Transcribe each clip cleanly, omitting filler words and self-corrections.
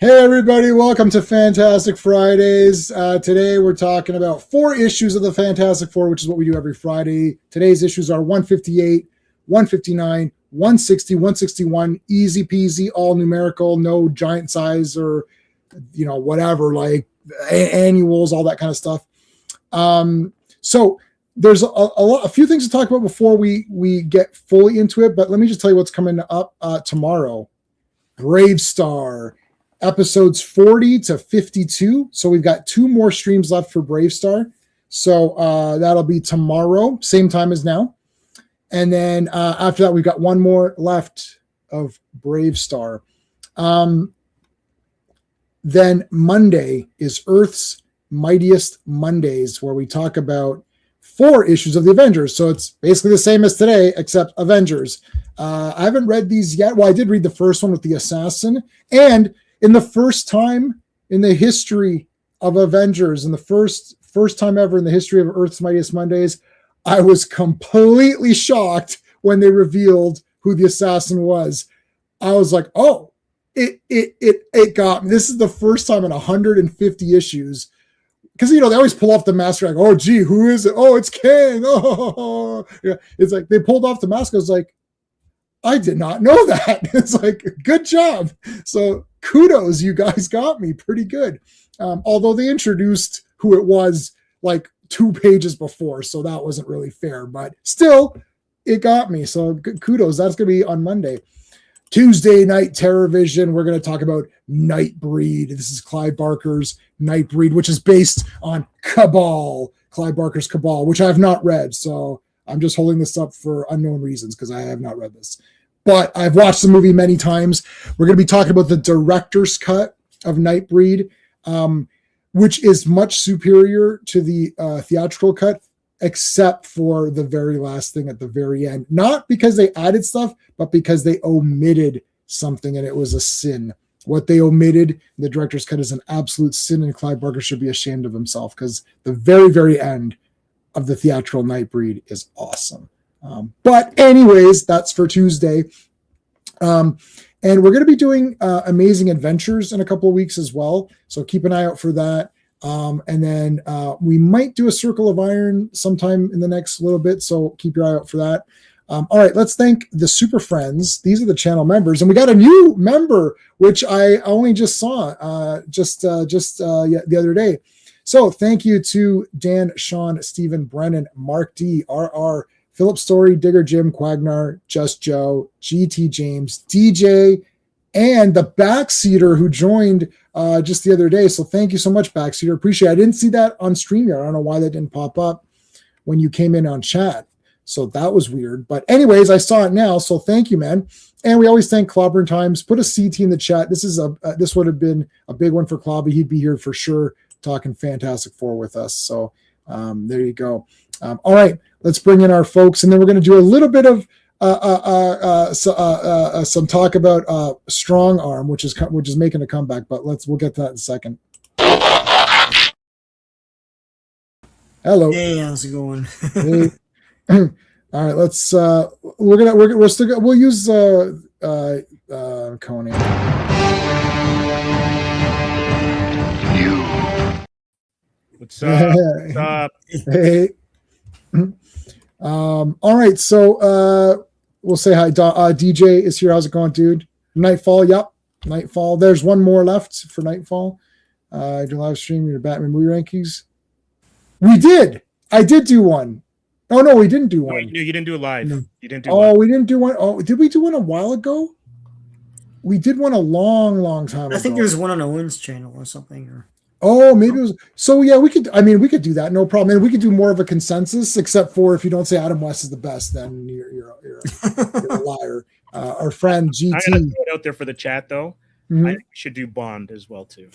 Hey everybody, welcome to Fantastic Fridays. Today we're talking about 4 issues of the Fantastic Four, which is what we do every Friday. Today's issues are 158, 159, 160, 161, easy peasy, all numerical, no giant size or, whatever, like annuals, all that kind of stuff. So there's a few things to talk about before we get fully into it, but let me just tell you what's coming up tomorrow. BraveStarr. Episodes 40 to 52. So we've got 2 more streams left for BraveStarr. So that'll be tomorrow, same time as now. And then after that, we've got 1 more left of BraveStarr. Then Monday is Earth's Mightiest Mondays, where we talk about 4 issues of the Avengers. So it's basically the same as today, except Avengers. I haven't read these yet. Well, I did read the first one with the assassin. And in the first time in the history of Avengers, in the first time ever in the history of Earth's Mightiest Mondays, I was completely shocked when they revealed who the assassin was. I was like, oh, it got me. This is the first time in 150 issues. Because, they always pull off the mask, like, oh, gee, who is it? Oh, it's Kang. Oh, yeah. It's like they pulled off the mask. I was like, I did not know that. It's like, good job. So kudos, you guys got me pretty good. Although they introduced who it was like 2 pages before, so that wasn't really fair, but still it got me. So kudos. That's going to be on Monday. Tuesday night TerrorVision, we're going to talk about Nightbreed. This is Clive Barker's Nightbreed, which is based on Cabal, Clive Barker's Cabal, which I have not read. So I'm just holding this up for unknown reasons because I have not read this. But I've watched the movie many times. We're going to be talking about the director's cut of Nightbreed, which is much superior to the theatrical cut, except for the very last thing at the very end. Not because they added stuff, but because they omitted something, and it was a sin. What they omitted in the director's cut is an absolute sin, and Clive Barker should be ashamed of himself because the very, very end of the theatrical Nightbreed is awesome. But anyways, that's for Tuesday. And we're going to be doing Amazing Adventures in a couple of weeks as well. So keep an eye out for that. And then we might do a Circle of Iron sometime in the next little bit. So keep your eye out for that. All right, let's thank the Super Friends. These are the channel members. And we got a new member, which I only just saw just the other day. So thank you to Dan, Sean, Stephen, Brennan, Mark D, RR, Philip Story, Digger Jim, Quagnar, Just Joe, GT James, DJ, and the Backseater who joined just the other day. So thank you so much, Backseater. Appreciate it. I didn't see that on StreamYard. I don't know why that didn't pop up when you came in on chat. So that was weird. But anyways, I saw it now. So thank you, man. And we always thank Clobber Times. Put a CT in the chat. This would have been a big one for Clobby. He'd be here for sure talking Fantastic Four with us. So there you go. All right, let's bring in our folks, and then we're going to do a little bit of some talk about Strong Arm, which is making a comeback. But we'll get to that in a second. Hello. Hey, how's it going? Hey. All right, let's. We'll use Conan. What's up? What's up? Hey. All right, so we'll say hi. DJ is here. How's it going, dude? Nightfall, yep. Nightfall. There's 1 more left for Nightfall. Do live stream your Batman movie rankings. We did. I did do one. Oh no, we didn't do one. No, you didn't do it live. No. You didn't do. Oh, we didn't do one. Oh, did we do one a while ago? We did one a long time ago. I think there was one on Owen's channel or something. Or oh, maybe it was. So yeah, we could do that, no problem. And we could do more of a consensus, except for if you don't say Adam West is the best, then you're a liar. Our friend GT. I'm gonna throw it out there for the chat though. Mm-hmm. I think we should do Bond as well too.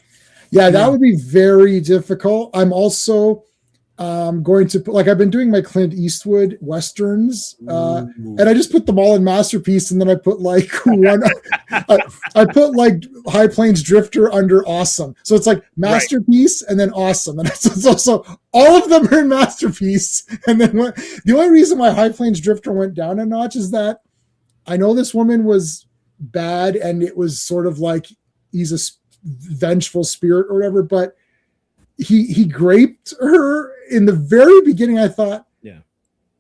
Yeah, that would be very difficult. I'm also going to put, like, I've been doing my Clint Eastwood westerns, and I just put them all in Masterpiece, and then I put like one. I put like High Plains Drifter under Awesome, so it's like Masterpiece and then Awesome, and so all of them are in Masterpiece. And then the only reason why High Plains Drifter went down a notch is that I know this woman was bad, and it was sort of like he's a vengeful spirit or whatever, but he graped her in the very beginning. I thought,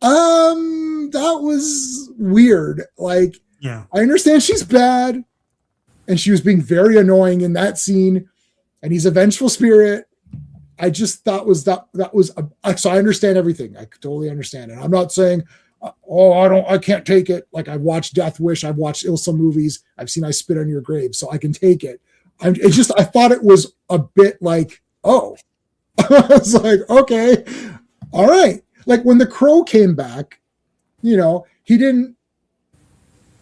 that was weird. Like, Yeah. I understand she's bad and she was being very annoying in that scene, and he's a vengeful spirit. I just thought so I understand everything. I totally understand it. I'm not saying, I can't take it. Like, I've watched Death Wish. I've watched Ilsa movies. I've seen I Spit on Your Grave, so I can take it. I thought it was a bit like, I was like, okay, all right. Like, when The Crow came back, he didn't,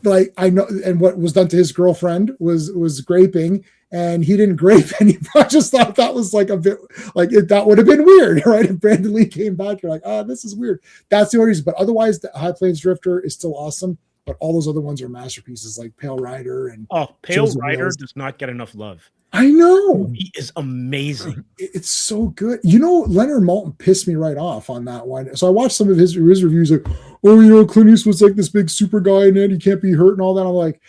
like, I know, and what was done to his girlfriend was graping, and he didn't grape any. I just thought that was like a bit, like, that would have been weird, right? If Brandon Lee came back, you're like, this is weird. That's the only reason. But otherwise, the High Plains Drifter is still awesome. But all those other ones are masterpieces, like Pale Rider and Pale Rider does not get enough love. I know. He is amazing. It's so good. Leonard Maltin pissed me right off on that one. So I watched some of his reviews, like, Clint Eastwood's like this big super guy and then he can't be hurt and all that. I'm like,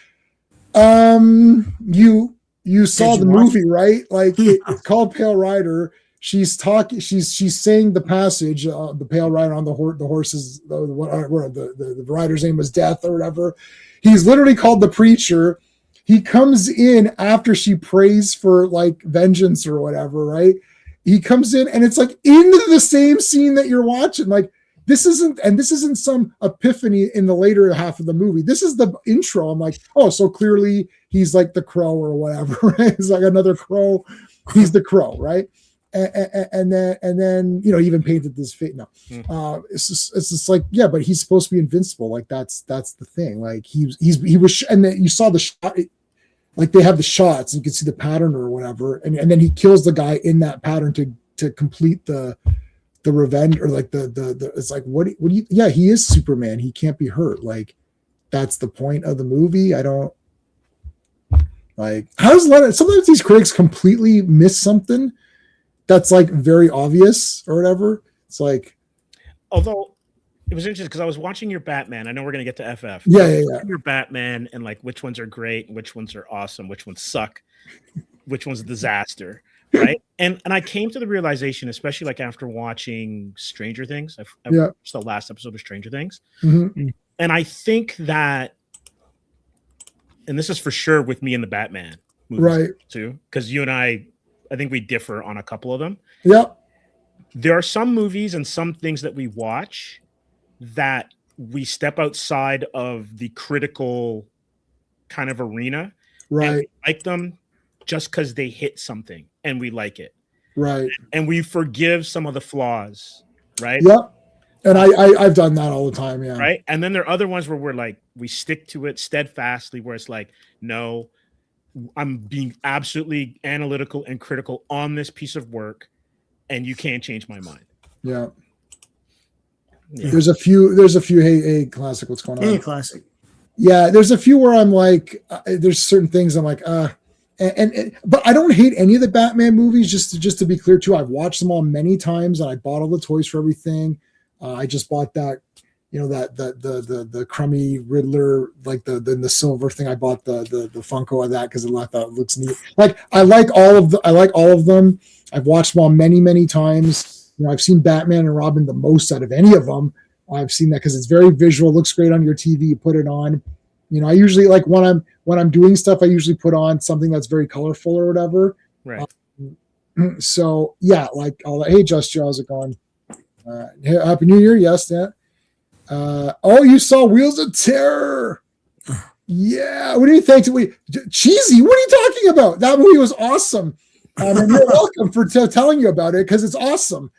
you saw the movie, right? Like, it's called Pale Rider. She's talking. She's saying the passage. The Pale Rider on the horses. The rider's name was Death or whatever. He's literally called the preacher. He comes in after she prays for, like, vengeance or whatever, right? He comes in and it's like into the same scene that you're watching. Like, this isn't some epiphany in the later half of the movie. This is the intro. I'm like, so clearly he's like the Crow or whatever, right? It's like another Crow. He's the Crow, right? And then he even painted this face. No, it's just like, yeah, but he's supposed to be invincible. Like, that's the thing. Like, he was, and then you saw the shot. Like, they have the shots, and you can see the pattern or whatever, and then he kills the guy in that pattern to complete the revenge, or like the it's like, what do you, yeah, he is Superman. He can't be hurt. Like, that's the point of the movie. I don't like, how's Leonard, sometimes these critics completely miss something that's like very obvious or whatever. It's like, although it was interesting because I was watching your Batman. I know we're going to get to FF. Yeah. Your Batman and like which ones are great and which ones are awesome, which ones suck, which one's a disaster, right? and I came to the realization, especially like after watching Stranger Things. I've watched the last episode of Stranger Things, and I think that, and this is for sure with me and the Batman movies, right? Too, because you and I think we differ on a couple of them. Yep. There are some movies and some things that we watch that we step outside of the critical kind of arena, right? And we like them just because they hit something and we like it, right? And we forgive some of the flaws, right? Yep. And I've done that all the time, yeah. Right. And then there are other ones where we're like, we stick to it steadfastly, where it's like, no, I'm being absolutely analytical and critical on this piece of work, and you can't change my mind. Yeah. There's a few. Hey, classic. What's going on? Hey, classic. Yeah, there's a few where I'm like, there's certain things I'm like, but I don't hate any of the Batman movies. Just to be clear too, I've watched them all many times, and I bought all the toys for everything. I just bought that, the crummy Riddler, like the silver thing. I bought the Funko of that because I thought it looks neat. Like, I like all of them. I've watched them all many, many times. I've seen Batman and Robin the most out of any of them. I've seen that because it's very visual, looks great on your TV. You put it on. I usually, like, when I'm doing stuff, I usually put on something that's very colorful or whatever. Right. So yeah, like all that. Hey, Justin, how's it going? Happy New Year. Yes, yeah. You saw Wheels of Terror. Yeah. What do you think? Cheesy. What are you talking about? That movie was awesome. And you're welcome for telling you about it because it's awesome.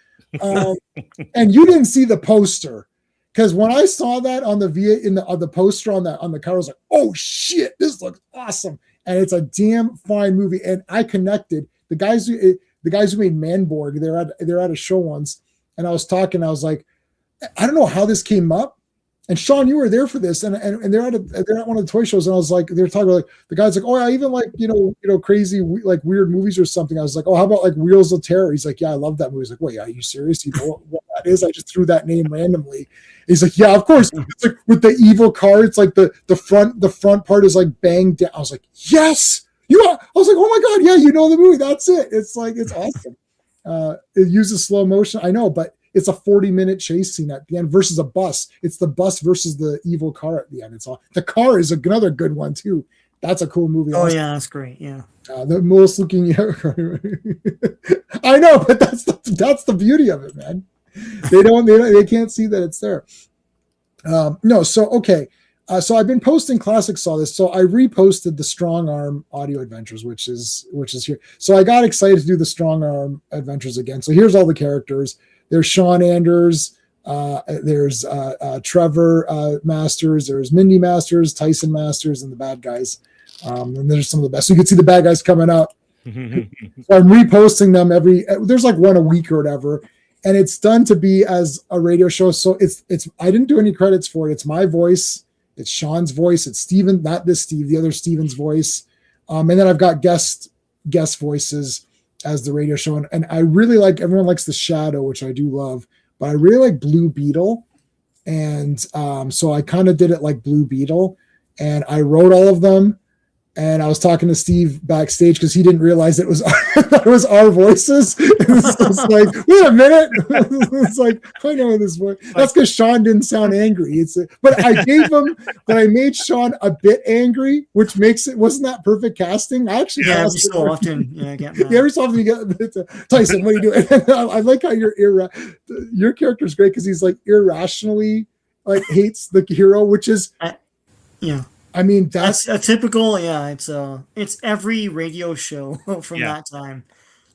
And you didn't see the poster, because when I saw that on the poster on the cover, I was like, oh shit, this looks awesome. And it's a damn fine movie. And I connected the guys who made Manborg. They're at a show once, and I was talking. I was like, I don't know how this came up. And Sean, you were there for this, and they're at one of the toy shows, and I was like, they were talking about, like, the guy's like, I even like crazy like weird movies or something. I was like, how about like Wheels of Terror? He's like, yeah, I love that movie. He's like, wait, are you serious? You know what that is? I just threw that name randomly. He's like, yeah, of course. It's like with the evil car. It's like the front part is like banged down. I was like, yes, I was like, oh my God, yeah, you know the movie. That's it. It's like, it's awesome. It uses slow motion. I know, but it's a 40-minute chase scene at the end versus a bus. It's the bus versus the evil car at the end. It's all the car is another good one too. That's a cool movie. Oh also. yeah, that's great. Yeah. The most looking. I know, but that's the beauty of it, man. They can't see that it's there. No, so okay. So I've been posting Classic Saw this. So I reposted the Strong Arm Audio Adventures, which is here. So I got excited to do the Strong Arm Adventures again. So here's all the characters. There's Sean Anders. There's Trevor Masters. There's Mindy Masters, Tyson Masters, and the bad guys. And there's some of the best. So you can see the bad guys coming up. So I'm reposting them there's like one a week or whatever. And it's done to be as a radio show. So it's I didn't do any credits for it. It's my voice. It's Sean's voice. It's Steven, not this Steve, the other Steven's voice. And then I've got guest voices as the radio show. And I really like, everyone likes The Shadow, which I do love, but I really like Blue Beetle. And so I kind of did it like Blue Beetle. And I wrote all of them. And I was talking to Steve backstage because he didn't realize it was our voices. It's like, wait a minute. It's like, I know this voice. That's because Sean didn't sound angry. But I made Sean a bit angry, which makes it, wasn't that perfect casting? I actually every so often. Yeah, I get mad. Every so often you get Tyson, what are you doing? I like how your character's great because he's like irrationally like hates the hero, which is yeah. I mean, that's a typical, yeah. It's every radio show from that time.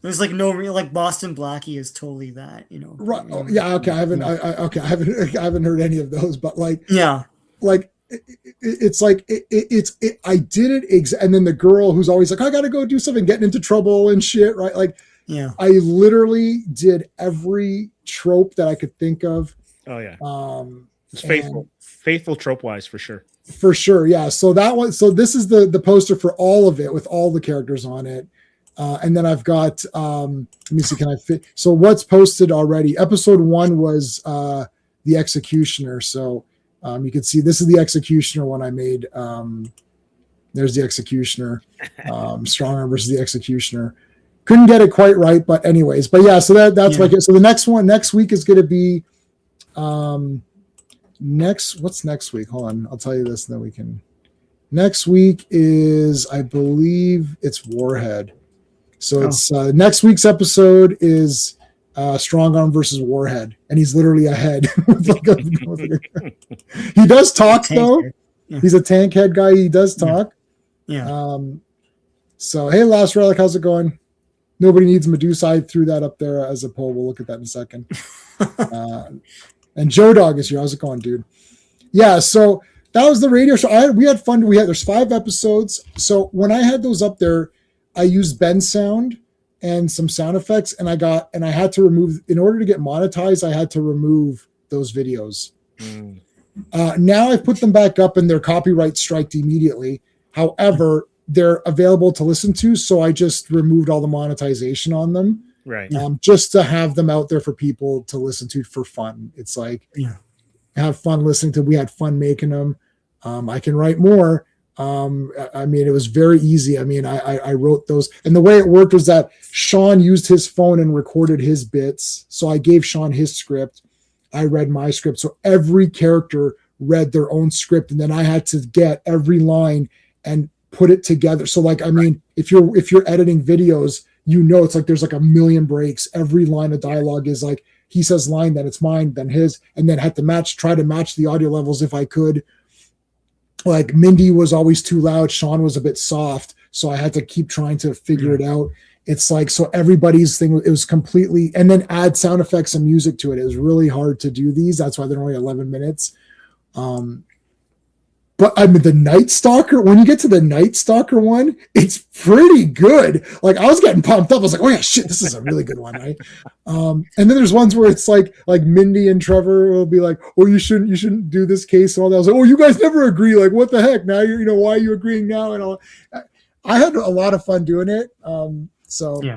There's like no real, like Boston Blackie is totally that, you know. Right? Oh, yeah. Okay. I haven't heard any of those, but like, yeah, like it's like I did it and then the girl who's always like, I gotta go do something, getting into trouble and shit, right? Like, yeah. I literally did every trope that I could think of. Oh yeah. It's faithful trope wise for sure. For sure, yeah. So this is the poster for all of it with all the characters on it, and then I've got. Let me see, can I fit? So what's posted already? Episode 1 was the Executioner. So you can see this is the Executioner one I made. There's the Executioner, Strong Arm versus the Executioner. Couldn't get it quite right, but anyways, but yeah. So that's like it. So the next week is going to be. What's next week? Hold on, I'll tell you this, and then we can. Next week is, I believe, it's Warhead. So it's next week's episode is Strong Arm versus Warhead, and he's literally a head. He does talk though. Yeah. He's a tank head guy. He does talk. Yeah. So hey, Last Relic, how's it going? Nobody needs Medusa. I threw that up there as a poll. We'll look at that in a second. And Joe Dog is here. How's it going, dude? Yeah, so that was the radio show. We had fun. There's 5 episodes. So when I had those up there, I used Ben sound and some sound effects, and I had to remove, in order to get monetized, I had to remove those videos. Now I've put them back up and they're copyright striked immediately. However, they're available to listen to. So I just removed all the monetization on them. Right. Just to have them out there for people to listen to for fun. It's like, have fun listening to. We had fun making them. I can write more. I mean, it was very easy. I mean, I wrote those, and the way it worked was that Sean used his phone and recorded his bits. So I gave Sean his script. I read my script. So every character read their own script, and then I had to get every line and put it together. So like, I mean, if you're editing videos, you know, it's like there's like a million breaks. Every line of dialogue is like, he says line, then it's mine, then his, and then had to try to match the audio levels if I could. Like Mindy was always too loud. Sean was a bit soft. So I had to keep trying to figure it out. It's like, so everybody's thing, it was completely, and then add sound effects and music to it. It was really hard to do these. That's why they're only 11 minutes. But I mean, the Night Stalker, when you get to the Night Stalker one, it's pretty good. Like I was getting pumped up. I was like, oh yeah, shit, this is a really good one, right? And then there's ones where it's like Mindy and Trevor will be like, oh, you shouldn't do this case and all that. I was like, oh, you guys never agree. Like, what the heck? Now why are you agreeing now? And all. I had a lot of fun doing it.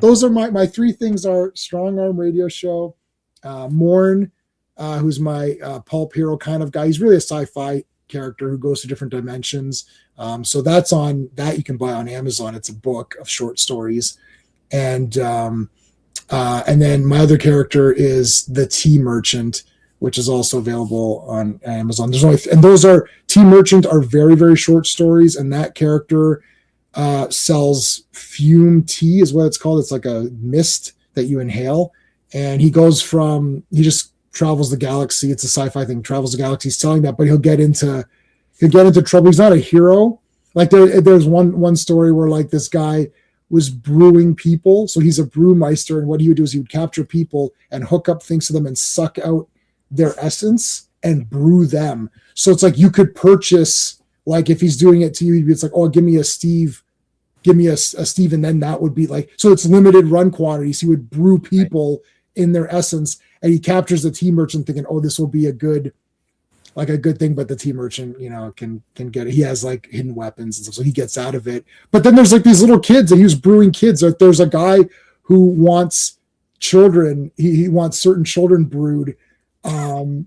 Those are my 3 things are Strong Arm Radio Show, Morn, who's my pulp hero kind of guy. He's really a sci-fi character who goes to different dimensions. So that's on that you can buy on Amazon. It's a book of short stories, and then my other character is the Tea Merchant, which is also available on Amazon. And those are Tea Merchant are very, very short stories, and that character sells fume tea is what it's called. It's like a mist that you inhale, and he just travels the galaxy. It's a sci-fi thing. Travels the galaxy selling that, but he'll get into trouble. He's not a hero. Like there's one story where like this guy was brewing people. So he's a brewmeister, and what he would do is he would capture people and hook up things to them and suck out their essence and brew them. So it's like you could purchase, like if he's doing it to you, it's like, oh, give me a Steve, and then that would be like, so it's limited run quantities. He would brew people in their essence, and he captures the Tea Merchant thinking, oh, this will be a good thing, but the Tea Merchant, can get it. He has like hidden weapons and stuff, so he gets out of it. But then there's like these little kids, and he was brewing kids. Like there's a guy who wants children. He wants certain children brewed. And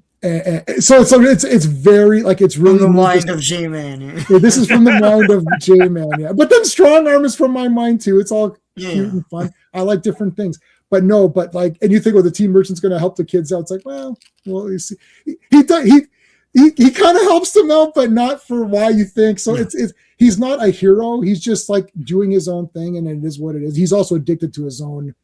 so it's very like it's really from the mind of J-Man. Yeah, this is from the mind of J-Man. Yeah, but then Strong Arm is from my mind too. It's all cute and fun. I like different things. But like, and you think, well, the Tea Merchant's going to help the kids out. It's like, well, you see, he kind of helps them out, but not for why you think. So he's not a hero. He's just like doing his own thing, and it is what it is. He's also addicted to his own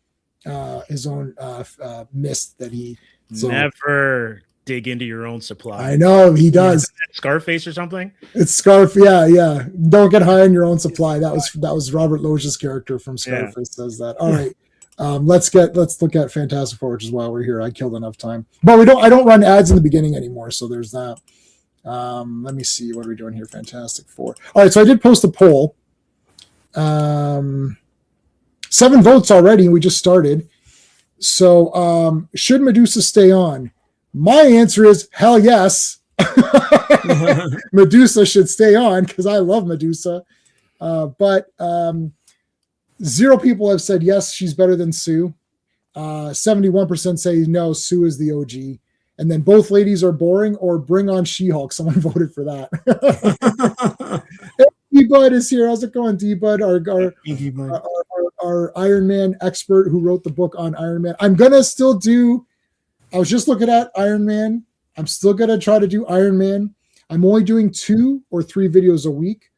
mist that he. So, never dig into your own supply. I know he does. Scarface or something. It's Scarf. Yeah. Don't get high on your own supply. That was Robert Loggia's character from Scarface says that. All right. Let's look at Fantastic Four, which is why we're here. I killed enough time, but I don't run ads in the beginning anymore, so there's that. Let me see, what are we doing here? Fantastic Four. All right, so I did post a poll. 7 votes already, and we just started. So should Medusa stay on? My answer is hell yes. Medusa should stay on because I love Medusa, but 0 people have said yes, she's better than Sue. 71% say no, Sue is the OG. And then both ladies are boring, or bring on She-Hulk. Someone voted for that. D-Bud is here. How's it going, D-Bud? Our Iron Man expert who wrote the book on Iron Man. I was just looking at Iron Man. I'm still going to try to do Iron Man. I'm only doing 2 or 3 videos a week.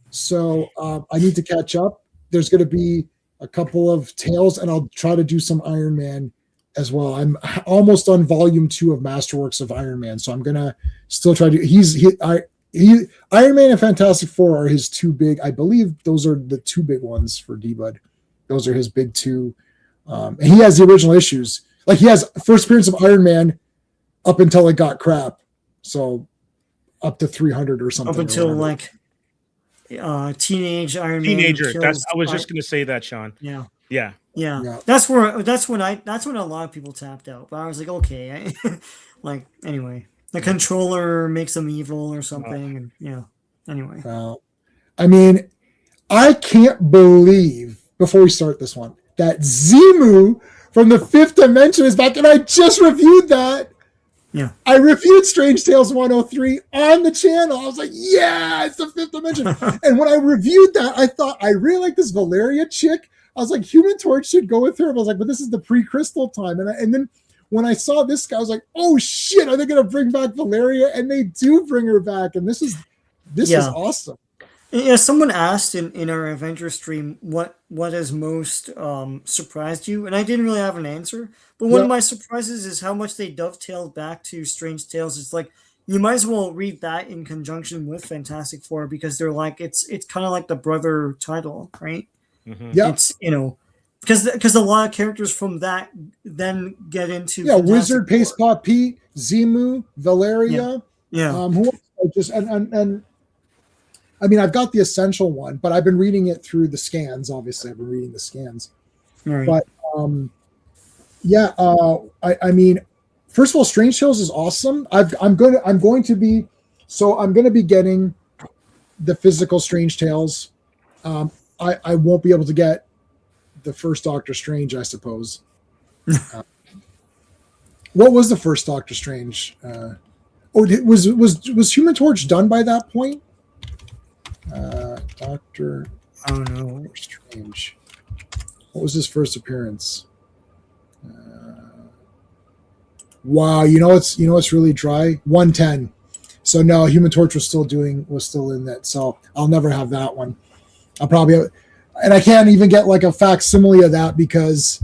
So I need to catch up. There's going to be a couple of tales, and I'll try to do some Iron Man as well. I'm almost on volume 2 of Masterworks of Iron Man, so I'm going to still try to. Iron Man and Fantastic Four are his 2 big. I believe those are the 2 big ones for D-Bud. Those are his big 2. And he has the original issues. Like he has first appearance of Iron Man up until it got crap. So up to 300 or something. Up until like. Teenager. I was just going to say that, Sean. Yeah. That's when a lot of people tapped out. But I was like, okay, anyway, the controller makes them evil or something, and anyway. I mean, I can't believe before we start this one that Zemu from the 5th Dimension is back, and I just reviewed that. Yeah, I reviewed Strange Tales 103 on the channel. I was like, yeah, it's the 5th Dimension. And when I reviewed that, I thought, I really like this Valeria chick. I was like, Human Torch should go with her. I was like, but this is the pre-Crystal time. And then when I saw this guy, I was like, oh shit, are they going to bring back Valeria? And they do bring her back. And this is awesome. Yeah, someone asked in our Avenger stream what has most surprised you, and I didn't really have an answer. But one of my surprises is how much they dovetailed back to Strange Tales. It's like you might as well read that in conjunction with Fantastic Four because they're like it's kind of like the brother title, right? Mm-hmm. Yeah, it's because a lot of characters from that then get into Wizard, Pace Pop Pete, Zemu, Valeria, who just and. I mean, I've got the essential one, but I've been reading it through the scans. Obviously, I've been reading the scans. Right. But I mean, first of all, Strange Tales is awesome. I'm going to be getting the physical Strange Tales. I won't be able to get the first Doctor Strange, I suppose. What was the first Doctor Strange? Was Human Torch done by that point? Doctor I don't know. Strange. What was his first appearance? Wow, you know it's really dry. 110. So no, Human Torch was still in that. So I'll never have that one. I'll probably and I can't even get like a facsimile of that because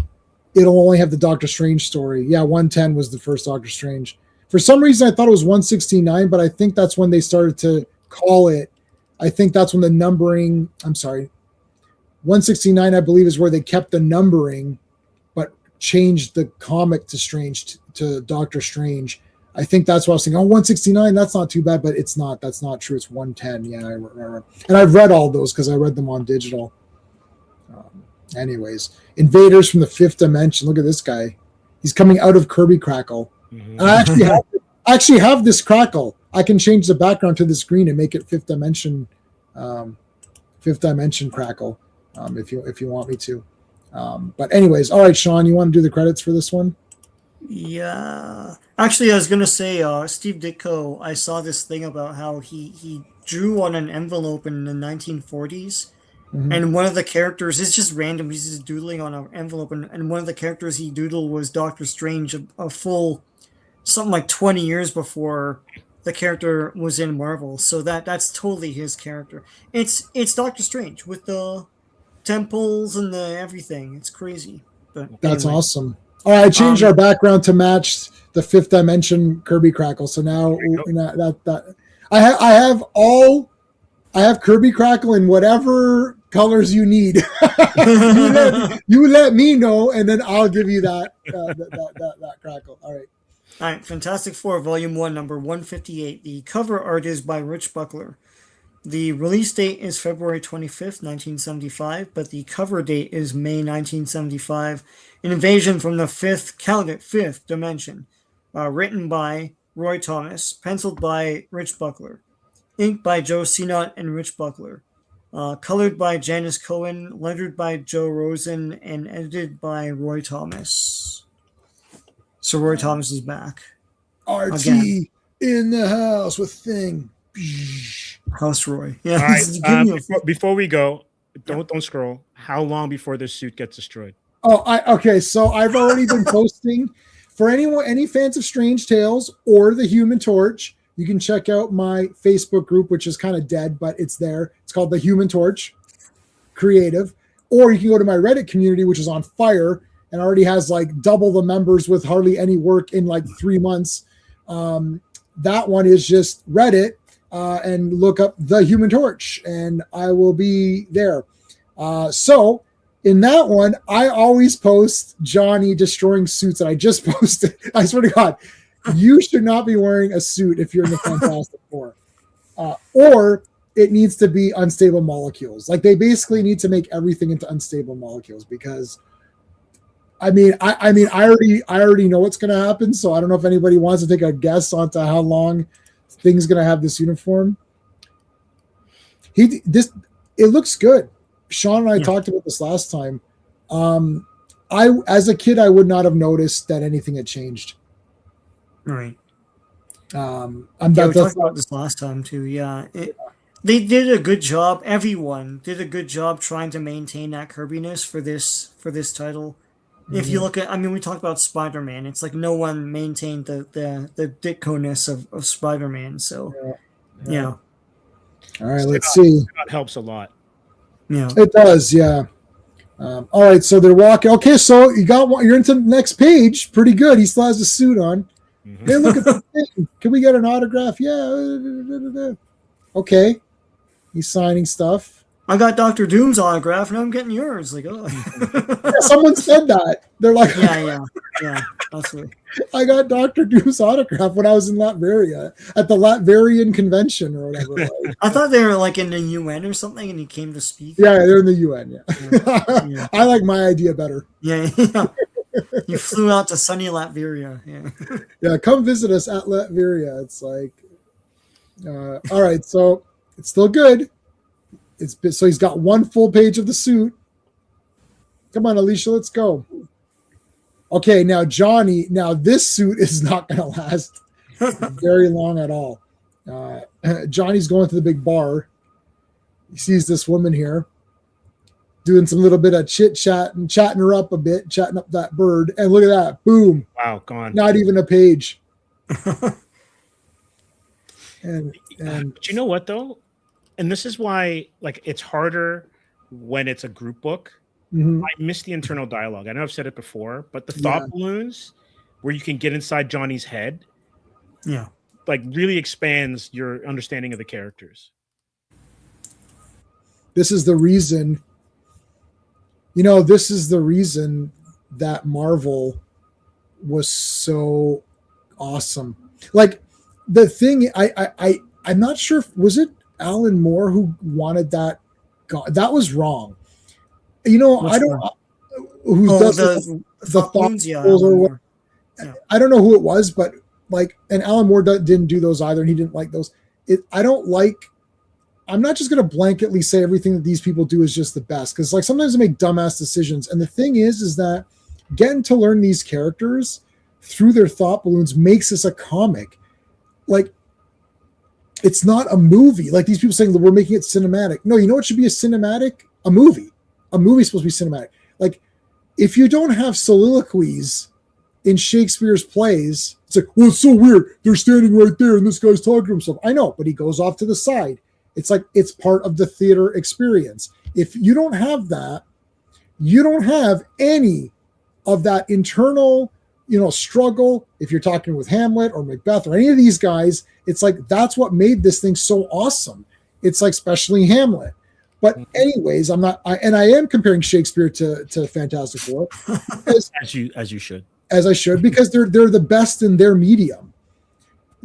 it'll only have the Doctor Strange story. Yeah, 110 was the first Doctor Strange. For some reason, I thought it was 169, but I think that's when they started to call it. I think that's when the numbering. I'm sorry, 169, I believe, is where they kept the numbering, but changed the comic to Doctor Strange. I think that's what I was thinking. 169, that's not too bad, but it's not. That's not true. It's 110. Yeah, I remember. And I've read all those because I read them on digital. Anyways, invaders from the fifth dimension. Look at this guy. He's coming out of Kirby Crackle. Mhm. And I actually have this Crackle. I can change the background to this green and make it fifth dimension Crackle if you want me to. But anyways, all right, Sean, you want to do the credits for this one? Yeah. Actually, I was gonna say, Steve Ditko. I saw this thing about how he drew on an envelope in the 1940s, and one of the characters is just random. He's just doodling on an envelope, and one of the characters he doodled was Doctor Strange, a full something like 20 years before the character was in Marvel. So that's totally his character. It's Doctor Strange with the temples and the everything. It's crazy. But That's anyway. awesome. All right, I changed our background to match the fifth dimension Kirby Crackle. So now I have Kirby Crackle in whatever colors you need. you let me know, and then I'll give you that Crackle. All right. All right, Fantastic Four, Volume 1, number 158. The cover art is by Rich Buckler. The release date is February 25th, 1975, but the cover date is May 1975. An invasion from the fifth dimension. Written by Roy Thomas, penciled by Rich Buckler. Inked by Joe Sinnott and Rich Buckler. Colored by Janice Cohen, lettered by Joe Rosen, and edited by Roy Thomas. So Roy Thomas is back. RT Again. in the house with Thing. House Roy. Yeah. All this is giving you a- right. Before we go, don't scroll. How long before this suit gets destroyed? Okay. So I've already been posting for any fans of Strange Tales or the Human Torch. You can check out my Facebook group, which is kind of dead, but it's there. It's called the Human Torch Creative. Or you can go to my Reddit community, which is on fire and already has like double the members with hardly any work in like 3 months. That one is just Reddit and look up the Human Torch, and I will be there. So in that one, I always post Johnny destroying suits, and I just posted. I swear to God, you should not be wearing a suit if you're in the Fantastic Four, or it needs to be unstable molecules. Like they basically need to make everything into unstable molecules because. I already know what's going to happen, so I don't know if anybody wants to take a guess onto how long Thing's going to have this uniform. It looks good. Sean and I talked about this last time. As a kid, I would not have noticed that anything had changed. Right. We talked about this last time too. Yeah. They did a good job. Everyone did a good job trying to maintain that Kirbiness for this title. If you look at, we talked about Spider-Man. It's like no one maintained the Ditko-ness of Spider-Man. So, yeah. All right, let's see. That helps a lot. Yeah. It does, yeah. All right, so they're walking. Okay, so you're into the next page. Pretty good. He still has a suit on. Mhm. Hey, look at the thing. Can we get an autograph? Yeah. Okay. He's signing stuff. I got Dr. Doom's autograph, and I'm getting yours. Like, oh. Yeah, someone said that. They're like, yeah. That's right. I got Dr. Doom's autograph when I was in Latveria at the Latverian convention or whatever. It was. I thought they were like in the UN or something, and he came to speak. Yeah, they're in the UN. Yeah. I like my idea better. Yeah. You flew out to sunny Latveria. Yeah. Yeah, come visit us at Latveria. It's like, all right, so it's still good. So he's got one full page of the suit. Come on, Alicia, let's go. Okay, now Johnny. Now this suit is not going to last. very long at all. Johnny's going to the big bar. He sees this woman here doing some little bit of chit chat and chatting her up a bit, chatting up that bird. And look at that. Boom. Wow, gone. Not even a page. And But you know what though? And this is why like it's harder when it's a group book. mhm, I miss the internal dialogue. I know I've said it before, but the thought balloons where you can get inside Johnny's head Yeah. like really expands your understanding of the characters. this is the reason, this is the reason that Marvel was so awesome. Like the thing, I'm not sure if, was it Alan Moore who wanted that? That was wrong. Which I don't. one? Who Oh, does the thought balloons, yeah. balls or Alan what- Moore. Yeah. I don't know who it was, but like, and Alan Moore didn't do those either, and he didn't like those. I don't like. I'm not just going to blanketly say everything that these people do is just the best, because like sometimes they make dumbass decisions. And the thing is that getting to learn these characters through their thought balloons makes this a comic. Like, it's not a movie. Like these people saying that we're making it cinematic. No, you know what should be a cinematic? A movie. A movie's supposed to be cinematic. Like, if you don't have soliloquies in Shakespeare's plays, it's like, well, it's so weird. They're standing right there and this guy's talking to himself. I know, but he goes off to the side. It's like it's part of the theater experience. If you don't have that, you don't have any of that internal, struggle. If you're talking with Hamlet or Macbeth or any of these guys, it's like that's what made this thing so awesome. It's like especially Hamlet. But anyways, I am comparing Shakespeare to Fantastic Four As you should. as I should, because they're the best in their medium.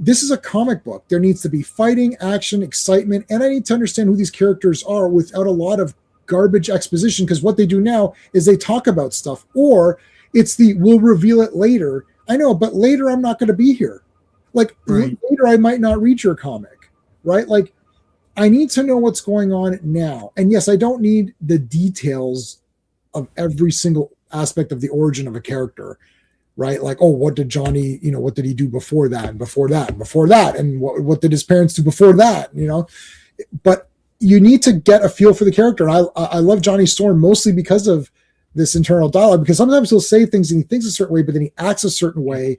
This is a comic book. There needs to be fighting, action, excitement, and I need to understand who these characters are without a lot of garbage exposition, because what they do now is they talk about stuff, or it's we'll reveal it later. I know, but later I'm not going to be here. Like Right. later I might not read your comic, right? Like I need to know what's going on now. And yes, I don't need the details of every single aspect of the origin of a character, right? Like, oh, what did Johnny, what did he do before that and before that and before that? And what did his parents do before that? But you need to get a feel for the character. And I love Johnny Storm mostly because of this internal dialogue, because sometimes he'll say things and he thinks a certain way, but then he acts a certain way.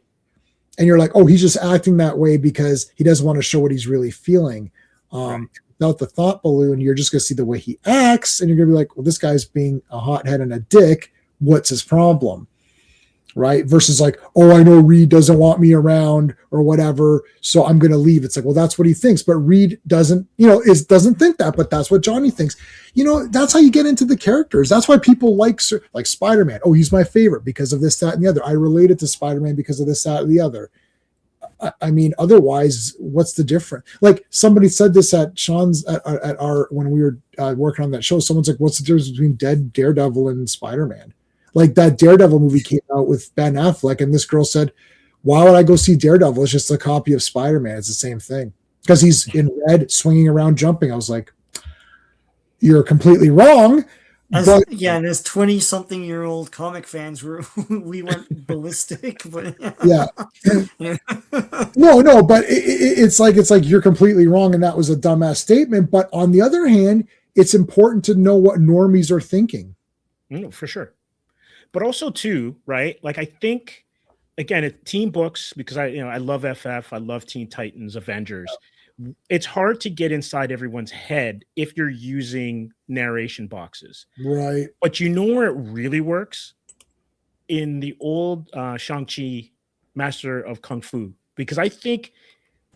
And you're like, oh, he's just acting that way because he doesn't want to show what he's really feeling. Without the thought balloon, you're just going to see the way he acts, and you're going to be like, well, this guy's being a hothead and a dick. What's his problem? Right? Versus like, oh, I know Reed doesn't want me around or whatever, so I'm going to leave. It's like, well, that's what he thinks, but Reed doesn't think that, but that's what Johnny thinks. That's how you get into the characters. That's why people like Spider-Man. Oh, he's my favorite because of this, that, and the other. I related to Spider-Man because of this, that, and the other. I mean, otherwise, what's the difference? Like somebody said this at Sean's at our when we were working on that show. Someone's like, "What's the difference between Dead Daredevil and Spider-Man?" Like that Daredevil movie came out with Ben Affleck, and this girl said, "Why would I go see Daredevil? It's just a copy of Spider-Man. It's the same thing because he's in red, swinging around, jumping." I was like, "You're completely wrong." And as 20-something-year-old comic fans, we went ballistic. But yeah. No, but it's like you're completely wrong, and that was a dumbass statement. But on the other hand, it's important to know what normies are thinking. No, for sure. But also too, right? Like I think again, Teen Books, because I love FF, I love Teen Titans, Avengers. It's hard to get inside everyone's head if you're using narration boxes. Right. But where it really works? In the old Shang-Chi Master of Kung Fu, because I think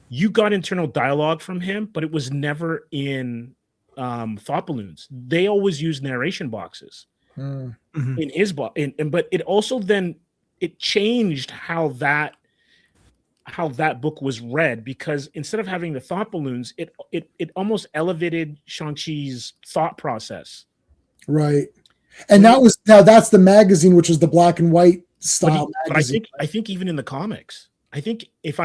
you got internal dialogue from him, but it was never in thought balloons. They always use narration boxes in his book, but it also then it changed how that book was read, because instead of having the thought balloons, it almost elevated Shang-Chi's thought process. Right. And that's the magazine, which is the black and white style magazine. But I think even in the comics, I think if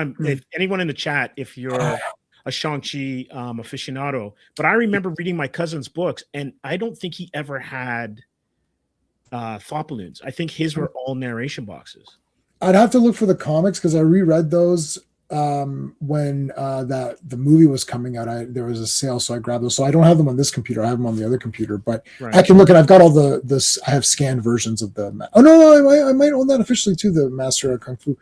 anyone in the chat, if you're a Shang-Chi aficionado, but I remember reading my cousin's books, and I don't think he ever had thought balloons. I think his were all narration boxes. I'd have to look for the comics because I reread those when the movie was coming out, there was a sale, so I grabbed those. So I don't have them on this computer. I have them on the other computer, but Right. I can look at. I've got all this. I have scanned versions of the. Oh no, I might own that officially too. The Master of Kung Fu.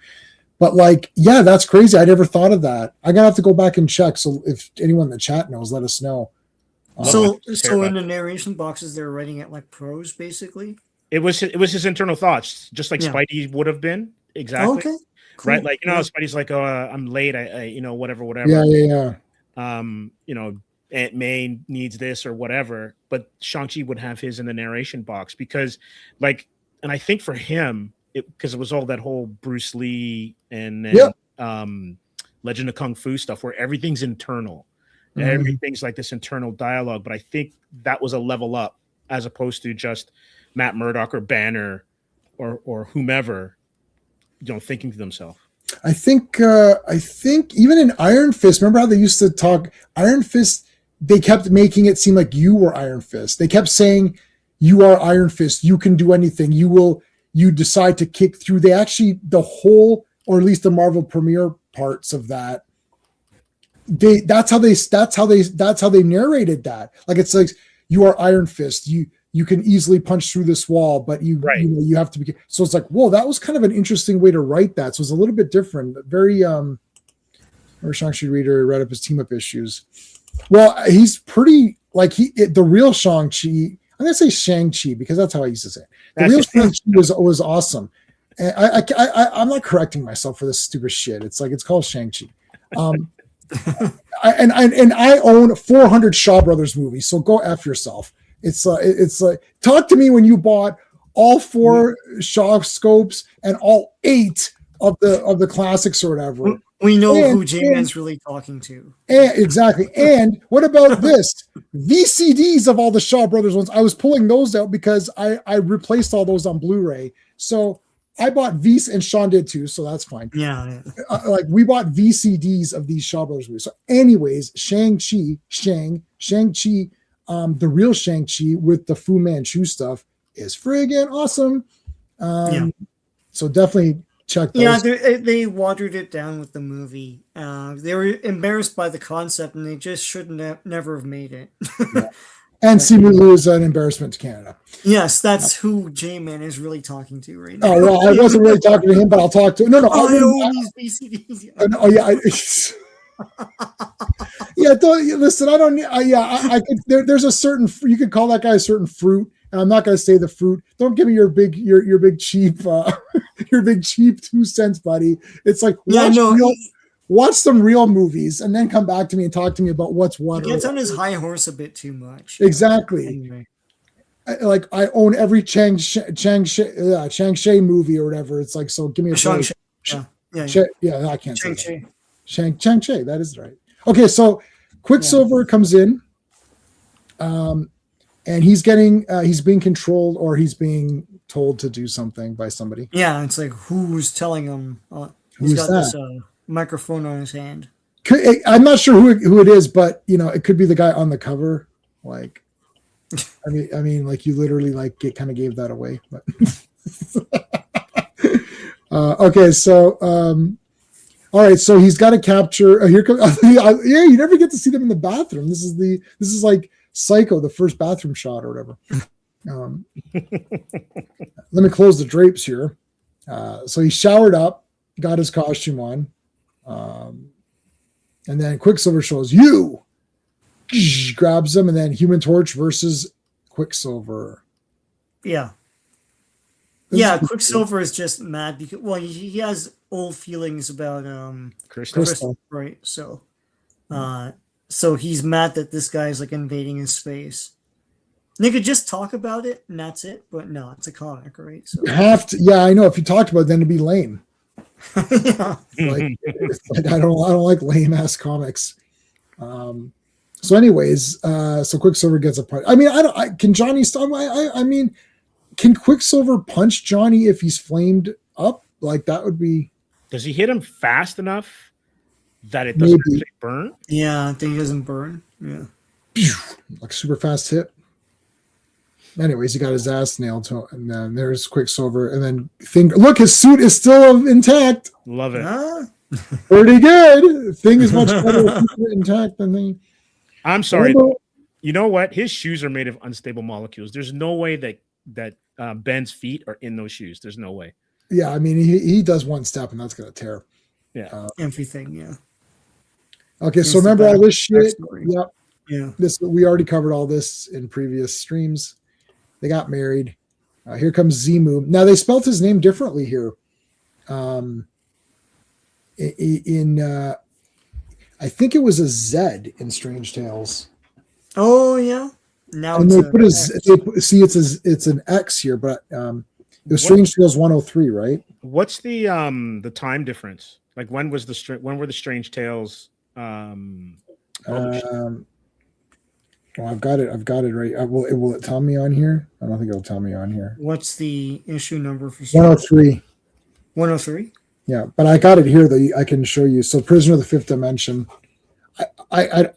But like, yeah, that's crazy. I never thought of that. I'm gonna have to go back and check. So if anyone in the chat knows, let us know. So Care so in about the narration boxes, they're writing it like prose, basically. It was his internal thoughts, just like Yeah. Spidey would have been. Exactly. Okay. Right. Cool. Like, you know, how Spidey's like, oh, I'm late. I whatever. Yeah. Aunt May needs this or whatever. But Shang-Chi would have his in the narration box because, like, and I think for him, because it was all that whole Bruce Lee and then, Legend of Kung Fu stuff where everything's internal. Mhm. Everything's like this internal dialogue. But I think that was a level up as opposed to just Matt Murdock or Banner or whomever, thinking to themselves. I think even in Iron Fist, remember how they used to talk Iron Fist? They kept making it seem like you were Iron Fist. They kept saying, "You are Iron Fist. You can do anything. You decide to kick through." They actually the whole, or at least the Marvel premiere parts of that. That's how they narrated that. Like it's like you are Iron Fist. You can easily punch through this wall, but you have to be. So it's like, whoa, that was kind of an interesting way to write that. So it's a little bit different. Very or Shang-Chi reader read up his team up issues. Well, he's pretty like the real Shang-Chi. I'm gonna say Shang-Chi because that's how I used to say it. The real Shang-Chi was awesome. And I'm not correcting myself for this stupid shit. It's like it's called Shang-Chi. And I own 400 Shaw Brothers movies, so go F yourself. It's like talk to me when you bought all 4 Shaw scopes and all 8 of the classics or whatever. We know who J-Man's really talking to. Exactly. And what about this? VCDs of all the Shaw Brothers ones. I was pulling those out because I replaced all those on Blu-ray. So I bought VCDs, and Sean did too, so that's fine. Yeah. Like we bought VCDs of these Shaw Brothers movies. So anyways, Shang-Chi, the real Shang-Chi with the Fu Manchu stuff is friggin' awesome. So definitely check those. Yeah, they watered it down with the movie. They were embarrassed by the concept, and they just never have made it. Yeah. And Simu Liu is an embarrassment to Canada. Yes, that's who J-Man is really talking to right now. Oh, well, I wasn't really talking to him, but I'll talk to him. No. I own these VCDs. Yeah. Listen, I don't. I could. There's a certain. You could call that guy a certain fruit, and I'm not going to say the fruit. Don't give me your big cheap, your big cheap 2 cents, buddy. It's like watch some real movies, and then come back to me and talk to me about what's what. He gets on his high horse a bit too much. Exactly. Anyway. I own every Shang-Chi movie or whatever. It's like, so give me a Shang-Chi. Yeah, I can't say Shang-Chi. Shang-Chi, that is right. Okay, so Quicksilver comes in, and he's being controlled, or he's being told to do something by somebody. Yeah, it's like who's telling him? Who's he's got that? this microphone on his hand. I'm not sure who it is, but it could be the guy on the cover. Like, I mean, like you literally like kind of gave that away. But okay, so all right, so he's got to capture. Here comes. You never get to see them in the bathroom. This is like Psycho, the first bathroom shot or whatever. Let me close the drapes here. So he showered up, got his costume on, and then Quicksilver shows you. Grabs him, and then Human Torch versus Quicksilver. Yeah. Quicksilver is just mad because he has old feelings about Crystal, right? So he's mad that this guy's like invading his space. They could just talk about it and that's it, but no, it's a comic, right? So you have to. Yeah, I know. If you talked about it, then it'd be lame. Yeah. Like I don't like lame ass comics. So anyways, so Quicksilver gets a punch. I mean, can Johnny stop? I mean, can Quicksilver punch Johnny if he's flamed up? Like that would be. Does he hit him fast enough that it doesn't actually burn? Yeah, I think he doesn't burn. Yeah. Like super fast hit. Anyways, he got his ass nailed to him, and then there's Quicksilver, and then look, his suit is still intact. Love it. Pretty good. Thing is much better if you keep it intact than the. I'm sorry. You know what? His shoes are made of unstable molecules. There's no way that Ben's feet are in those shoes. There's no way. Yeah, I mean, he does one step and that's going to tear. Yeah. Everything, yeah. Okay, so Here's the remember all this shit? backstory. Yep. Yeah. We already covered all this in previous streams. They got married. Here comes Zimu. Now they spelled his name differently here. I think it was a Z in Strange Tales. Oh yeah. Now And it's they put it's an X here, but it was Strange Tales 103, right? What's the time difference? Like when were the Strange Tales published? Well, I've got it right. Will it tell me on here? I don't think it'll tell me on here. What's the issue number for 103. 103? Yeah, but I got it here though. I can show you. So, Prisoner of the Fifth Dimension. I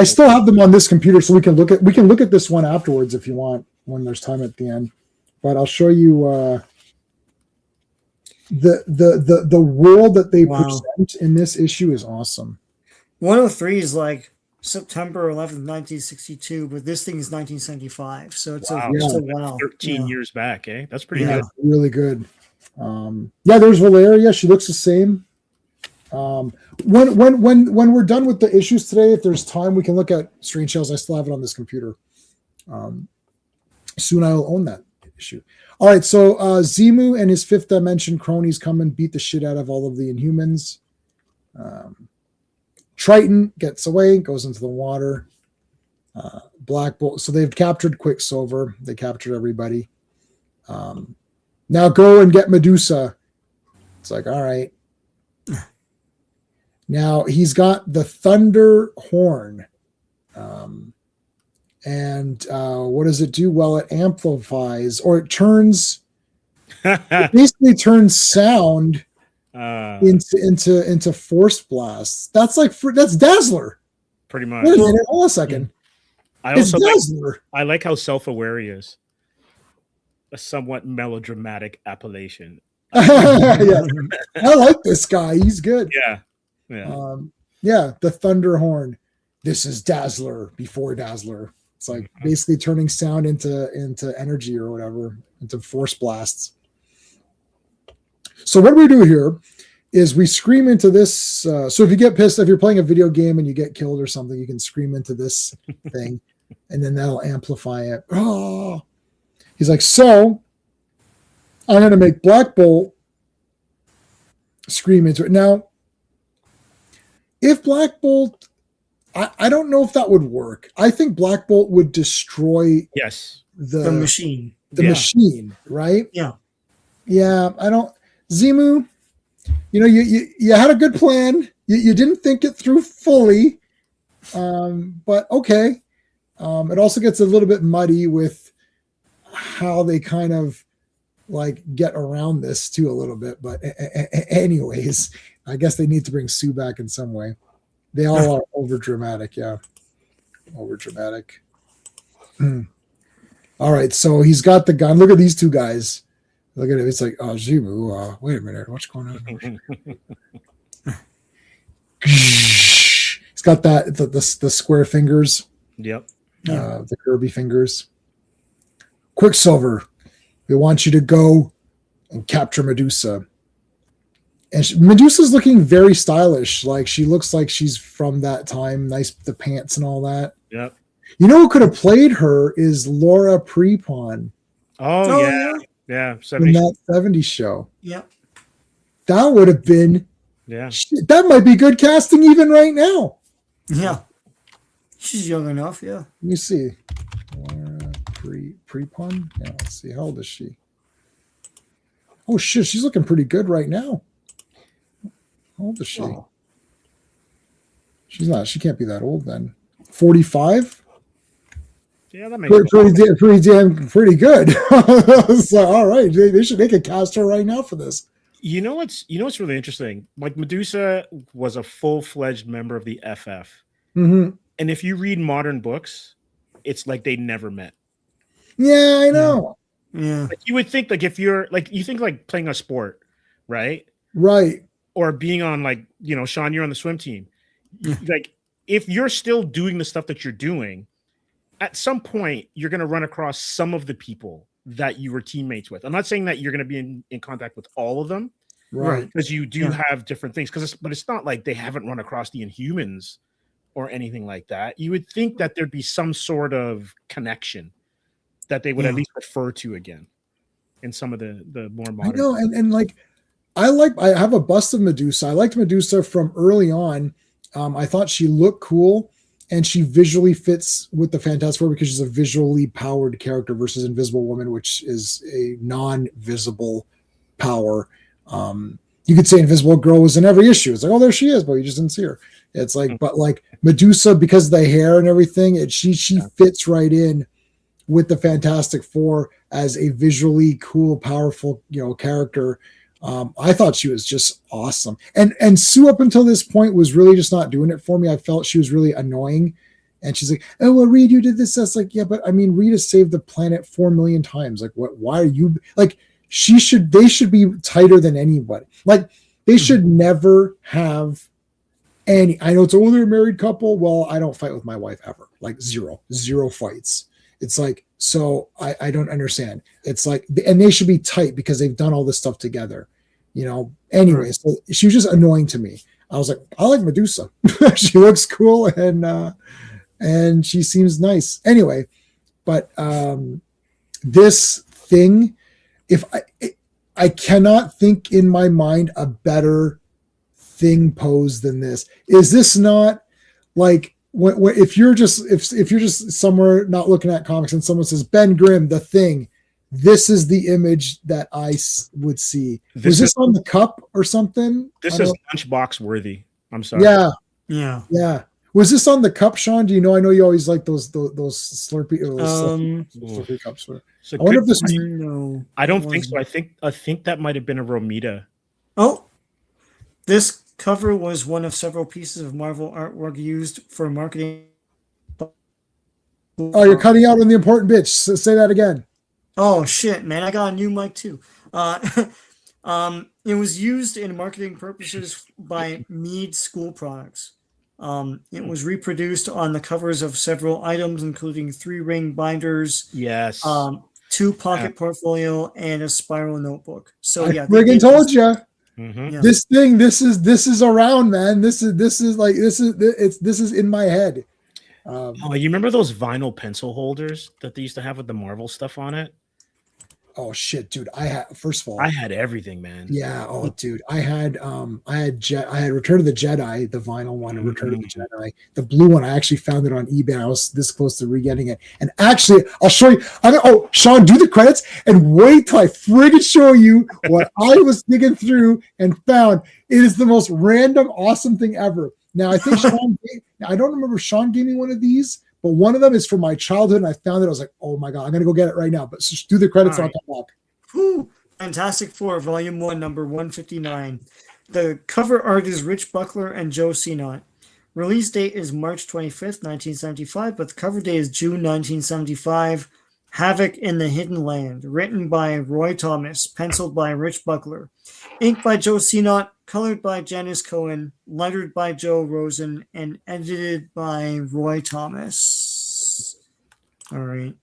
still have them on this computer, so we can look at this one afterwards if you want when there's time at the end. But I'll show you the world that they present in this issue is awesome. 103 is like September 11th, 1962, but this thing is 1975, so it's a 13 years back, eh? That's pretty good. Really good. There's Valeria. She looks the same. When we're done with the issues today, if there's time, we can look at Strange Tales. I still have it on this computer. Soon I'll own that issue. All right, so Zimu and his fifth dimension cronies come and beat the shit out of all of the Inhumans. Triton gets away, goes into the water. Black Bolt. So they've captured Quicksilver. They captured everybody. Now go and get Medusa. It's like, all right. Now he's got the Thunder Horn. What does it do? Well, it amplifies, or it turns, it basically turns sound into force blasts. That's Dazzler. Pretty much. Wait a minute, hold on a second. I like how self-aware he is. A somewhat melodramatic appellation. Yeah. I like this guy. He's good. Yeah. The Thunder Horn. This is Dazzler before Dazzler. It's like basically turning sound into energy or whatever, into force blasts. So what we do here is we scream into this. So if you get pissed, if you're playing a video game and you get killed or something, you can scream into this thing, and then that'll amplify it. Oh, he's like, so I'm going to make Black Bolt scream into it. Now, if Black Bolt, I don't know if that would work. I think Black Bolt would destroy the machine. The machine, right? Yeah. Yeah, I don't. Zimu, you had a good plan. You didn't think it through fully, but okay. It also gets a little bit muddy with how they kind of like get around this too a little bit. But anyways, I guess they need to bring Sue back in some way. They all are over dramatic. Yeah. Over dramatic. All right. So he's got the gun. Look at these two guys. Look at it. It's like, oh, Zimu. Wait a minute. What's going on? He's got the square fingers. Yep. The Kirby fingers. Quicksilver, we want you to go and capture Medusa. And Medusa's looking very stylish. Like she looks like she's from that time. Nice, the pants and all that. Yep. You know who could have played her is Laura Prepon. Oh yeah. Yeah. In that 70s show. Yep. That would have been. Yeah. Shit, that might be good casting even right now. Yeah. She's young enough. Yeah. Let me see. Laura Prepon. Yeah. Let's see. How old is she? Oh shit, she's looking pretty good right now. How old is she? Oh. She's not. She can't be that old then. 45. Yeah, that makes pretty good. So, all right, they could cast her right now for this. You know what's really interesting? Like Medusa was a full-fledged member of the FF, and if you read modern books, it's like they never met. Yeah, I know. Yeah, like you would think like if you're like you think like playing a sport, right? Right. or being on, like, Sean, you're on the swim team. Yeah. Like, if you're still doing the stuff that you're doing, at some point you're going to run across some of the people that you were teammates with. I'm not saying that you're going to be in contact with all of them, Right. because you do Yeah. have different things. But it's not like they haven't run across the Inhumans or anything like that. You would think that there'd be some sort of connection that they would at Yeah. least refer to again in some of the more I modern. know, and like I have a bust of Medusa. I liked Medusa from early on. I thought she looked cool, and she visually fits with the Fantastic Four because she's a visually powered character versus Invisible Woman, which is a non-visible power. You could say Invisible Girl was in every issue. It's like, oh, there she is, but you just didn't see her. It's like, but like Medusa, because of the hair and everything, she fits right in with the Fantastic Four as a visually cool, powerful, character. I thought she was just awesome. And Sue up until this point was really just not doing it for me. I felt she was really annoying. And she's like, oh, well, Reed, you did this. That's like, yeah, but I mean, Reed has saved the planet 4 million times. Like, what, why are you like, they should be tighter than anybody. Like, they should never have any, I know it's they're a married couple. Well, I don't fight with my wife ever. Like zero fights. It's like, so I don't understand. It's like, and they should be tight because they've done all this stuff together, Anyway, so she was just annoying to me. I was like, I like Medusa. She looks cool and she seems nice. Anyway, but this thing, I cannot think in my mind a better thing pose than this. Is this not like, if you're just somewhere not looking at comics and someone says Ben Grimm, the Thing, this is the image that I would see. Was this on the cup or something? This is lunchbox worthy. I'm sorry. Yeah. Was this on the cup, Sean? Do you know? I know you always like those Slurpee, Slurpee cups. So I wonder if this was. No, I don't think so. I think that might have been a Romita. Oh, this cover was one of several pieces of Marvel artwork used for marketing. Oh, you're cutting out on the important bits. Say that again. Oh shit, man! I got a new mic too. It was used in marketing purposes by Mead School Products. It was reproduced on the covers of several items, including 3-ring binders, Yes. 2 pocket portfolio, and a spiral notebook. So yeah, I friggin' told you. Mhm. Yeah. This thing, this is around, man. This is in my head. Oh, you remember those vinyl pencil holders that they used to have with the Marvel stuff on it? Oh shit, dude! First of all, I had everything, man. yeah. Oh, dude, I had Return of the Jedi, the vinyl one, and Return of the Jedi, the blue one. I actually found it on eBay. I was this close to re-getting it, and actually, I'll show you. Sean, do the credits and wait till I friggin' show you what I was digging through and found. It is the most random, awesome thing ever. Now, I think I don't remember if Sean gave me one of these. But one of them is from my childhood, and I found it. I was like, "Oh my god, I'm gonna go get it right now." But just do the credits. All And right. I'll come back. Whew. Fantastic Four, Volume 1, number 159. The cover art is Rich Buckler and Joe Sinot. Release date is March 25th, 1975, but the cover date is June 1975. Havoc in the Hidden Land, written by Roy Thomas, penciled by Rich Buckler, inked by Joe Sinot, colored by Janice Cohen, lettered by Joe Rosen, and edited by Roy Thomas. All right.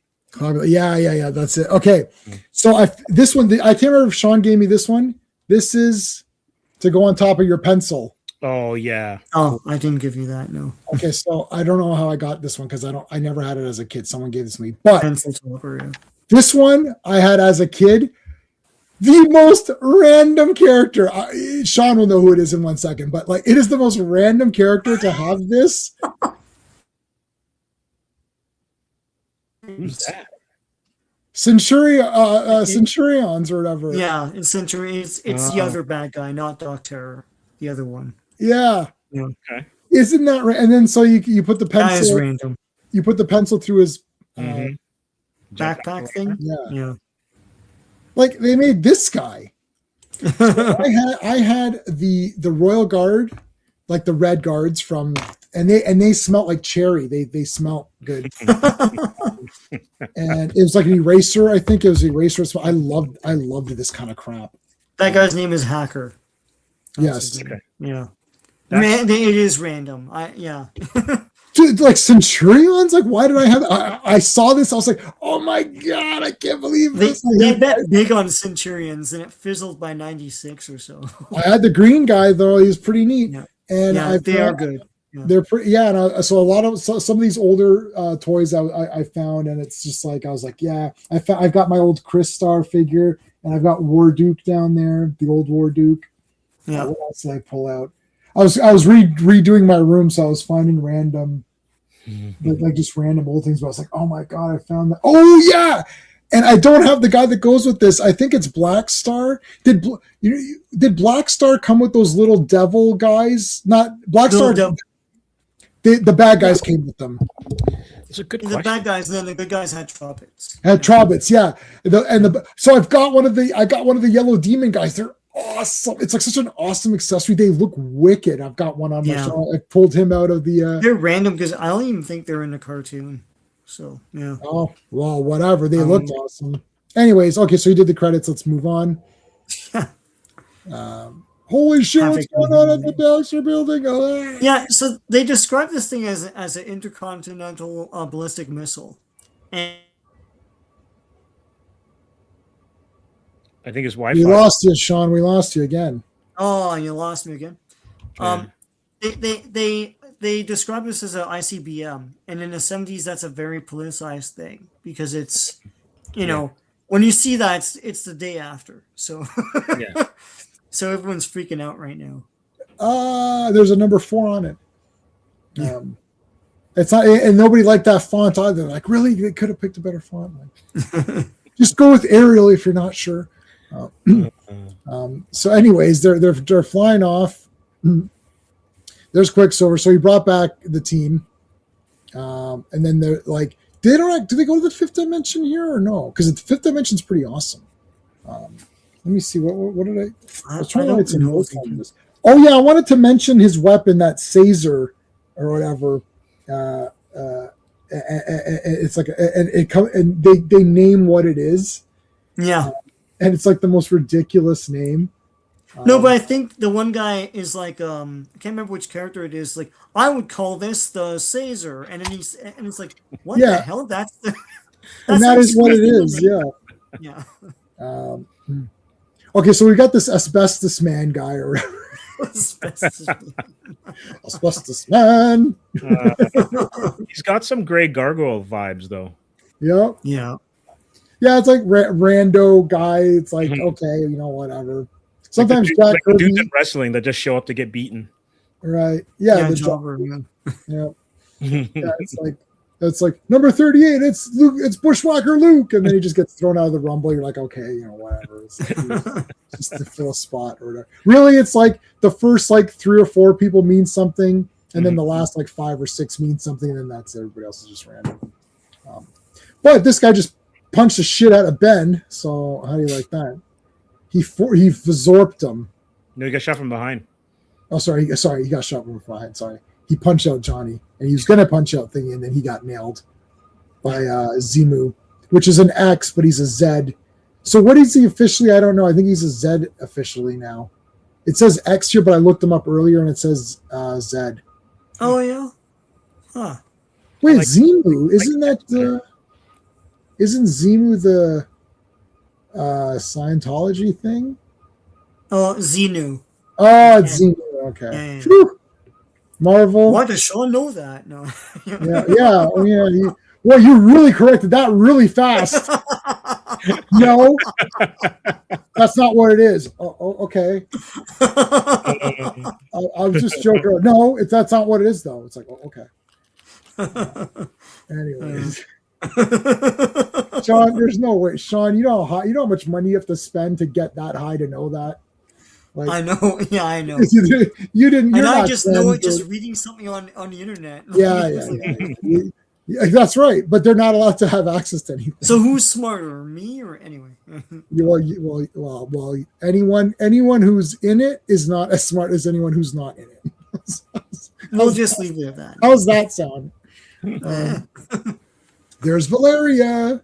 Yeah. That's it. Okay. So this one, I can't remember if Sean gave me this one. This is to go on top of your pencil. Oh yeah. Oh, I didn't give you that. No. Okay, so I don't know how I got this one because I never had it as a kid. Someone gave this to me, but Pencil topper. Yeah. this one I had as a kid. The most random character. Sean will know who it is in 1 second, but like it is the most random character to have this. Who's that? Centurions or whatever. Yeah, in Century, it's the other bad guy, not Doc Terror. The other one. Yeah. Okay. Isn't that right? And then so you put the That is pencil. random. You put the pencil through his. Mhm. Backpack thing. Yeah. Yeah. Like they made this guy. I had the Royal Guard, like the Red Guards from, and they smelt like cherry. They smelt good, and it was like an eraser. I think it was an eraser. So I loved this kind of crap. That guy's name is Hacker. Yes. Okay. Yeah. That's- It is random. Yeah. Dude, like Centurions, like why did I have? I saw this. I was like, oh my god, I can't believe They, this. they bet big on Centurions and it fizzled by 96 or so. I had the green guy though; he was pretty neat, Yeah. and Yeah, they are good. Yeah. They're pretty, yeah. And so a lot of some of these older toys I found, and it's just like I was like, yeah, I've got my old Chris Star figure, and I've got War Duke down there, the old War Duke. Yeah. What else did I pull out? I was redoing my room, so I was finding random, like just random old things. But I was like, oh my god, I found that. Oh yeah, and I don't have the guy that goes with this. I think it's Black Star. Did Black Star come with those little devil guys? Not Black Star. The bad guys came with them. It's a good The question. bad guys, and then the good guys had trumpets. Had Trobits, yeah. So I got one of the yellow demon guys. They're awesome. It's like such an awesome accessory. They look wicked. I've got one on my Yeah. show. I pulled him out of the They're random because I don't even think they're in the cartoon. So yeah. oh well, whatever. They looked awesome. Anyways, okay, so you did the credits. Let's move on. Holy shit, what's going on at the Baxter building? Oh. Yeah, so they describe this thing as an intercontinental ballistic missile, and I think his wife. We lost you, Sean. We lost you again. oh, you lost me again. Yeah. They describe this as an ICBM, and in the 70s, that's a very politicized thing because it's, you know, when you see that, it's the day after. So, Yeah. so everyone's freaking out right now. There's a number 4 on it. It's not, and nobody liked that font either. Like, really, they could have picked a better font. Like, just go with Arial if you're not sure. So, anyways, they're flying off. There's Quicksilver. So he brought back the team, and then they're like, do they go to the 5th dimension here or no? Because the 5th dimension's pretty awesome. Let me see what did I was trying to write some notes on this. Oh yeah, I wanted to mention his weapon, that Caesar or whatever. It's like and they name what it is, Yeah. and it's like the most ridiculous name. No, but I think the one guy is like I can't remember which character it is. Like, I would call this the Caesar, and then it's like, what the hell? That's and that is what it is. Yeah. Yeah. Okay, so we got this asbestos man guy or asbestos man. He's got some gray gargoyle vibes though. Yep. Yeah. Yeah, it's like rando guy. It's like, okay, whatever. Sometimes like Jack the dudes Kirby, in wrestling that just show up to get beaten. right? Yeah, the jobber. Yeah. yeah, it's like number 38. It's Luke. It's Bushwhacker Luke, and then he just gets thrown out of the Rumble. You're like, okay, whatever. It's like, just to fill a spot or whatever. Really, it's like the first like 3 or 4 people mean something, and then the last like 5 or 6 mean something, and then that's everybody else is just random. But this guy just punched the shit out of Ben. So how do you like that? He absorbed him. No, he got shot from behind. Oh, sorry, he got shot from behind. Sorry, he punched out Johnny, and he was gonna punch out Thingy, and then he got nailed by Zimu, which is an X, but he's a Z. So what is he officially? I don't know. I think he's a Z officially now. It says X here, but I looked him up earlier, and it says Z. Oh yeah. Huh. Wait, Like- Zimu isn't that the? Isn't Zimu the Scientology thing? Oh, Xenu. Oh, it's Zimu. Okay. Yeah. Phew. Marvel. Why does Sean know that? No. Yeah. Oh, yeah. Well, you really corrected that really fast. No, that's not what it is. Oh, okay. I was just joking. No, that's not what it is, though. It's like, okay. Anyways, Sean, there's no way. Sean, you know how much money you have to spend to get that high to know that. Like, I know. Yeah, I know. you didn't. And You're I not just know it friends just reading something on the internet. Yeah. Yeah, that's right. But they're not allowed to have access to anything. So who's smarter, me or anyway? Well, anyone who's in it is not as smart as anyone who's not in it. We'll just leave it at that. How's that sound? There's Valeria.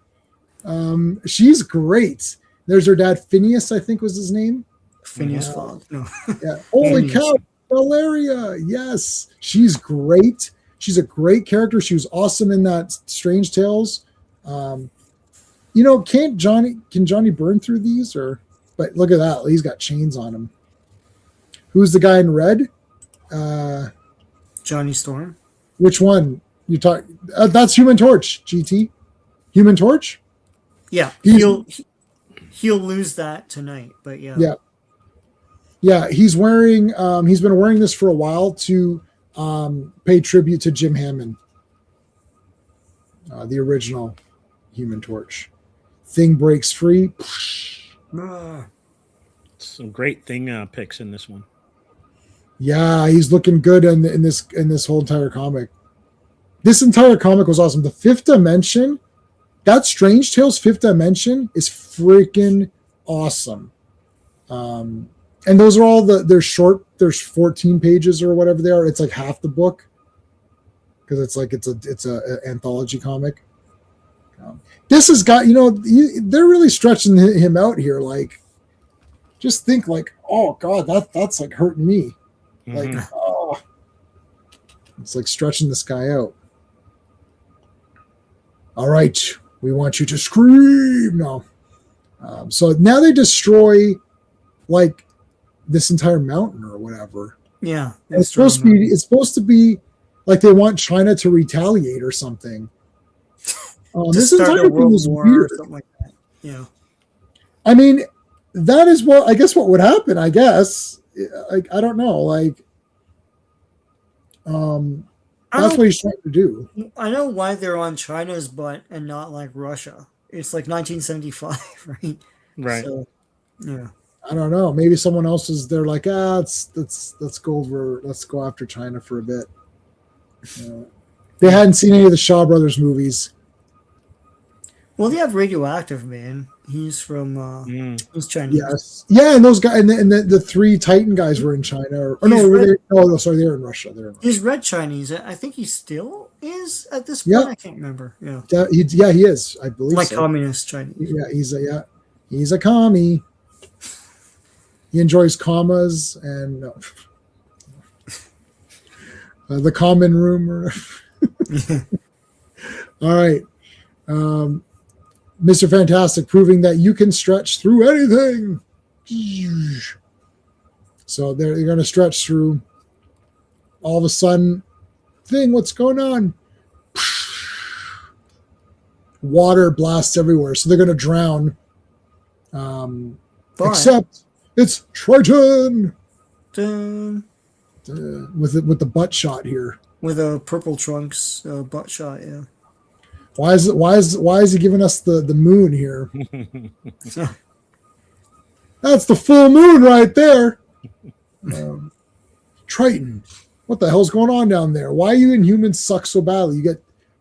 She's great. There's her dad, Phineas, I think was his name. Phineas Yeah. Fogg. No. Yeah. Holy Phineas. cow, Valeria. Yes, she's great. She's a great character. She was awesome in that Strange Tales. Can Johnny burn through these or? But look at that. He's got chains on him. Who's the guy in red? Johnny Storm. Which one you talk? That's Human Torch. GT. Human Torch. Yeah, He's- he'll lose that tonight, but yeah. Yeah, he's wearing. He's been wearing this for a while to pay tribute to Jim Hammond, the original Human Torch. Thing breaks free. Ah. Some great thing picks in this one. Yeah, he's looking good in this whole entire comic. This entire comic was awesome. The Fifth Dimension, that Strange Tales Fifth Dimension is freaking awesome. And those are all they're short. There's 14 pages or whatever they are. It's like half the book because it's a anthology comic. This has got they're really stretching him out here. Like, just think like, oh god, that's like hurting me. Like, Mhm. oh, it's like stretching this guy out. All right, we want you to scream now. So now they destroy like this entire mountain or whatever. Yeah. And it's supposed to be like they want China to retaliate or something. to This start entire a world thing is war weird. or something like that. Yeah. I mean, that is what would happen. I guess. I don't know. Like, that's what he's trying to do. I know why they're on China's butt and not like Russia. It's like 1975, right? Right. So, yeah. I don't know. Maybe someone else is there. Like, let's go after China for a bit. They hadn't seen any of the Shaw Brothers movies. Well, they have Radioactive Man. He's from he's Chinese. Yes, yeah, and those guys and the three Titan guys were in China. Or no, they're in Russia. They're in Russia. He's red Chinese. I think he still is at this point. Yeah. I can't remember. Yeah. He is. I believe Like so. communist Chinese. Yeah, he's a commie. He enjoys commas and the common room. Or all right, Mr. Fantastic proving that you can stretch through anything. So they're going to stretch through. All of a sudden, what's going on? Water blasts everywhere, so they're going to drown. Except it's Triton Dun. with the butt shot here. With a purple trunks butt shot. Yeah. Why is he giving us the moon here? That's the full moon right there. Triton, what the hell's going on down there? Why you Inhumans suck so badly?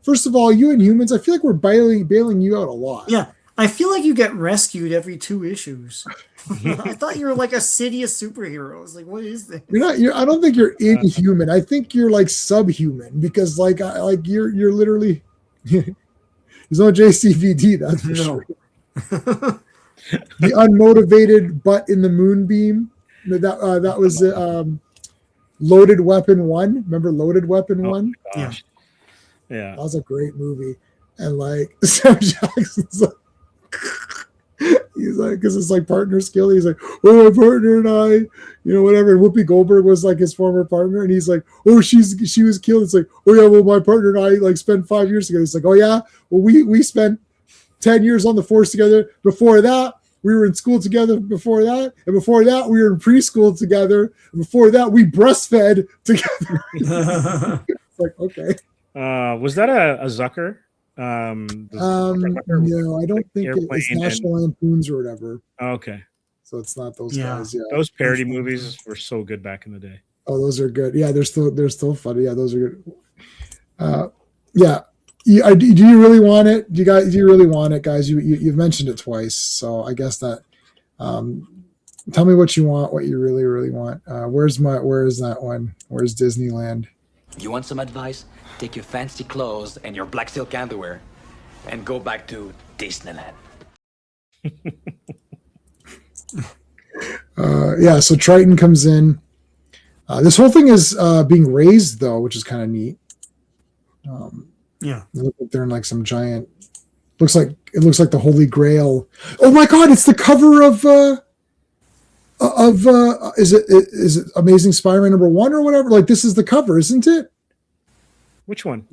First of all, you Inhumans, I feel like we're bailing you out a lot. Yeah. I feel like you get rescued every 2 issues. I thought you were like a city of superheroes. Like, what is this? I don't think you're inhuman. I think you're like subhuman because you're literally. There's no JCVD, that's for sure. The unmotivated butt in the moonbeam. That was Loaded Weapon 1. Remember Loaded Weapon 1? Gosh. Yeah. That was a great movie. And like Sam Jackson's like, he's like, because it's like partner skill. He's like, oh, my partner and I, whatever. And Whoopi Goldberg was like his former partner, and he's like, oh, she was killed. It's like, oh yeah, well, my partner and I like spent 5 years together. It's like, oh yeah, well we spent 10 years on the force together. Before that, we were in school together. Before that, and before that, we were in preschool together. And before that, we breastfed together. It's like, okay. Was that a Zucker? No, I don't think it's National Lampoons or whatever. Okay. So it's not those guys. Yeah, those parody movies were so good back in the day. Oh, those are good. Yeah, they're still funny. Yeah, those are good. Yeah. Do you really want it? Do you really want it, guys? You've mentioned it twice, so I guess that. Tell me what you want. What you really, really want. Where is that one? Where's Disneyland? You want some advice? Take your fancy clothes and your black silk underwear and go back to Disneyland. Yeah, so Triton comes in. This whole thing is being raised though, which is kind of neat. Yeah. They look like they're in like some giant. Looks like the Holy Grail. Oh my God! It's the cover of is it Amazing Spider-Man #1 or whatever? Like this is the cover, isn't it? Which one?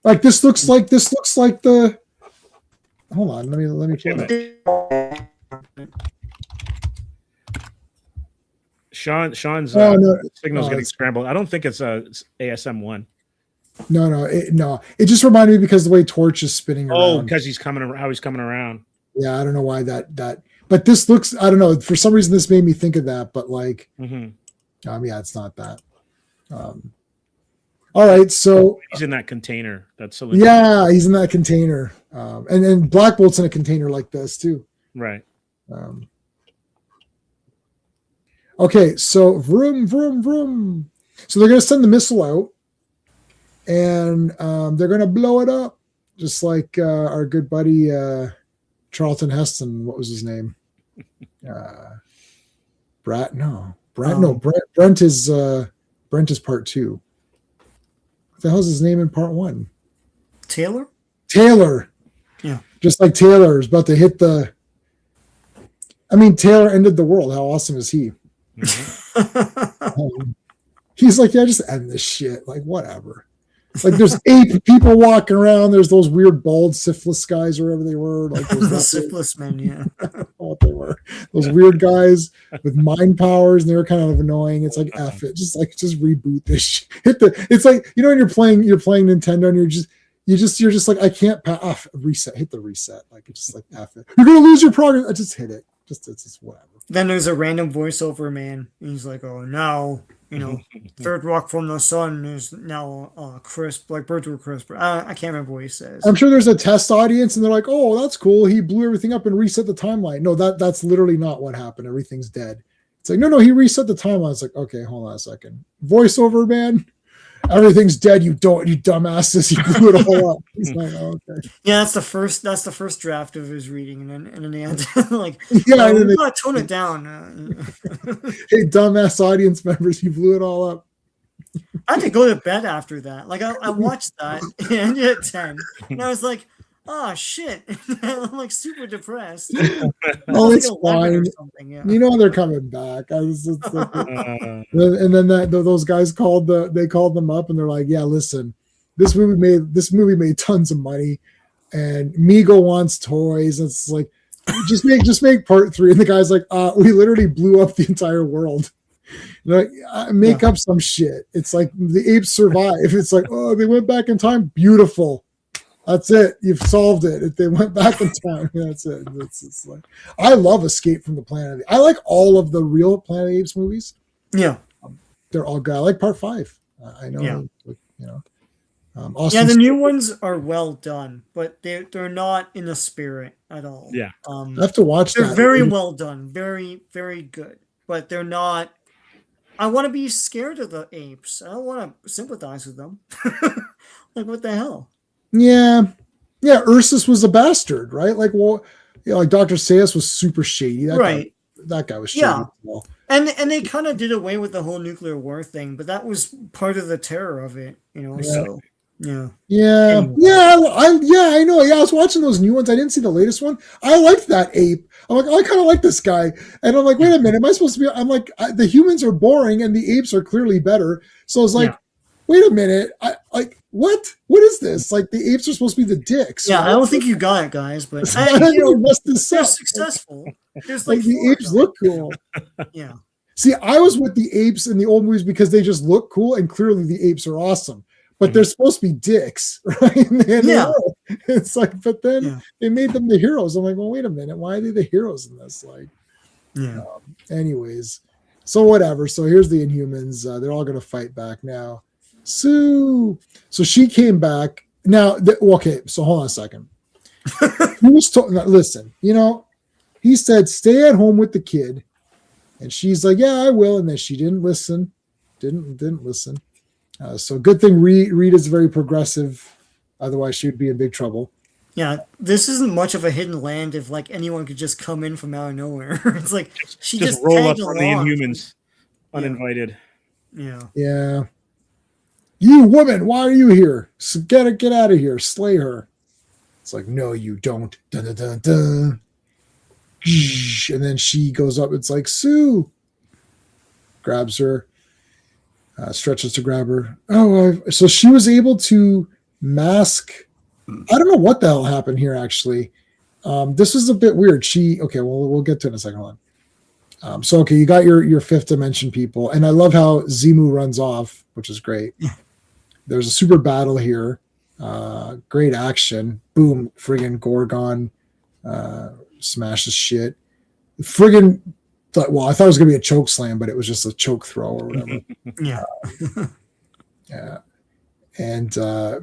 Like this looks like the. Hold on, let me pull it up. Sean's no. signal's No, getting it's- scrambled. I don't think it's ASM1. No, it just reminded me because the way Torch is spinning Oh, around. because he's coming around. Yeah, I don't know why that. But this looks. I don't know. For some reason, this made me think of that. But like, yeah, it's not that. All right, so He's in that container. That's so yeah, he's in that container, and then Black Bolt's in a container like this too. right. Okay, so vroom, vroom, vroom. So they're going to send the missile out, and they're going to blow it up, just like our good buddy Charlton Heston. What was his name? Brent is part 2. What the hell's his name in part 1? Taylor? Taylor. Yeah. Just like Taylor is about to hit the. I mean, Taylor ended the world. How awesome is he? He's like, yeah, just end this shit. Like, whatever. Like, there's 8 people walking around. There's those weird bald syphilis guys, or whatever they were. Like The syphilis men, yeah. I don't know what they were. Those weird guys with mind powers, and they were kind of annoying. It's like, F it. Just reboot this shit. It's like, when you're playing Nintendo and you're just like, I can't reset. Hit the reset. Like, it's just like, F it. You're gonna lose your progress. I just hit it. It's just whatever. Then there's a random voiceover man. And he's like, oh, now, third rock from the sun is now crisp, like birds were crisp. I can't remember what he says. I'm sure there's a test audience, and they're like, "Oh, that's cool. He blew everything up and reset the timeline." No, that's literally not what happened. Everything's dead. It's like, no, he reset the timeline. It's like, okay, hold on a second. Voiceover man, everything's dead. You dumbasses. You blew it all up. He's like, oh, okay. Yeah, that's the first draft of his reading, and then they had to like, Yeah, and then we gotta tone it down. Hey, dumbass audience members, you blew it all up. I had to go to bed after that. Like I watched that, it ended at 10, and I was like, oh shit. I'm like super depressed. Oh, it's Like 11 or fine. something, yeah. You know they're coming back. It's like, and then those guys called them up, and they're like, yeah, listen, this movie made tons of money, and Mego wants toys. It's like, just make part 3. And the guy's like, we literally blew up the entire world. Like, make up some shit. It's like the apes survive. It's like, oh, they went back in time. Beautiful. That's it. You've solved it. If they went back in time, that's it. It's like, I love Escape from the Planet of the Apes. I like all of the real Planet of the Apes movies. Yeah. They're all good. I like part 5. I know. Yeah. Austin Yeah, the new ones are well done, but they're not in the spirit at all. Yeah. I have to watch They're that. very well done, very, very good. But they're not. I want to be scared of the apes. I don't want to sympathize with them. Like, what the hell? Yeah. Ursus was a bastard, right? Like, well, like Dr. Seuss was super shady. That guy was shady. Yeah. as well. And they kind of did away with the whole nuclear war thing, but that was part of the terror of it, Yeah. So yeah. Yeah, Anyway. I know. Yeah, I was watching those new ones. I didn't see the latest one. I liked that ape. I'm like, I kind of like this guy. And I'm like, wait a minute, am I supposed to be? I'm like, the humans are boring and the apes are clearly better. So I was like, wait a minute, what? What is this? Like, the apes are supposed to be the dicks. Yeah, right? I don't think you got it, guys, but I don't know, must have they're sucked. successful. There's Like, like the 4 apes of them. look cool. Yeah. See, I was with the apes in the old movies because they just look cool, and clearly the apes are awesome. But they're supposed to be dicks, right? And they Yeah. are. It's like, but then Yeah. they made them the heroes. I'm like, well, wait a minute, why are they the heroes in this? Like, Yeah. anyways, so whatever. So here's the Inhumans. They're all gonna fight back now. Sue. So she came back. Now, okay. So hold on a second. He was told. Listen, he said stay at home with the kid, and she's like, yeah, I will. And then she didn't listen. Didn't listen. So good thing Reed is very progressive. Otherwise, she would be in big trouble. Yeah, this isn't much of a hidden land if like anyone could just come in from out of nowhere. It's like she Just just roll up tagged on the along. Inhumans, uninvited. Yeah. Yeah. You woman, why are you here? So get out of here. Slay her. It's like, no, you don't. Dun, dun, dun, dun. And then she goes up. It's like, Sue. Grabs her. Stretches to grab her. So she was able to mask. I don't know what the hell happened here, actually. This was a bit weird. We'll get to it in a second. Hold on. Okay, you got your fifth dimension people. And I love how Zimu runs off, which is great. There's a super battle here. Great action. Boom, friggin' Gorgon smashes shit. Friggin', I thought it was going to be a choke slam, but it was just a choke throw or whatever. Yeah. Yeah. And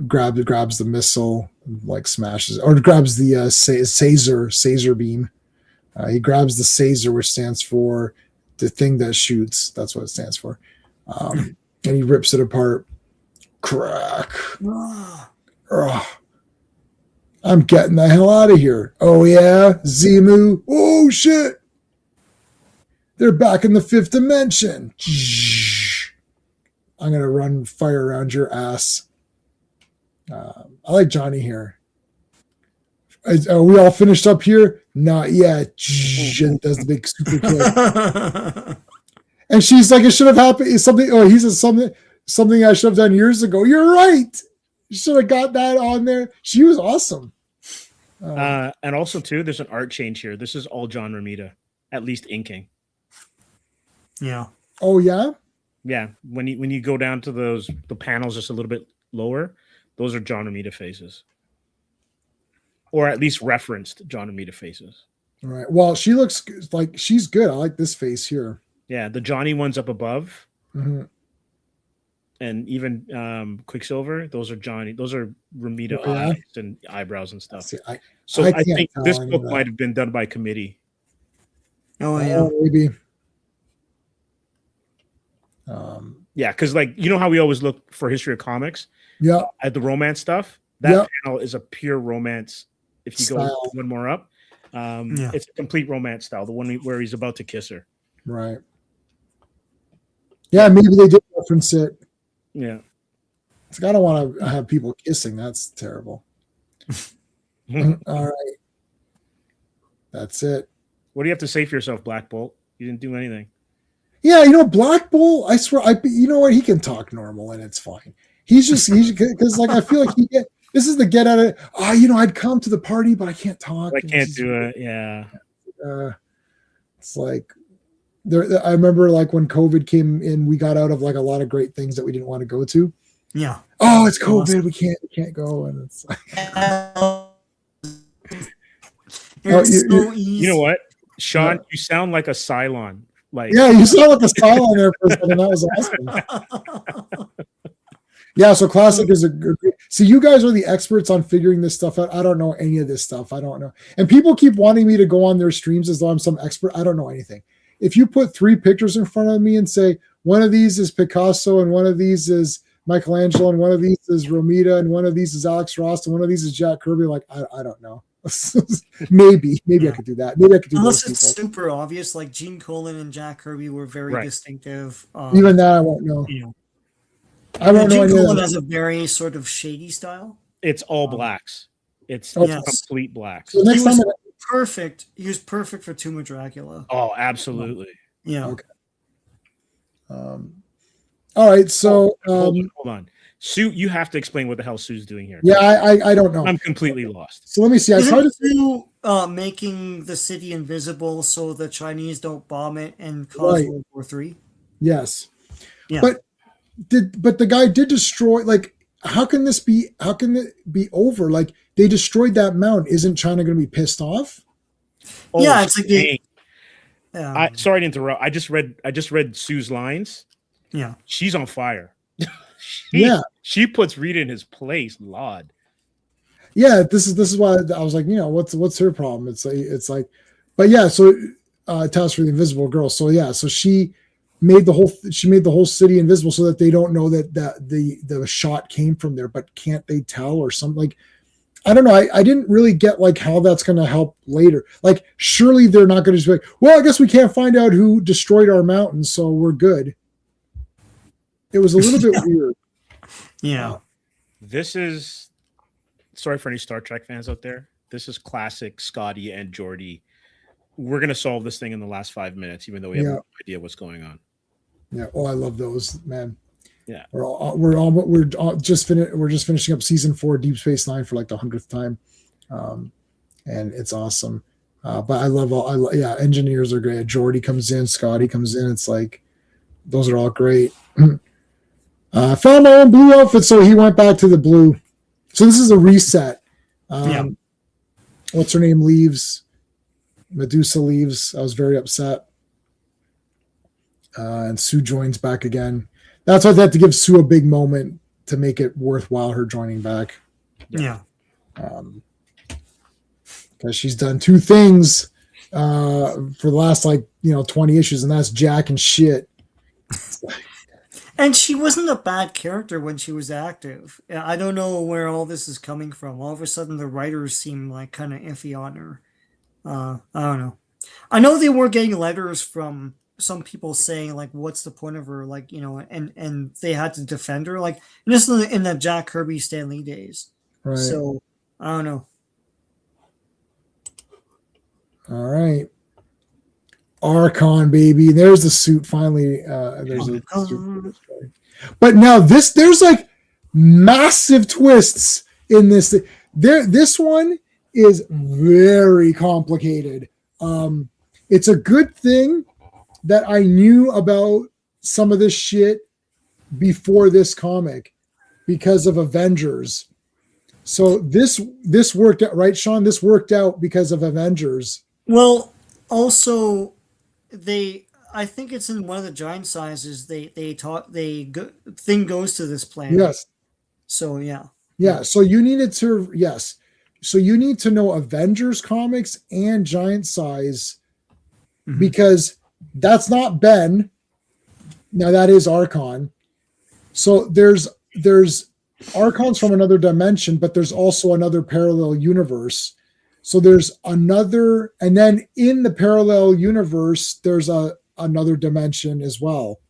grabs the missile, like smashes, or grabs the Caesar beam. He grabs the Caesar, which stands for the thing that shoots. That's what it stands for. And he rips it apart. Crack. Ugh. I'm getting the hell out of here. Oh yeah, Zimu. Oh shit. They're back in the fifth dimension. I'm gonna run fire around your ass. I like Johnny here. Are we all finished up here? Not yet. And does the big super kick. And she's like, it should have happened. It's something. Oh, he says something I should have done years ago. You're right. You should have got that on there. She was awesome. And also too, there's an art change here. This is all John Romita, at least inking. Yeah. Oh yeah. Yeah, when you go down to the panels just a little bit lower, those are John Romita faces, or at least referenced John Romita faces. All right. Well, she looks like she's good. I like this face here. Yeah, the Johnny ones up above, Mm-hmm. and even Quicksilver. Those are Johnny. Those are Romita Yeah. eyes and eyebrows and stuff. See, I can't think tell this any book of that. might have been done by committee. Oh yeah. Maybe. Yeah, because like you know how we always look for History of Comics Yeah. at the romance stuff. That Yep. panel is a pure romance. If you Style. go one more up, Yeah. it's a complete romance style. The one where he's about to kiss her. Right. Yeah, maybe they did reference it. Yeah. It's like, I don't want to have people kissing. That's terrible. All right. That's it. What do you have to say for yourself, Black Bolt? You didn't do anything. Yeah, Black Bull, I swear, you know what? He can talk normal and it's fine. He's because like I feel like this is the get out of it. I'd come to the party, but I can't talk. I can't do it. Yeah. It's like I remember like when COVID came in, we got out of like a lot of great things that we didn't want to go to. Yeah. Oh, it's COVID. We can't go. And it's like, It's you- so easy. You know what, Sean? Yeah. You sound like a Cylon. Like yeah, you saw like a style on there for a second. That was awesome. Yeah, so Classic is a good. See, you guys are the experts on figuring this stuff out. I don't know any of this stuff. I don't know. And people keep wanting me to go on their streams as though I'm some expert. I don't know anything. If you put 3 pictures in front of me and say, one of these is Picasso and one of these is Michelangelo and one of these is Romita and one of these is Alex Ross and one of these is Jack Kirby, like, I don't know. maybe I could do that. Maybe I could do Unless those it's people. super obvious, like Gene Colan and Jack Kirby were very Right. distinctive. Even that, I won't know. You know, I won't know Gene any of Colan that. has a very sort of shady style. it's all blacks. It's Yes. complete blacks. So next He was time, perfect. He was perfect for Tomb of Dracula. Oh, absolutely. Yeah. Okay. All right, so Hold on. Sue, you have to explain what the hell Sue's doing here. yeah, I don't know. I'm completely lost. So let me see. I tried Isn't to. Sue making the city invisible so the Chinese don't bomb it and cause Right. World War III? Yes. Yeah. But the guy did destroy, like, how can it be over? Like, they destroyed that mountain. Isn't China going to be pissed off? Oh, Yeah, it's like they- dang. Sorry to interrupt. I just read Sue's lines. Yeah. She's on fire. Yeah. She puts Rita in his place, Lord. Yeah, this is why I was like, what's her problem? It's like, but yeah, so task for the invisible girl. So yeah, so she made the whole city invisible so that they don't know that the shot came from there. But can't they tell or something? Like, I don't know. I didn't really get like how that's going to help later. Like, surely they're not going to just be like, well, I guess we can't find out who destroyed our mountain, so we're good. It was a little bit weird. Yeah. This is, sorry for any Star Trek fans out there. This is classic Scotty and Geordi. We're going to solve this thing in the last 5 minutes, even though we have no idea what's going on. Yeah. Oh, I love those, man. Yeah. We're just finishing up season 4 Deep Space Nine for like the 100th time. And it's awesome. But I love engineers are great. Geordi comes in, Scotty comes in. It's like, those are all great. I found my own blue outfit, so he went back to the blue. So this is a reset. What's her name leaves? Medusa leaves. I was very upset. And Sue joins back again. That's why they had to give Sue a big moment to make it worthwhile her joining back. Yeah. Because she's done 2 things for the last 20 issues, and that's Jack and shit. And she wasn't a bad character when she was active. I don't know where all this is coming from. All of a sudden, the writers seem like kind of iffy on her. I don't know. I know they were getting letters from some people saying like, "What's the point of her?" Like, and they had to defend her. Like, this is in the Jack Kirby Stan Lee days. Right. So I don't know. All right. Archon, baby. There's the suit finally. There's a suit. But now there's like massive twists in this. This one is very complicated. It's a good thing that I knew about some of this shit before this comic because of Avengers. So this worked out, right, Sean? This worked out because of Avengers. Well, also, I think it's in one of the giant sizes. Thing goes to this planet. Yes. So yeah. Yeah. So you needed to So you need to know Avengers comics and giant size because that's not Ben. Now that is Archon. So there's Archons from another dimension, but there's also another parallel universe. So there's another, and then in the parallel universe, there's another dimension as well.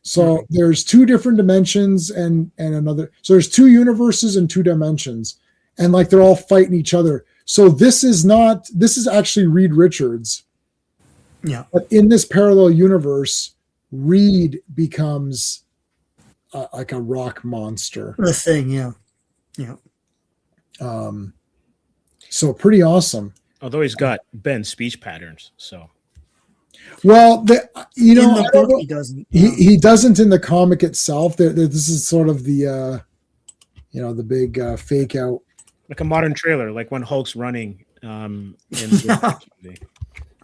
So there's 2 different dimensions and another. So there's 2 universes and 2 dimensions, and like they're all fighting each other. So this is actually Reed Richards. Yeah. But in this parallel universe, Reed becomes like a rock monster. The Thing, yeah. Yeah. So pretty awesome. Although he's got Ben's speech patterns, so. Well, In the book, he doesn't. Yeah. He doesn't in the comic itself. This is sort of the the big fake out, like a modern trailer, like when Hulk's running in the movie.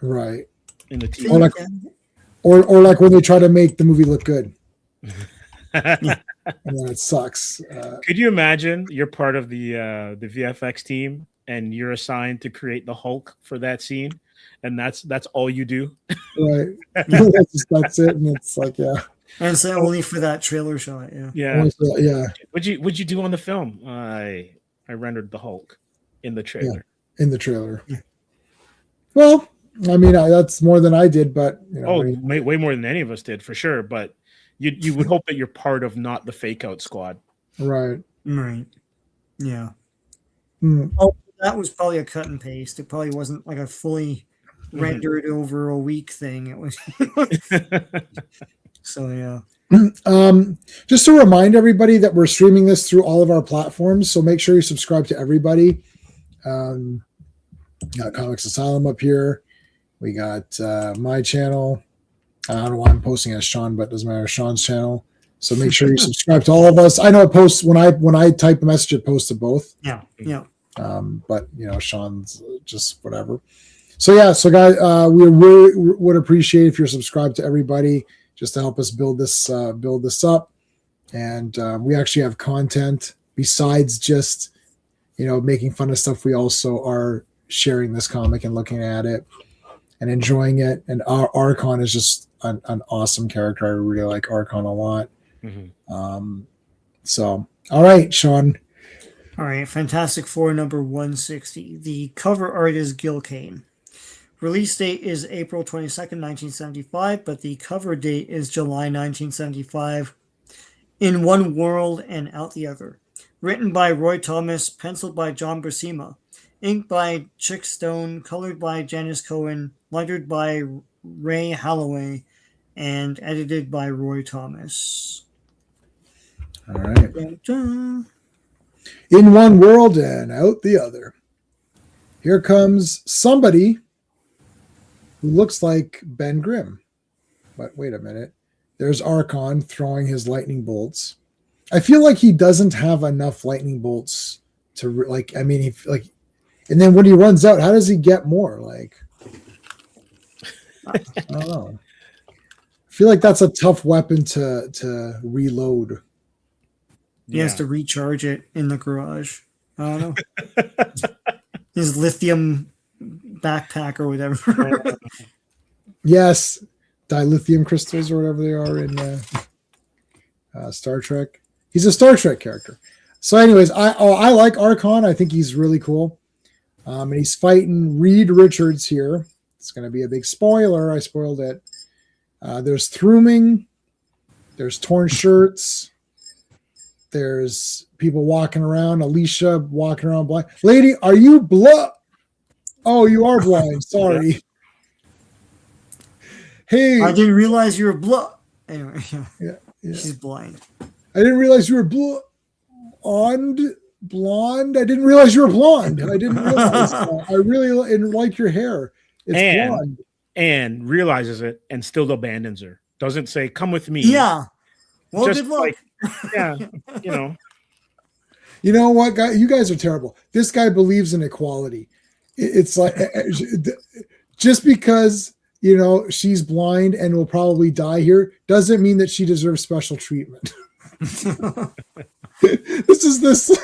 Right. In the TV. Or like when they try to make the movie look good. And then it sucks. Could you imagine you're part of the VFX team and you're assigned to create the Hulk for that scene, and that's all you do? Right. That's it. And it's like, yeah. And it's only for that trailer shot, yeah. Yeah. Yeah. What'd you do on the film? I rendered the Hulk in the trailer. Yeah, in the trailer. Yeah. Well, I mean, that's more than I did, but way more than any of us did for sure. But you would hope that you're part of not the fake out squad. Right. Right. Yeah. Mm. Oh, that was probably a cut and paste. It probably wasn't like a fully rendered over a week thing. It was. So yeah. Just to remind everybody that we're streaming this through all of our platforms, so make sure you subscribe to everybody. Got Comics Asylum up here. We got my channel. I don't know why I'm posting as Sean, but it doesn't matter. Sean's channel. So make sure you subscribe to all of us. I know it posts when I type a message, it posts to both. Yeah. Yeah. But Sean's just whatever. So yeah, so guys, we really would appreciate if you're subscribed to everybody, just to help us build this up. And we actually have content besides just making fun of stuff. We also are sharing this comic and looking at it and enjoying it. And our Archon is just an awesome character. I really like Archon a lot. So all right, Sean, All right, Fantastic Four number 160. The cover art is Gil Kane. Release date is April 22nd, 1975, but the cover date is July 1975. In one world and out the other. Written by Roy Thomas, penciled by John Buscema, inked by Chick Stone, colored by Janice Cohen, lettered by Ray Holloway, and edited by Roy Thomas. All right. Dun, dun. In one world and out the other. Here comes somebody who looks like Ben Grimm. But wait a minute. There's Archon throwing his lightning bolts. I feel like he doesn't have enough lightning bolts to like. I mean, and then when he runs out, how does he get more? Like, I don't know. I feel like that's a tough weapon to reload. He has to recharge it in the garage. I don't know. His lithium backpack or whatever. Yes, dilithium crystals or whatever they are in Star Trek. He's a Star Trek character. So, anyways, I like Archon. I think he's really cool. And he's fighting Reed Richards here. It's going to be a big spoiler. I spoiled it. There's Thruming. There's torn shirts. There's people walking around. Alicia walking around blind. Lady, are you blind? Oh, you are blind. Sorry. Hey. I didn't realize you were blind. Anyway, Yeah. she's blind. I didn't realize you were blonde. I didn't realize you were blonde. I didn't realize that. I really like your hair. It's blonde. And realizes it and still abandons her. Doesn't say, "Come with me." Yeah. Well, Just good luck. like, yeah, you know. You know what, guy? You guys are terrible. This guy believes in equality. It's like just because she's blind and will probably die here doesn't mean that she deserves special treatment. This.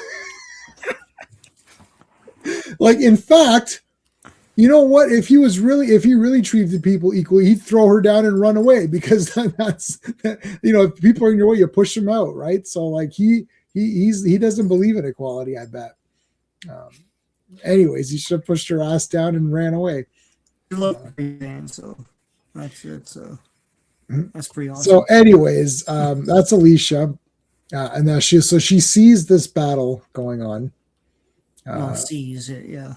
Like, in fact, you know what? If he really treated people equally, he'd throw her down and run away, because that's if people are in your way, you push them out, right? So like he doesn't believe in equality, I bet. Anyways, he should have pushed her ass down and ran away. So that's pretty awesome. So anyways, that's Alicia. And now she sees this battle going on. Sees it, yeah.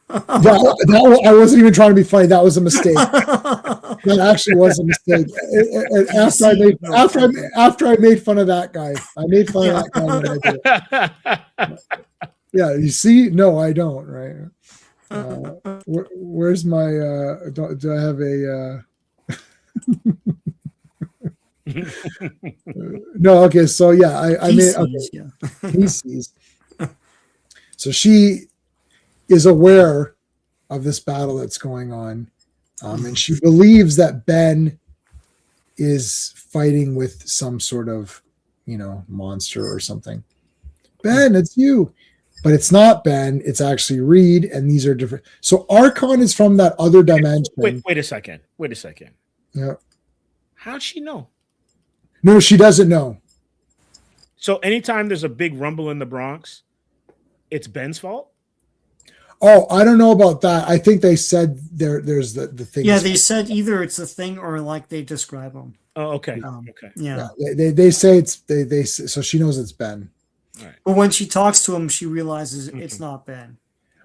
that I wasn't even trying to be funny. That was a mistake. That actually was a mistake. After I made fun of that guy, I made fun of that guy when I did it. Yeah, you see? No, I don't. Right? Where's my? Do I have a? No. Okay. So yeah, I made. Okay. Yeah. He sees. So she is aware of this battle that's going on, and she believes that Ben is fighting with some sort of, monster or something. Ben, it's you. But it's not Ben. It's actually Reed, and these are different. So Archon is from that other dimension. Wait a second. Yeah. How'd she know? No, she doesn't know. So anytime there's a big rumble in the Bronx, it's Ben's fault? Oh, I don't know about that. I think they said there's the thing. Yeah, they said either it's a thing or like they describe them. Oh, okay. Okay. Yeah. They say it's they so she knows it's Ben. All right. But when she talks to him, she realizes it's not Ben.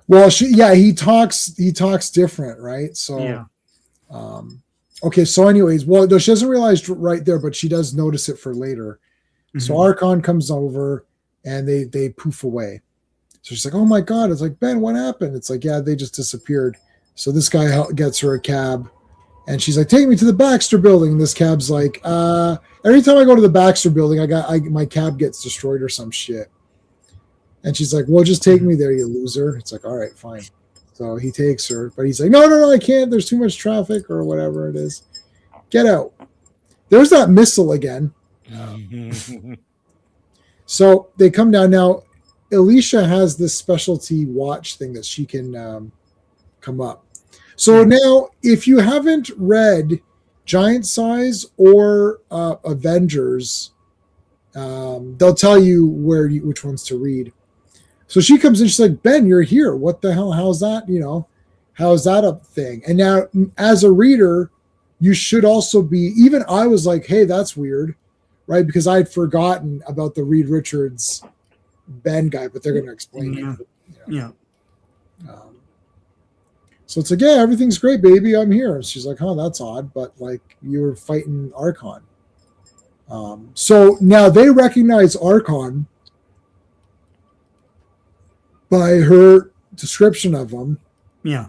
Well, he talks different, right? So Yeah. Okay, so anyways, well, no, she doesn't realize right there, but she does notice it for later. So Archon comes over and they poof away. So she's like, "Oh my God." It's like, "Ben, what happened?" It's like, "Yeah, they just disappeared." So this guy gets her a cab, and she's like, "Take me to the Baxter building." And this cab's like, every time I go to the Baxter building, my cab gets destroyed or some shit. And she's like, "Well, just take me there, you loser." It's like, "All right, fine." So he takes her, but he's like, no, I can't. There's too much traffic or whatever it is. Get out. There's that missile again. So they come down. Now, Alicia has this specialty watch thing that she can come up. So now, if you haven't read Giant Size or Avengers, they'll tell you which ones to read. So she comes in, she's like, Ben, you're here. What the hell? How's that? How's that a thing? And now as a reader, you should also be, even I was like, hey, that's weird, right? Because I had forgotten about the Reed Richards Ben guy, but they're going to explain it. Yeah. So it's like, yeah, everything's great, baby. I'm here. And she's like, oh, that's odd. But like, you were fighting Archon. So now they recognize Archon by her description of him. Yeah.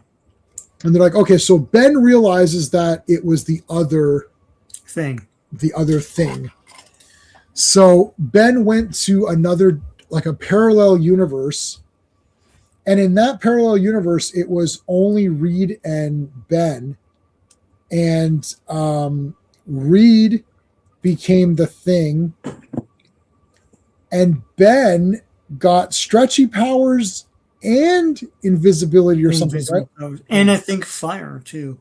And they're like, okay, so Ben realizes that it was the other thing. So Ben went to another, like a parallel universe. And in that parallel universe, it was only Reed and Ben. And Reed became the Thing. And Ben got stretchy powers and invisibility or something, right? And I think fire too.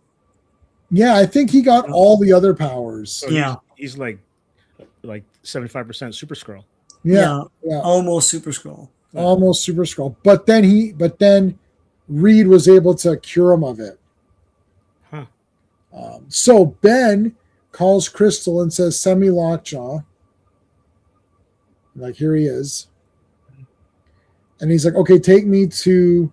Yeah, I think he got all the other powers. So Yeah. he's like 75% Super Skrull. Yeah. Almost Super Skrull. Almost Super Skrull. But then Reed was able to cure him of it. Huh. So Ben calls Crystal and says, send me Lockjaw. Like, here he is. And he's like, okay, take me to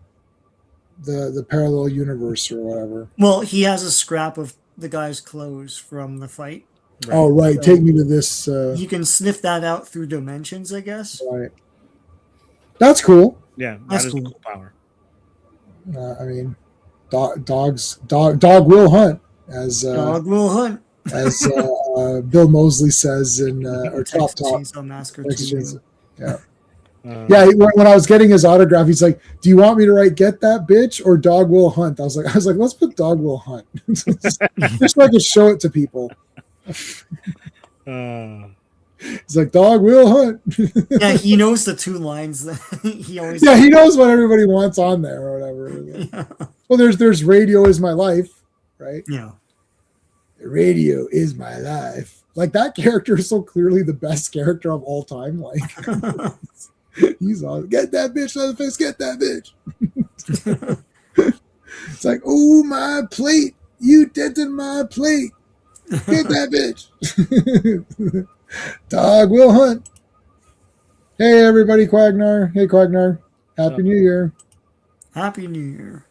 the parallel universe or whatever. Well, he has a scrap of the guy's clothes from the fight. Right. Oh, right. So take me to this. You can sniff that out through dimensions, I guess. Right. That's cool. Yeah, That's that is cool. a cool power. I mean, dog will hunt, as Dog will hunt. as Bill Mosley says in or Top Texas Top. Chainsaw Massacre Texas 2. Chainsaw. Yeah. Yeah. When I was getting his autograph, he's like, "Do you want me to write Get That Bitch or Dog Will Hunt?" I was like, let's put Dog Will Hunt, just so I can show it to people. He's like, Dog Will Hunt. Yeah, he knows the two lines that he always. Yeah, he knows what everybody wants on there or whatever. Yeah. Well, there's Radio Is My Life, right? Yeah. Radio is my life. Like, that character is so clearly the best character of all time. Like, he's on, get that bitch out of the face, get that bitch. It's like, oh, my plate, you dented my plate, get that bitch. Dog will hunt. Hey, everybody, Quagnar. Hey, Quagnar. Happy New Year. Happy New Year.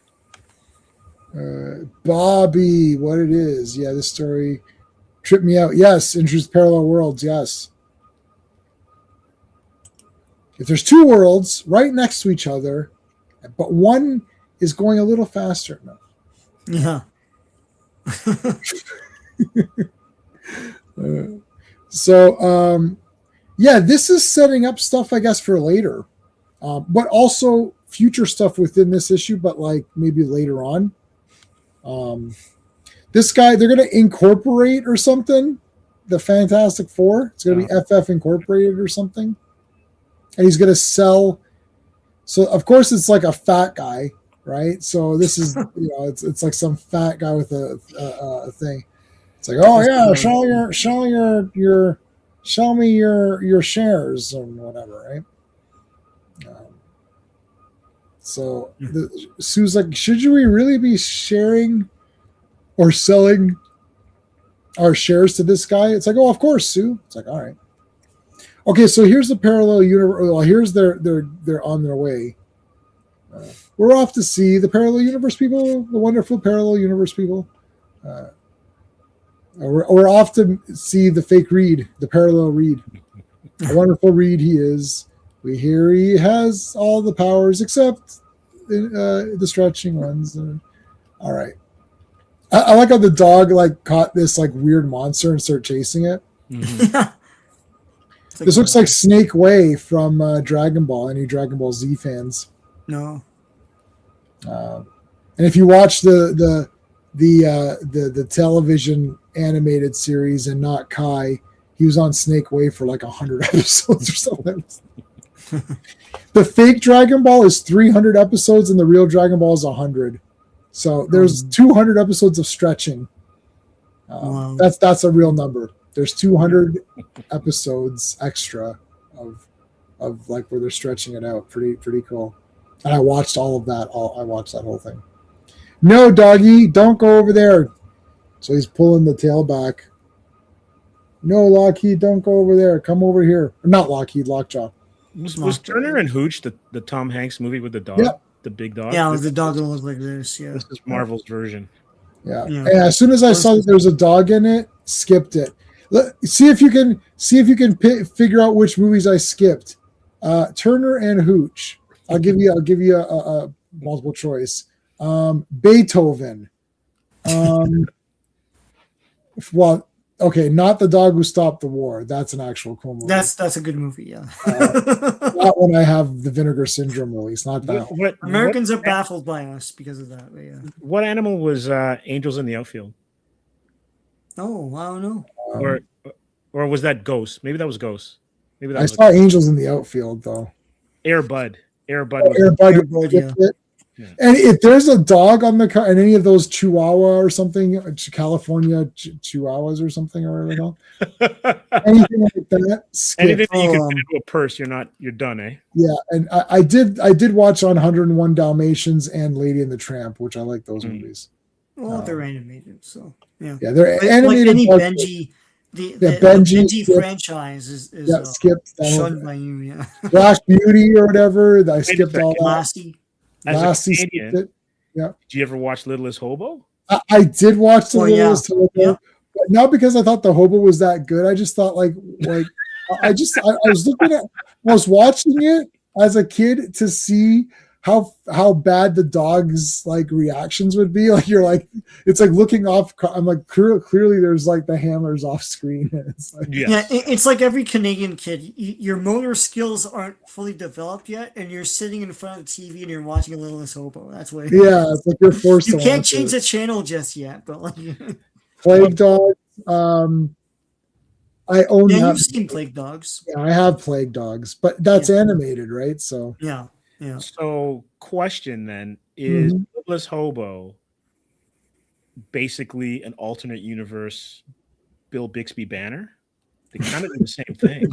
Bobby, what it is. Yeah, this story tripped me out. Yes, introduce parallel worlds. Yes. If there's two worlds right next to each other, but one is going a little faster. No. Yeah. Yeah, this is setting up stuff, I guess, for later, but also future stuff within this issue, but like maybe later on. This guy, they're going to incorporate or something, the Fantastic Four. It's going to be FF Incorporated or something. And he's going to sell. So, of course, it's like a fat guy, right? So this is, it's like some fat guy with a thing. It's like, oh yeah, show me your shares and whatever, right? So Sue's like, should we really be sharing or selling our shares to this guy? It's like, oh, of course, Sue. It's like, all right. Okay, so here's the parallel universe. Well, here's they're on their way. We're off to see the parallel universe people, the wonderful parallel universe people. We're off to see the fake Reed, the parallel Reed. A wonderful Reed he is. We hear he has all the powers except the stretching ones. All right. I like how the dog like caught this like weird monster and started chasing it. Mm-hmm. This looks like Snake Way from Dragon Ball. Any Dragon Ball Z fans? No. And if you watch the television animated series and not Kai, he was on Snake Way for like 100 episodes or something. The fake Dragon Ball is 300 episodes and the real Dragon Ball is 100. So there's 200 episodes of stretching. Wow. That's a real number. There's 200 episodes extra of like where they're stretching it out. Pretty cool. And I watched all of that. I watched that whole thing. No, doggy, don't go over there. So he's pulling the tail back. No, Lockheed, don't go over there. Come over here. Not Lockheed, Lockjaw. Was Turner and Hooch the Tom Hanks movie with the dog? Yeah. The big dog? Yeah, the dog that looks like this. Yeah. This is Marvel's version. Yeah. Yeah. And as soon as I saw that there was a dog in it, skipped it. See if you can figure out which movies I skipped. Turner and Hooch. I'll give you a multiple choice. Beethoven. Well, okay, not The Dog Who Stopped the War. That's an actual cool movie. That's a good movie. Yeah. That one I have the Vinegar Syndrome release, not that. What Americans are baffled by us because of that. But yeah. What animal was Angels in the Outfield? Oh, I don't know. Or was that Ghost? Maybe that was Ghost. Maybe that I was saw Angels in the Outfield though. Air Bud. Air Bud. Air Bud, yeah. Yeah. And if there's a dog on the car and any of those Chihuahua or something, California Chihuahuas or something, or whatever, anything like that, skip. Anything that you can fit into a purse, you're done, eh? Yeah, and I did watch on 101 Dalmatians and Lady and the Tramp, which I like those movies. Well, they're animated, so yeah. Yeah, they're Like animated. any dogs, Benji, the Benji Benji skip. franchise is skipped shunned by you. Yeah. Black Beauty or whatever. I skipped all that. Lassie. As a Lassie Canadian, skipped it. did you ever watch Littlest Hobo? I did watch the Oh, yeah. Littlest Hobo, Yeah. but not because I thought the hobo was that good. I just thought I was looking at, I was watching it as a kid to see how bad the dog's like reactions would be. Like it's like looking off. I'm like clearly there's like the handlers off screen. It's like, Yeah, it's like every Canadian kid. Your motor skills aren't fully developed yet, and you're sitting in front of the TV and you're watching a Littlest Hobo. That's what. yeah, it's like you're forced. You to can't watch change it. the channel just yet, but like. Plague Dogs. I own Yeah, that. you've seen Plague Dogs. Yeah, I have Plague Dogs, but that's animated, right? So Yeah, yeah. So, question then is Mhm. Littlest Hobo basically an alternate universe Bill Bixby Banner? They kind of do the same thing.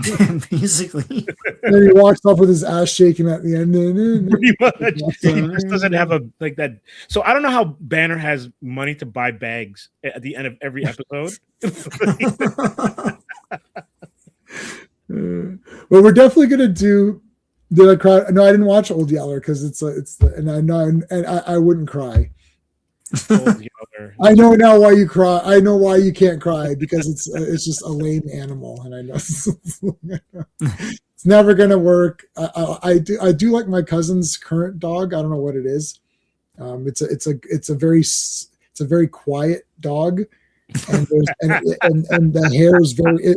Basically. then he walks off with his ass shaking at the end. Pretty much. He just doesn't have a like that. So I don't know how Banner has money to buy bags at the end of every episode. Well, we're definitely gonna do. Did I cry? No, I didn't watch Old Yeller because and I know and I wouldn't cry. Old Yeller. I know now why you cry. I know why you can't cry because it's just a lame animal, and I know it's never gonna work. I do like my cousin's current dog. I don't know what it is. It's a very quiet dog, and and the hair is very.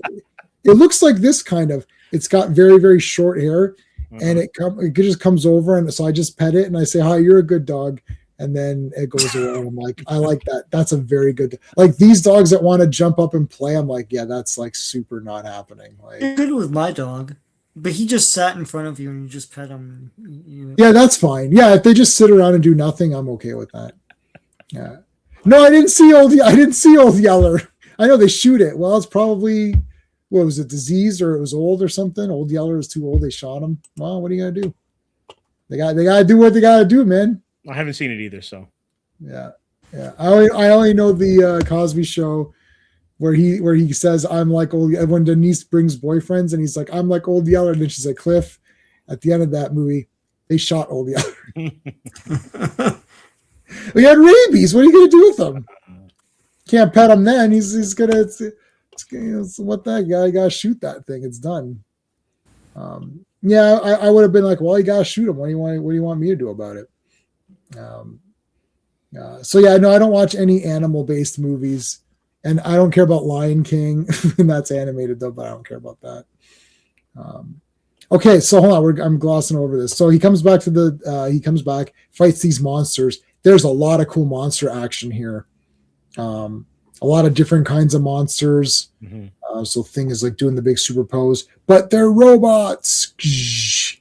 It looks like this kind of. It's got very very short hair, and it just comes over, and so I just pet it and I say, "Hi, you're a good dog." And then it goes away. I'm like, I like that. That's a very good. Like these dogs that want to jump up and play. I'm like, yeah, that's like super not happening. Like, Good with my dog, but he just sat in front of you and you just pet him. yeah, that's fine. Yeah, if they just sit around and do nothing, I'm okay with that. Yeah. No, I didn't see Old Yeller. I know they shoot it. Well, it's probably what was it, disease or it was old or something. Old Yeller is too old. They shot him. Well, what are you gonna do? They gotta do what they gotta do, man. I haven't seen it either, so Yeah. I only know the Cosby Show where he says I'm like old. When Denise brings boyfriends and he's like I'm like Old Yeller, and then she's like Cliff. At the end of that movie, they shot Old Yeller. He had rabies. What are you gonna do with him? Can't pet him then. He's gonna. It's what that guy gotta shoot that thing. It's done. Yeah, I would have been like, well, you gotta shoot him. What do you want me to do about it? So yeah, no, I don't watch any animal-based movies, and I don't care about Lion King, and that's animated though, but I don't care about that. Okay, so hold on, I'm glossing over this. So he comes back, fights these monsters. There's a lot of cool monster action here. A lot of different kinds of monsters. Mm-hmm. So Thing is like doing the big super pose, but they're robots. Here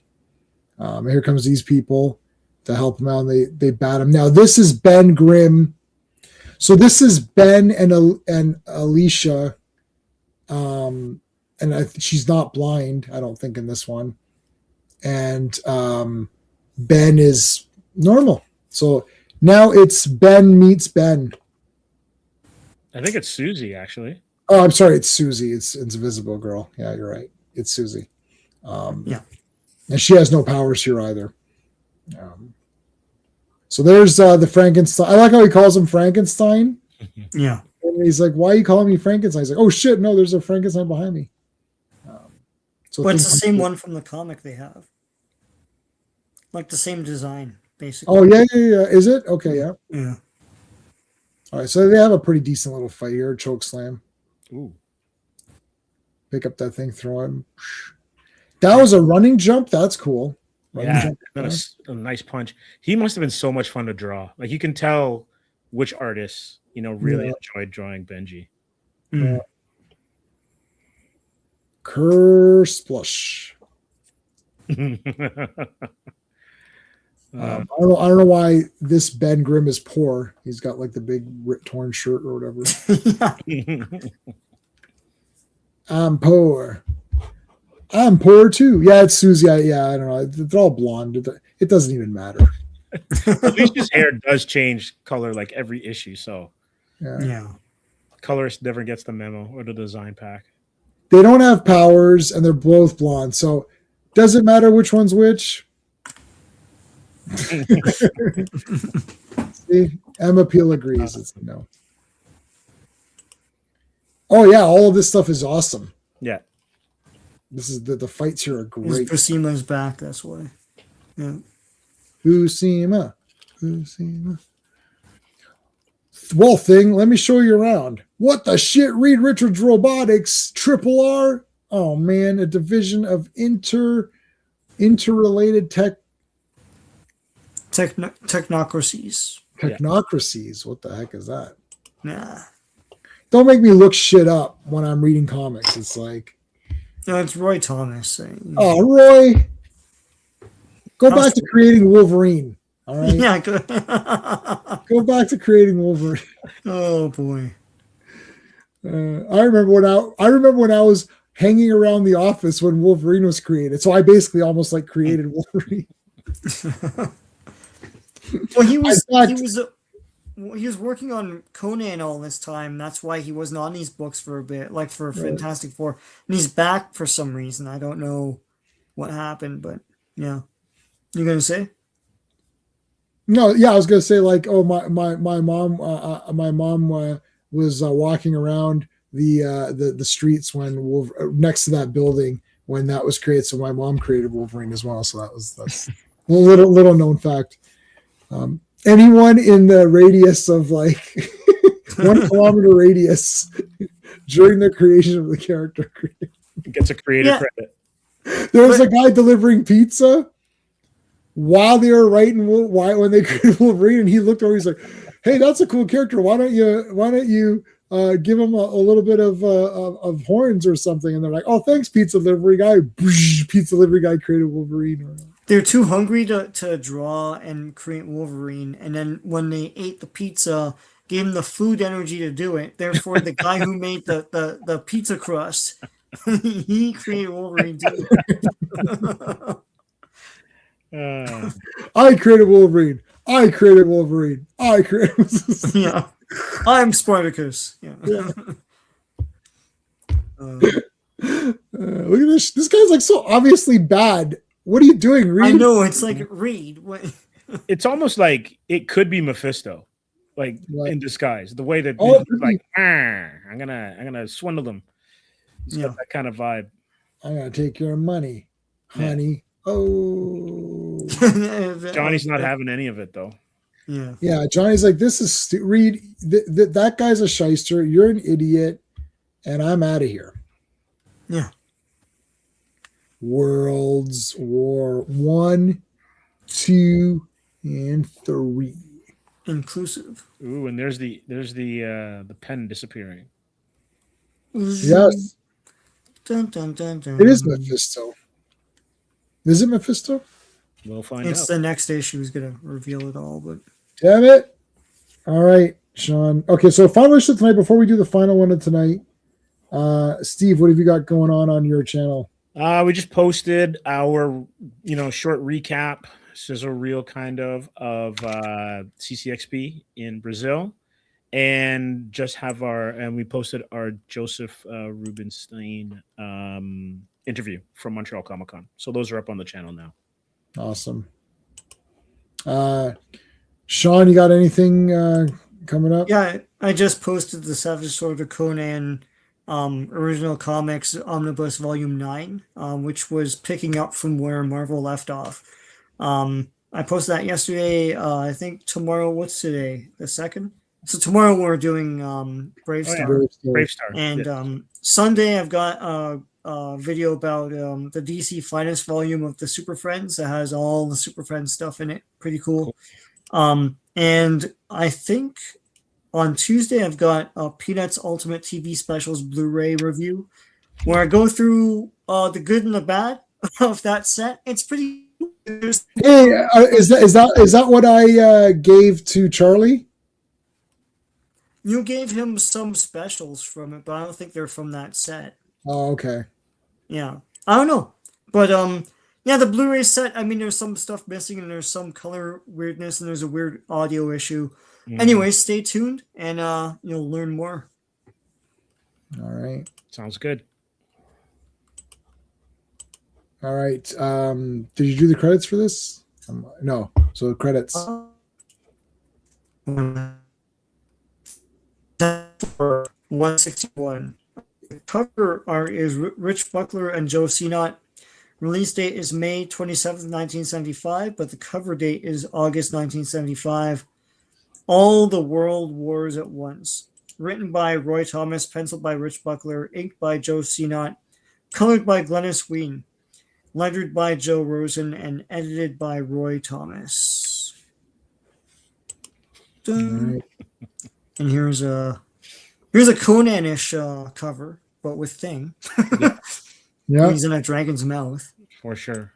comes these people to help him out, and they bat him. Now this is Ben Grimm. So this is Ben and Alicia she's not blind, I don't think, in this one. And Ben is normal. So now it's Ben meets Ben. I think it's Susie, actually. Oh, I'm sorry, it's Susie. It's Invisible Girl. Yeah, you're right. It's Susie. Yeah. And she has no powers here either. So there's the Frankenstein. I like how he calls him Frankenstein. Yeah. And he's like, "Why are you calling me Frankenstein?" He's like, "Oh shit, no, there's a Frankenstein behind me." But it's the same one from the comic they have. Like the same design, basically. Oh yeah. Is it okay? Yeah. Yeah. All right, so they have a pretty decent little fight here. Choke slam. Ooh. Pick up that thing, throw him. That was a running jump. That's cool. Running Yeah, jump. a nice punch. He must have been so much fun to draw. Like you can tell which artists, really enjoyed drawing Benji. Mm. Curse Splush. Uh, I don't know why this Ben Grimm is poor. He's got like the big torn shirt or whatever. I'm poor. I'm poor too. Yeah, it's Susie. I don't know. They're all blonde. It doesn't even matter. At least his hair does change color like every issue. So Yeah. colorist never gets the memo or the design pack. They don't have powers and they're both blonde. So does it matter which one's which? See, Emma Peel agrees. It's no. Oh yeah, all of this stuff is awesome. Yeah. This is the fights here are His great. Cosima's back, that's why. Yeah. Fusima. Well, thing, let me show you around. What the shit? Reed Richards Robotics, Triple R. Oh man, a division of interrelated Technocracies. technocracies. What the heck is that? Nah. Don't make me look shit up when I'm reading comics. It's like, No, it's Roy Thomas saying. oh, Roy, go back to creating Wolverine. All right, Yeah, good. go back to creating Wolverine. Oh boy. I remember when I was hanging around the office when Wolverine was created. So I basically almost like created Wolverine. Well, he was working on Conan all this time. That's why he wasn't on these books for a bit, like for Fantastic Four. And he's back for some reason. I don't know what happened, but yeah. You gonna say? No, yeah, I was gonna say like, oh my mom was walking around the streets when next to that building when that was created. So my mom created Wolverine as well. So that's a little known fact. Anyone in the radius of like 1 kilometer radius during the creation of the character Gets a creative credit. there was a guy delivering pizza while they were writing when they created Wolverine, and he looked over. He's like, "Hey, that's a cool character. Why don't you give him a little bit of horns or something?" And they're like, "Oh, thanks, pizza delivery guy." Pizza delivery guy created Wolverine. They're too hungry to draw and create Wolverine, and then when they ate the pizza, gave them the food energy to do it. Therefore, the guy who made the pizza crust, he created Wolverine too. I created Wolverine. I created Wolverine. I created. Yeah, I'm Spartacus. Yeah. Look at this. This guy's like so obviously bad. What are you doing, Reed? I know, it's like Reed. What? It's almost like it could be Mephisto, like What? in disguise. The way that Oh, he's like, I'm gonna swindle them. He's got that kind of vibe. I'm gonna take your money, honey. Oh, Johnny's not having any of it though. Yeah. yeah. Johnny's like, this is Reed. That guy's a shyster. You're an idiot, and I'm out of here. Yeah. Worlds War 1, 2, and 3. Inclusive. Ooh, and there's the pen disappearing. Yes, Dun, dun, dun, dun. it is Mephisto. Is it Mephisto? We'll find It's out. the next issue is gonna reveal it all, but Damn it. All right, Sean. Okay, so final issue tonight before we do the final one of tonight. Steve, what have you got going on your channel? We just posted our, short recap, sizzle reel kind of CCXP in Brazil, and just have we posted our Joseph Rubinstein interview from Montreal Comic Con. So those are up on the channel now. Awesome. Sean, you got anything coming up? Yeah, I just posted the Savage Sword of Conan original comics omnibus volume 9, which was picking up from where Marvel left off. I posted that yesterday. I think tomorrow, what's today, the 2nd? So tomorrow we're doing Brave Star. Brave Star. And Sunday I've got a video about the DC Finest volume of the Super Friends that has all the Super Friends stuff in it. Pretty cool. And I think on Tuesday I've got Peanuts Ultimate TV Specials Blu-ray review, where I go through the good and the bad of that set. It's pretty. Hey, is that what I gave to Charlie? You gave him some specials from it, but I don't think they're from that set. Oh, okay. Yeah, I don't know, but yeah, the Blu-ray set. I mean, there's some stuff missing, and there's some color weirdness, and there's a weird audio issue. Anyways, stay tuned, and you'll learn more. All right. Sounds good. All right. Did you do the credits for this? No. So the credits. 161. Cover art is Rich Buckler and Joe Sinott. Release date is May 27th, 1975, but the cover date is August 1975. All the World Wars at Once. Written by Roy Thomas, penciled by Rich Buckler, inked by Joe Sinott, colored by Glennis Ween, lettered by Joe Rosen, and edited by Roy Thomas. Right. And here's a Conan-ish cover, but with Thing. Yeah, he's in a dragon's mouth for sure.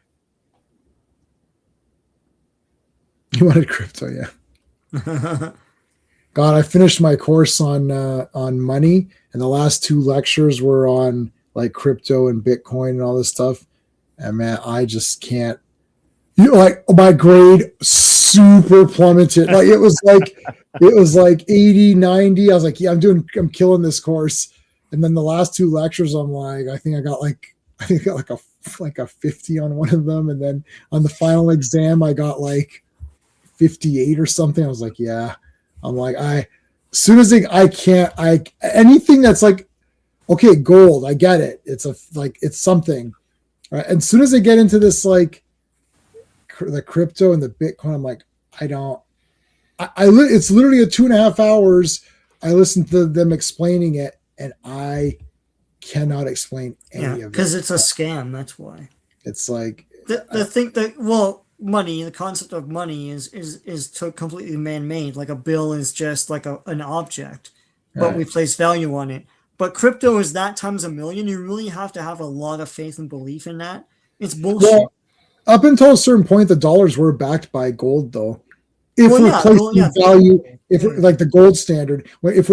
You wanted crypto, yeah. God, I finished my course on money, and the last 2 lectures were on like crypto and Bitcoin and all this stuff. And man, I just can't. Like my grade super plummeted. Like it was like 80, 90. I was like, yeah, I'm killing this course. And then the last 2 lectures, I'm like, I think I got like a 50 on one of them, and then on the final exam, I got like 58 or something. I was like, yeah. I'm like, anything that's like, okay, gold, I get it. It's something. Right? And as soon as I get into this, like the crypto and the Bitcoin, I'm like, it's literally a 2.5 hours. I listened to them explaining it, and I cannot explain any of it. Because it's a scam. That's why. It's like money, the concept of money is completely man-made. Like a bill is just like an object, but we place value on it. But crypto is that times a million. You really have to have a lot of faith and belief in that. It's bullshit. Well, up until a certain point, the dollars were backed by gold, though. If like the gold standard, if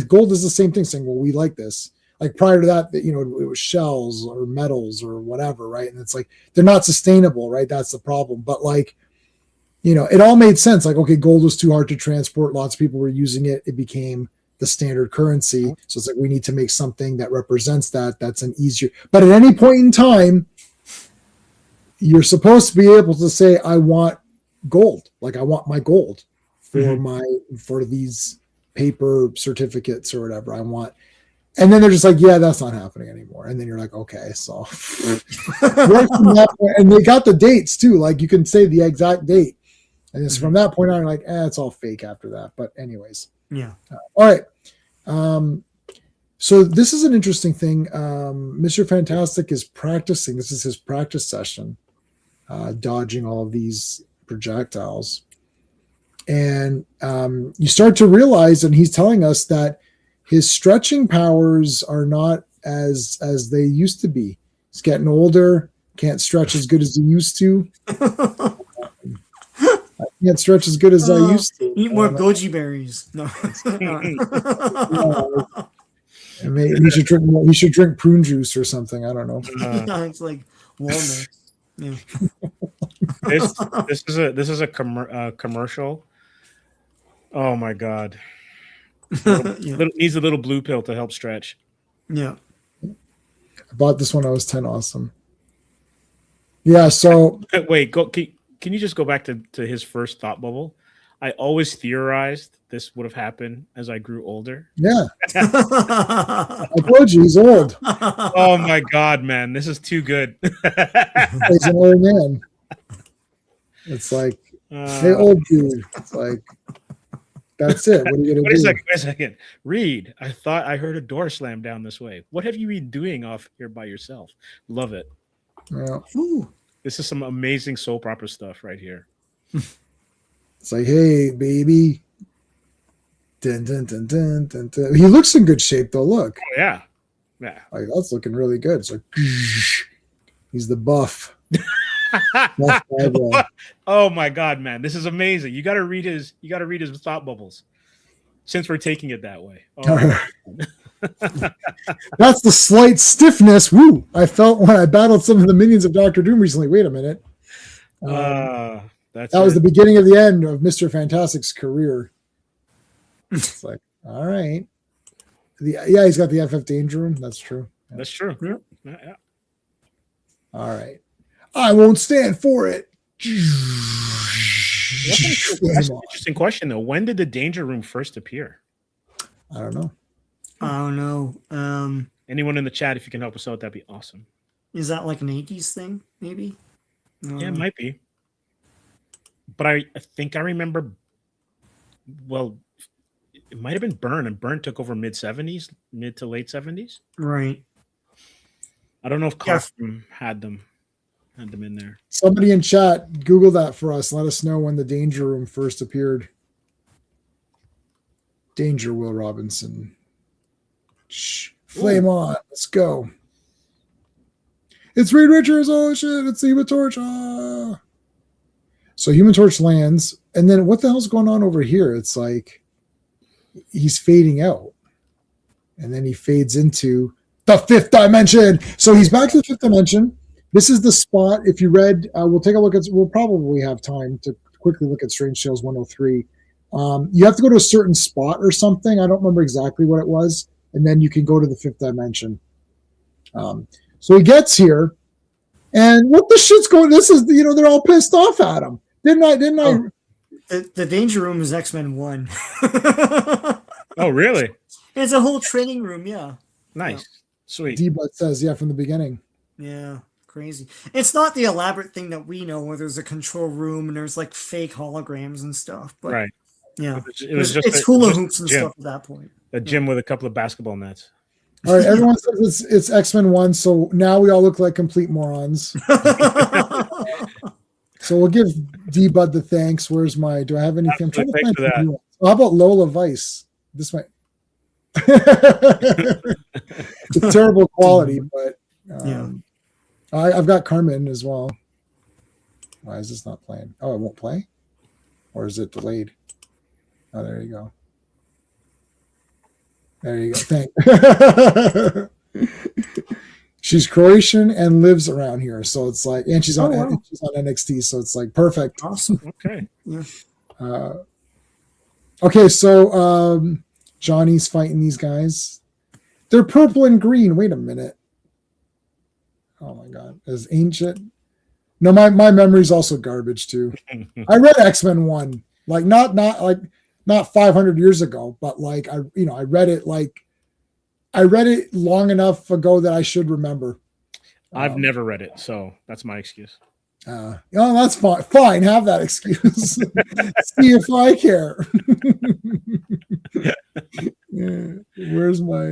gold is the same thing, saying, well, we like this. Like prior to that, it was shells or metals or whatever, right? And it's like they're not sustainable, right? That's the problem. But like, it all made sense. Like, okay, gold was too hard to transport. Lots of people were using it. It became the standard currency. So it's like we need to make something that represents that. That's an easier. But at any point in time, you're supposed to be able to say, I want gold. Like I want my gold for these paper certificates or whatever I want. And then they're just like, yeah, that's not happening anymore. And then you're like, okay, so and they got the dates too. Like you can say the exact date. And it's from that point on, you're like, it's all fake after that. But anyways. Yeah. All right. So this is an interesting thing. Mr. Fantastic is practicing. This is his practice session, dodging all of these projectiles. And you start to realize, and he's telling us that his stretching powers are not as they used to be. He's getting older, can't stretch as good as he used to. I can't stretch as good as I used to. Eat more goji berries. No. Maybe he should drink. He should drink prune juice or something. I don't know. It's like walnuts. Yeah. This is a commercial. Oh my god! Yeah. Needs a little blue pill to help stretch. Yeah. I bought this when I was 10. Awesome. Yeah. So Wait, can you just go back to his first thought bubble? I always theorized this would have happened as I grew older. yeah, I told you he's old. Oh my god, man, this is too good. He's an old man. It's like, hey, old dude. It's like, that's it. What are you gonna wait do? wait a second. Reed, I thought I heard a door slam down this way. What have you been doing off here by yourself? Love it. Yeah. Ooh. This is some amazing soap opera stuff right here. It's like, hey, baby. Dun, dun, dun, dun, dun, dun. He looks in good shape, though. Look, Oh yeah, yeah. like that's looking really good. It's like, he's the buff. Buff bad guy. Oh my god, man, this is amazing. You got to read his thought bubbles. Since we're taking it that way. Oh, That's the slight stiffness. Woo! I felt when I battled some of the minions of Doctor Doom recently. Wait a minute. that's That was the beginning of the end of Mr. Fantastic's career. It's like, all right. Yeah, he's got the FF Danger Room. That's true. Yeah. That's true. Yeah. Yeah. All right. I won't stand for it. That's an interesting question, though. When did the Danger Room first appear? I don't know. I don't know. Anyone in the chat, if you can help us out, that'd be awesome. Is that like an 80s thing, maybe? Yeah, it might be. But I think I remember, well, it might have been Byrne, and Byrne took over mid to late 70s. Right. I don't know if Yeah. Costume had them in there. Somebody in chat, Google that for us. Let us know when the Danger Room first appeared. Danger, Will Robinson. Shh. Flame on. Let's go. It's Reed Richards. Oh shit! It's the Human Torch. Ah. So Human Torch lands, and then what the hell's going on over here? It's like he's fading out, and then he fades into the fifth dimension. So he's back to the fifth dimension. This is the spot. If you read, we'll take a look at. We'll probably have time to quickly look at Strange Tales 103. You have to go to a certain spot or something. I don't remember exactly what it was, and then you can go to the fifth dimension. So he gets here, and what the shit's going? This is they're all pissed off at him. Didn't I? The Danger Room is X-Men 1. Oh, really? It's a whole training room, yeah. Nice. Sweet. D-Butt says, yeah, from the beginning. Yeah, crazy. It's not the elaborate thing that we know where there's a control room and there's like fake holograms and stuff. But Right. yeah, It was just it's a- hula just a hoops and gym. stuff at that point. A gym with a couple of basketball nets. All right, everyone says it's X-Men 1, so now we all look like complete morons. So we'll give D-Bud the thanks. Where's my? Do I have anything? I'm trying to Thanks find for that. some new ones. How about Lola Vice? This might. It's terrible quality, but I've got Carmen as well. Why is this not playing? Oh, it won't play, or is it delayed? Oh, there you go. There you go. Thanks. She's Croatian and lives around here, so it's like, and she's on NXT, so it's like perfect. Awesome. Okay. Yeah. Okay, so Johnny's fighting these guys. They're purple and green. Wait a minute. Oh my god, is ancient? No, my memory's also garbage too. I read X-Men 1, like not 500 years ago, but like I read it long enough ago that I should remember. I've never read it, so that's my excuse. Oh, that's fine. Fine, have that excuse. See if I care. Yeah, where's my?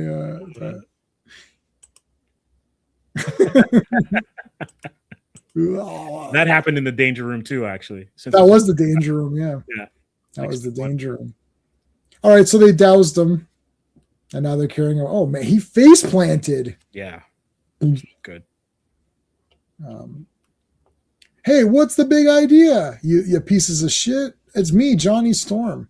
That happened in the Danger Room too, actually. That was the Danger Room. Yeah, Yeah. that was the Danger Room. All right, so they doused him, and now they're carrying him. Oh man, he face planted. Yeah. Good. Hey, what's the big idea? You pieces of shit. It's me, Johnny Storm.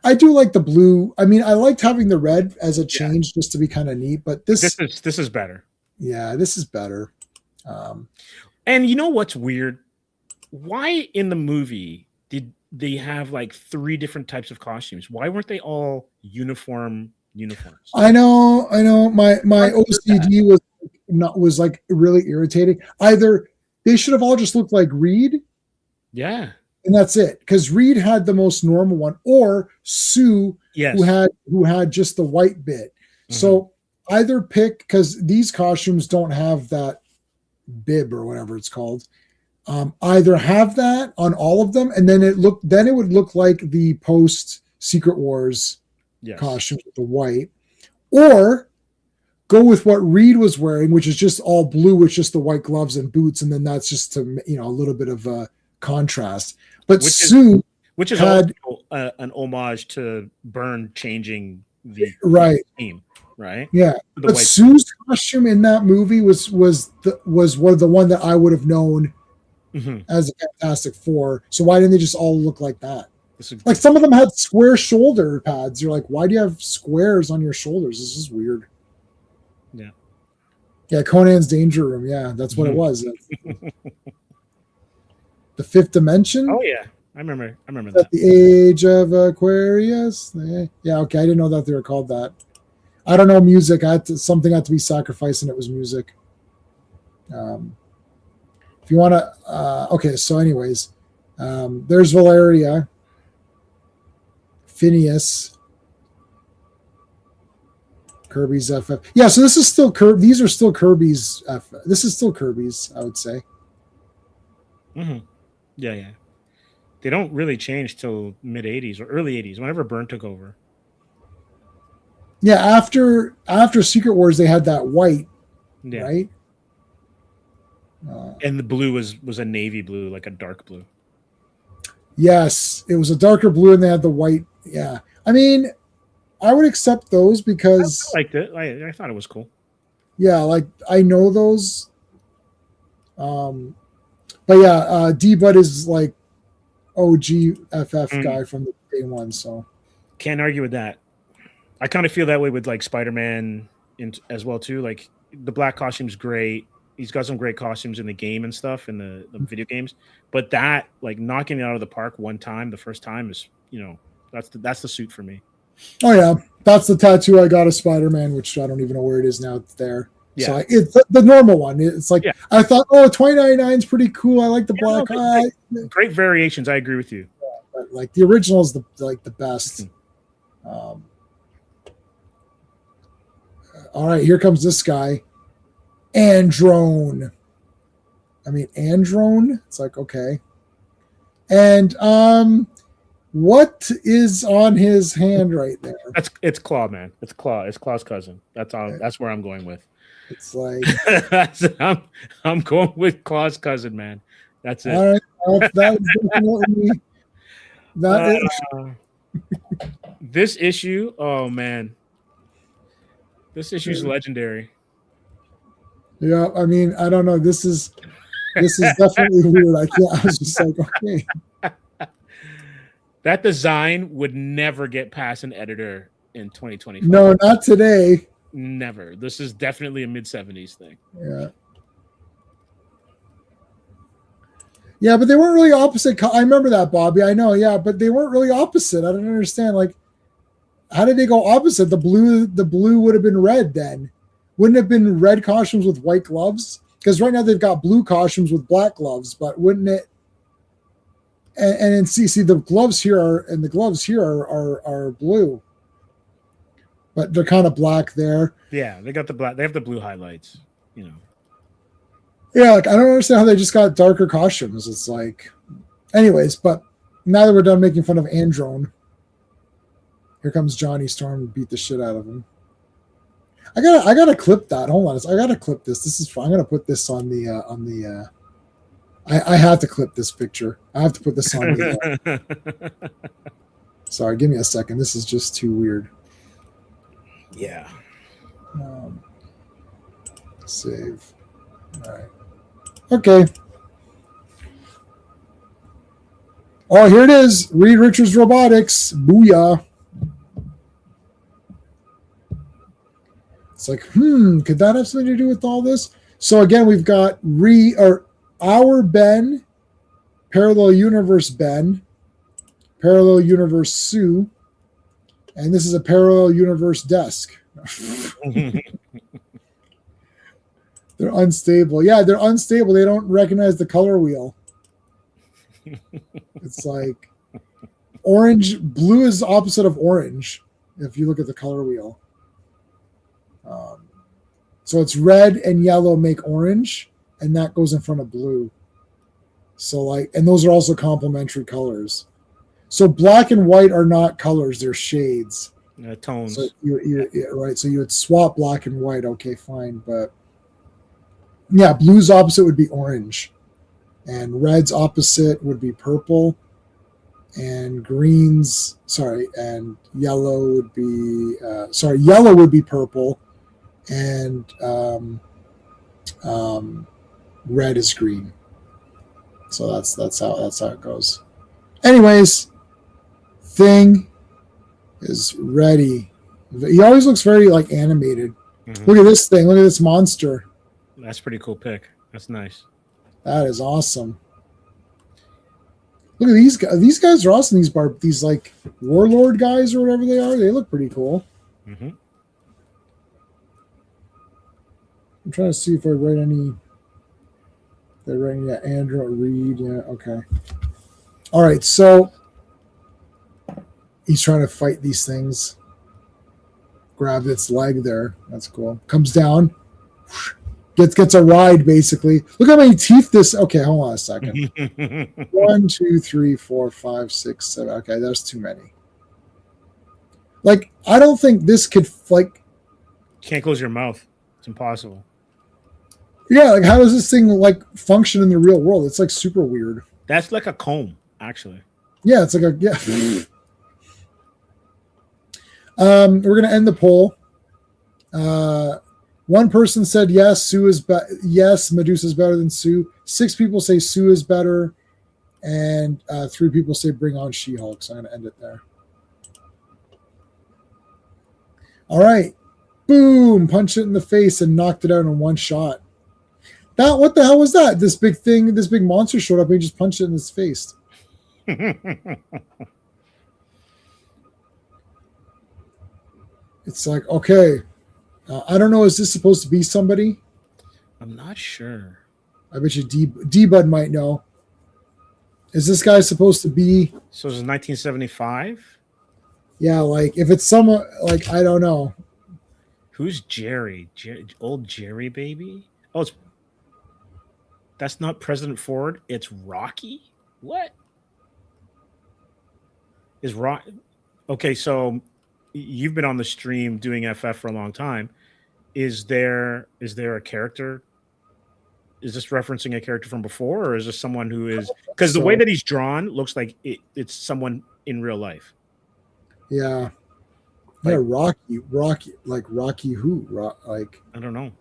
I do like the blue. I mean, I liked having the red as a change just to be kind of neat, but This is better. yeah, this is better. And you know what's weird? Why in the movie did they have like 3 different types of costumes? Why weren't they all uniforms? I know. My OCD was like really irritating. Either they should have all just looked like Reed, Yeah. and that's it. Because Reed had the most normal one, or Sue, Yes. who had just the white bit. So either pick, because these costumes don't have that bib or whatever it's called. Either have that on all of them, and then it would look like the post Secret Wars Yes. costume with the white, or go with what Reed was wearing, which is just all blue with just the white gloves and boots, and then that's just to a little bit of a contrast. But Sue, which is had, also an homage to Byrne changing the right theme, right? Yeah, The but white Sue's costume in that movie was the one that I would have known as a Fantastic Four. So why didn't they just all look like that? Like some of them had square shoulder pads. You're like, why do you have squares on your shoulders? This is weird. Yeah. Yeah, Conan's Danger Room. Yeah, that's what it was. The Fifth Dimension. Oh yeah, I remember At that. the Age of Aquarius. Yeah, okay. I didn't know that they were called that. I don't know music. Something had to be sacrificed, and it was music. If you want to, okay. So, anyways, there's Valeria, Phineas, Kirby's FF. Yeah, so this is still Kirby. These are still Kirby's FF. This is still Kirby's, I would say. Yeah. They don't really change till mid 80s or early 80s, whenever Byrne took over. Yeah, after Secret Wars, they had that white, right? And the blue was a navy blue, like a dark blue. Yes, it was a darker blue, and they had the white. Yeah, I mean, I would accept those because I liked it. I thought it was cool. Yeah, like I know those. But yeah, D-Bud is like OG FF guy from the day one, so can't argue with that. I kind of feel that way with like Spider-Man as well too. Like the black costume's great. He's got some great costumes in the game and stuff in the video games. But that like knocking it out of the park one time, the first time is that's the suit for me. Oh yeah, that's the tattoo I got of Spider-Man, which I don't even know where it is now. It's there. Yeah. So it's the normal one. It's like I thought, $20.99 is pretty cool. I like the black eye. Great variations. I agree with you. Yeah, but like the original is the best. All right, here comes this guy, Androne. Androne. It's like okay, and what is on his hand right there? It's Claw, man. It's Claw. It's Claw's cousin. That's where I'm going with. It's like I'm going with Claw's cousin, man. That's it. All right, that is definitely this issue. Oh man, this issue is legendary. Yeah, I mean, I don't know. This is definitely weird. I was just like, okay. That design would never get past an editor in 2025. No, not today. Never. This is definitely a mid-70s thing. Yeah. Yeah, but they weren't really opposite. I remember that, Bobby. I know. Yeah, but they weren't really opposite. I don't understand. Like, how did they go opposite? The blue would have been red then. Wouldn't it have been red costumes with white gloves? Because right now they've got blue costumes with black gloves, but wouldn't it? And then see the gloves here are blue, but they're kind of black there. Yeah, they got the black. They have the blue highlights. Yeah, like I don't understand how they just got darker costumes. It's like, anyways. But now that we're done making fun of Androne, here comes Johnny Storm to beat the shit out of him. I gotta clip that. Hold on, I gotta clip this. This is fun. I'm gonna put this on the. I have to clip this picture. I have to put this on. Sorry, give me a second. This is just too weird. Yeah. Save. All right. Okay. Oh, here it is. Reed Richards Robotics. Booyah. It's like, could that have something to do with all this? So again, we've got our Ben, Parallel Universe Ben, Parallel Universe Sue, and this is a Parallel Universe desk. They're unstable. Yeah, they're unstable. They don't recognize the color wheel. It's like orange, blue is opposite of orange if you look at the color wheel. So it's red and yellow make orange, and that goes in front of blue. So like, and those are also complementary colors. So black and white are not colors; they're shades. Tones. So right. So you would swap black and white. Okay, fine, but yeah, blue's opposite would be orange, and red's opposite would be purple, and and yellow would be yellow would be purple, and red is green. So that's how it goes. Anyways, thing is ready. He always looks very like animated. Mhm. Look at this thing. Look at this monster. That's pretty cool pick. That's nice. That is awesome. Look at these guys. These guys are awesome. These like warlord guys or whatever they are. They look pretty cool. Mm-hmm. I'm trying to see if I write any. They're writing Andrew Reed. Yeah, okay. All right, so he's trying to fight these things. Grab its leg there. That's cool. Comes down. Gets a ride basically. Look how many teeth this. Okay, hold on a second. 1, 2, 3, 4, 5, 6, 7. Okay, there's too many. Like, I don't think this could like. Can't close your mouth. It's impossible. Yeah, like how does this thing like function in the real world? It's like super weird. That's like a comb, actually. Yeah, it's like a yeah. We're gonna end the poll. One person said yes, Sue is yes, Medusa's better than Sue. 6 people say Sue is better, and 3 people say bring on She-Hulk. So I'm gonna end it there. All right, boom! Punched it in the face and knocked it out in one shot. That what the hell was that? This big thing, this big monster showed up and he just punched it in his face. It's like, okay, I don't know. Is this supposed to be somebody? I'm not sure. I bet you D-Bud might know. Is this guy supposed to be? So this is 1975. Yeah, like if it's someone, like I don't know. Who's Jerry? Old Jerry baby? Oh, that's not President Ford. It's Rocky. What is Rock? Okay, so you've been on the stream doing FF for a long time. Is there a character? Is this referencing a character from before, or is this someone who is? Because the way that he's drawn looks like it's someone in real life. Yeah. Like, yeah, Rocky, like Rocky who? Like I don't know.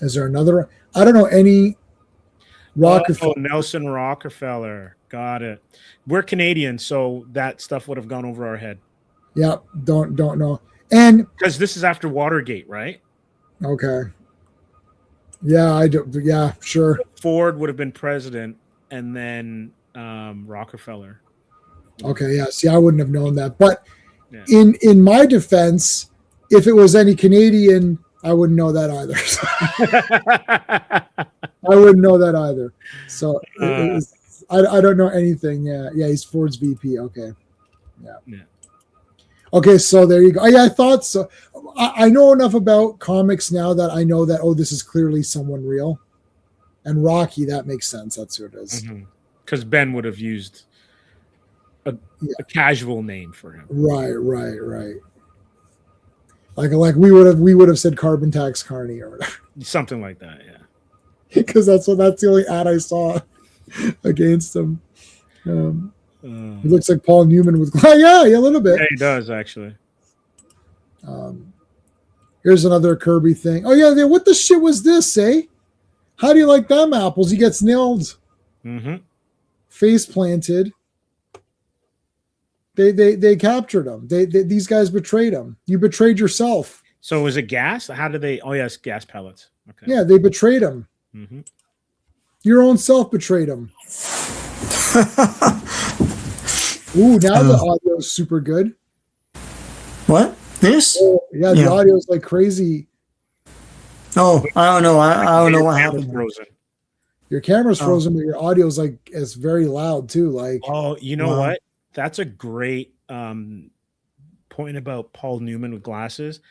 Is there another? I don't know any. Rockefeller. Oh, Nelson Rockefeller. Got it. We're Canadian, so that stuff would have gone over our head. Yeah, don't know. And because this is after Watergate, right? Okay. Yeah, I do. Yeah, sure. Ford would have been president, and then Rockefeller. Okay, yeah. See, I wouldn't have known that. But yeah. in my defense, if it was any Canadian, I wouldn't know that either. I wouldn't know that either. So I don't know anything. Yeah, he's Ford's VP. Okay. Yeah. Okay, so there you go. Yeah, I thought so. I know enough about comics now that I know that, this is clearly someone real. And Rocky, that makes sense. That's who it is. Because Ben would have used a casual name for him. Right. Like we would have said Carbon Tax Carney or whatever. Something like that, yeah. Because that's the only ad I saw against him. He looks like Paul Newman with yeah, a little bit. Yeah, he does actually. Here's another Kirby thing. Oh yeah, what the shit was this, eh? How do you like them apples? He gets nailed. face planted. They captured him. These guys betrayed him. You betrayed yourself. So was it gas? How did they? Oh yes, gas pellets. Okay. Yeah, they betrayed him. Mm-hmm. Your own self betrayed him. Ooh, now the audio is super good. What? This? Oh, yeah, the audio is like crazy. Oh, I don't know. I don't know what happened. Frozen. Your camera's frozen, but your audio is like it's very loud too. Like, oh, you know Wow. what? That's a great point about Paul Newman with glasses,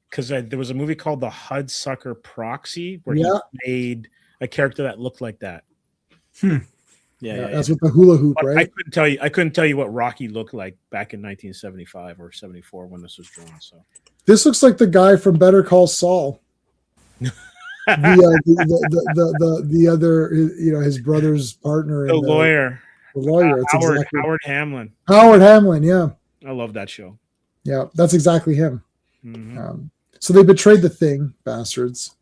because there was a movie called The Hudsucker Proxy where Yeah. he made a character that looked like that. Hmm. Yeah, that's with the hula hoop, But right? I couldn't tell you what Rocky looked like back in 1975 or 74 when this was drawn. So This looks like the guy from Better Call Saul. The other, you know, his brother's partner, the lawyer, the lawyer. It's Howard exactly Howard Hamlin. Howard Hamlin. Yeah, I love that show. yeah, that's exactly him. Mhm. So they betrayed the Thing, bastards.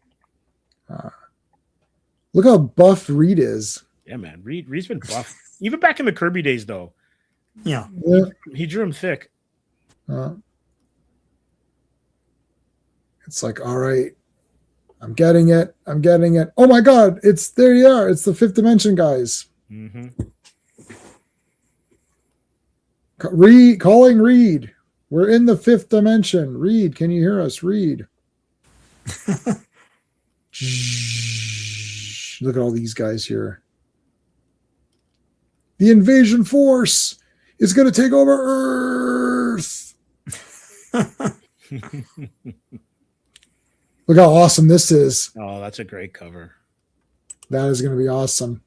Look how buff Reed is. Yeah, man. Reed's been buff. Even back in the Kirby days, though, Yeah. Yeah. he drew him thick. It's like, all right, I'm getting it. I'm getting it. Oh my God, it's there. You are. It's the Fifth Dimension guys. Mm-hmm. Calling Reed. We're in the Fifth Dimension. Reed, can you hear us? Reed. Look at all these guys here. The invasion force is going to take over Earth. Look how awesome this is. Oh, that's a great cover. That is going to be awesome.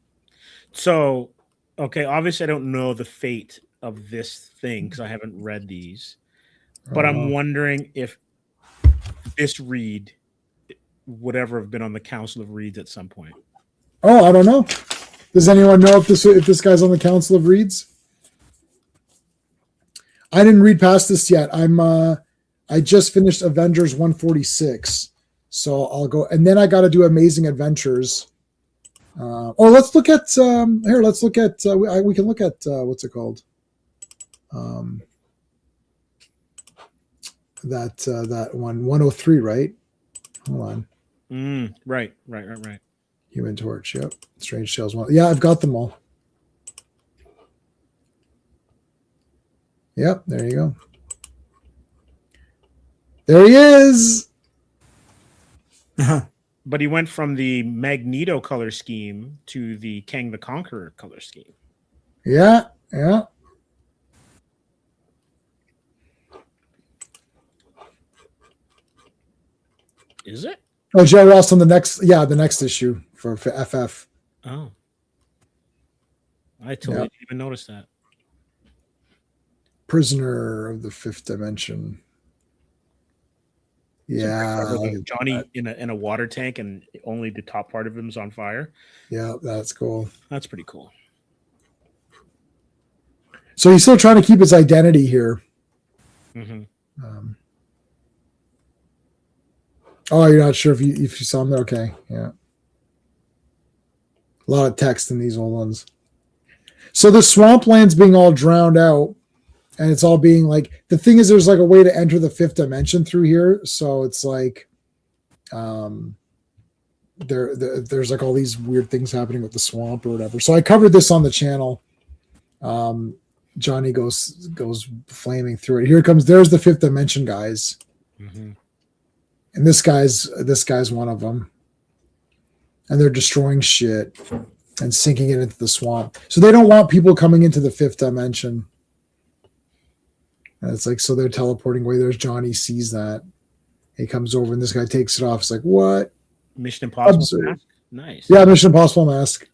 So, okay, obviously I don't know the fate of this thing because I haven't read these, but I'm wondering if this Reed would ever have been on the Council of Reeds at some point. Oh, I don't know. Does anyone know if this guy's on the Council of Reeds? I didn't read past this yet. I just finished Avengers 146, so I'll go, and then I got to do Amazing Adventures. Let's look at here. Let's look at we can look at what's it called? That one 103, right? Hold on. Right. Human Torch. Yep. Strange Tales one. Yeah, I've got them all. Yep. There you go. There he is. But he went from the Magneto color scheme to the Kang the Conqueror color scheme. Yeah. Yeah. Is it? Oh, Joe Ross on the next issue for FF. Oh. I totally didn't even notice that. Prisoner of the Fifth Dimension. Yeah. Johnny in a water tank and only the top part of him is on fire. Yeah, that's cool. That's pretty cool. So he's still trying to keep his identity here. Mm-hmm. You're not sure if you saw him there? Okay, yeah. A lot of text in these old ones. So the swampland's being all drowned out, and it's all being like, the thing is, there's like a way to enter the fifth dimension through here. So it's like, there's like all these weird things happening with the swamp or whatever. So I covered this on the channel. Johnny goes flaming through it. Here it comes. There's the fifth dimension guys. Mm-hmm. And this guy's one of them. And they're destroying shit and sinking it into the swamp. So they don't want people coming into the fifth dimension. And it's like, so they're teleporting away. There's Johnny, sees that. He comes over and this guy takes it off. It's like, what? Mission Impossible Absurd. mask? Nice. Yeah, Mission Impossible mask.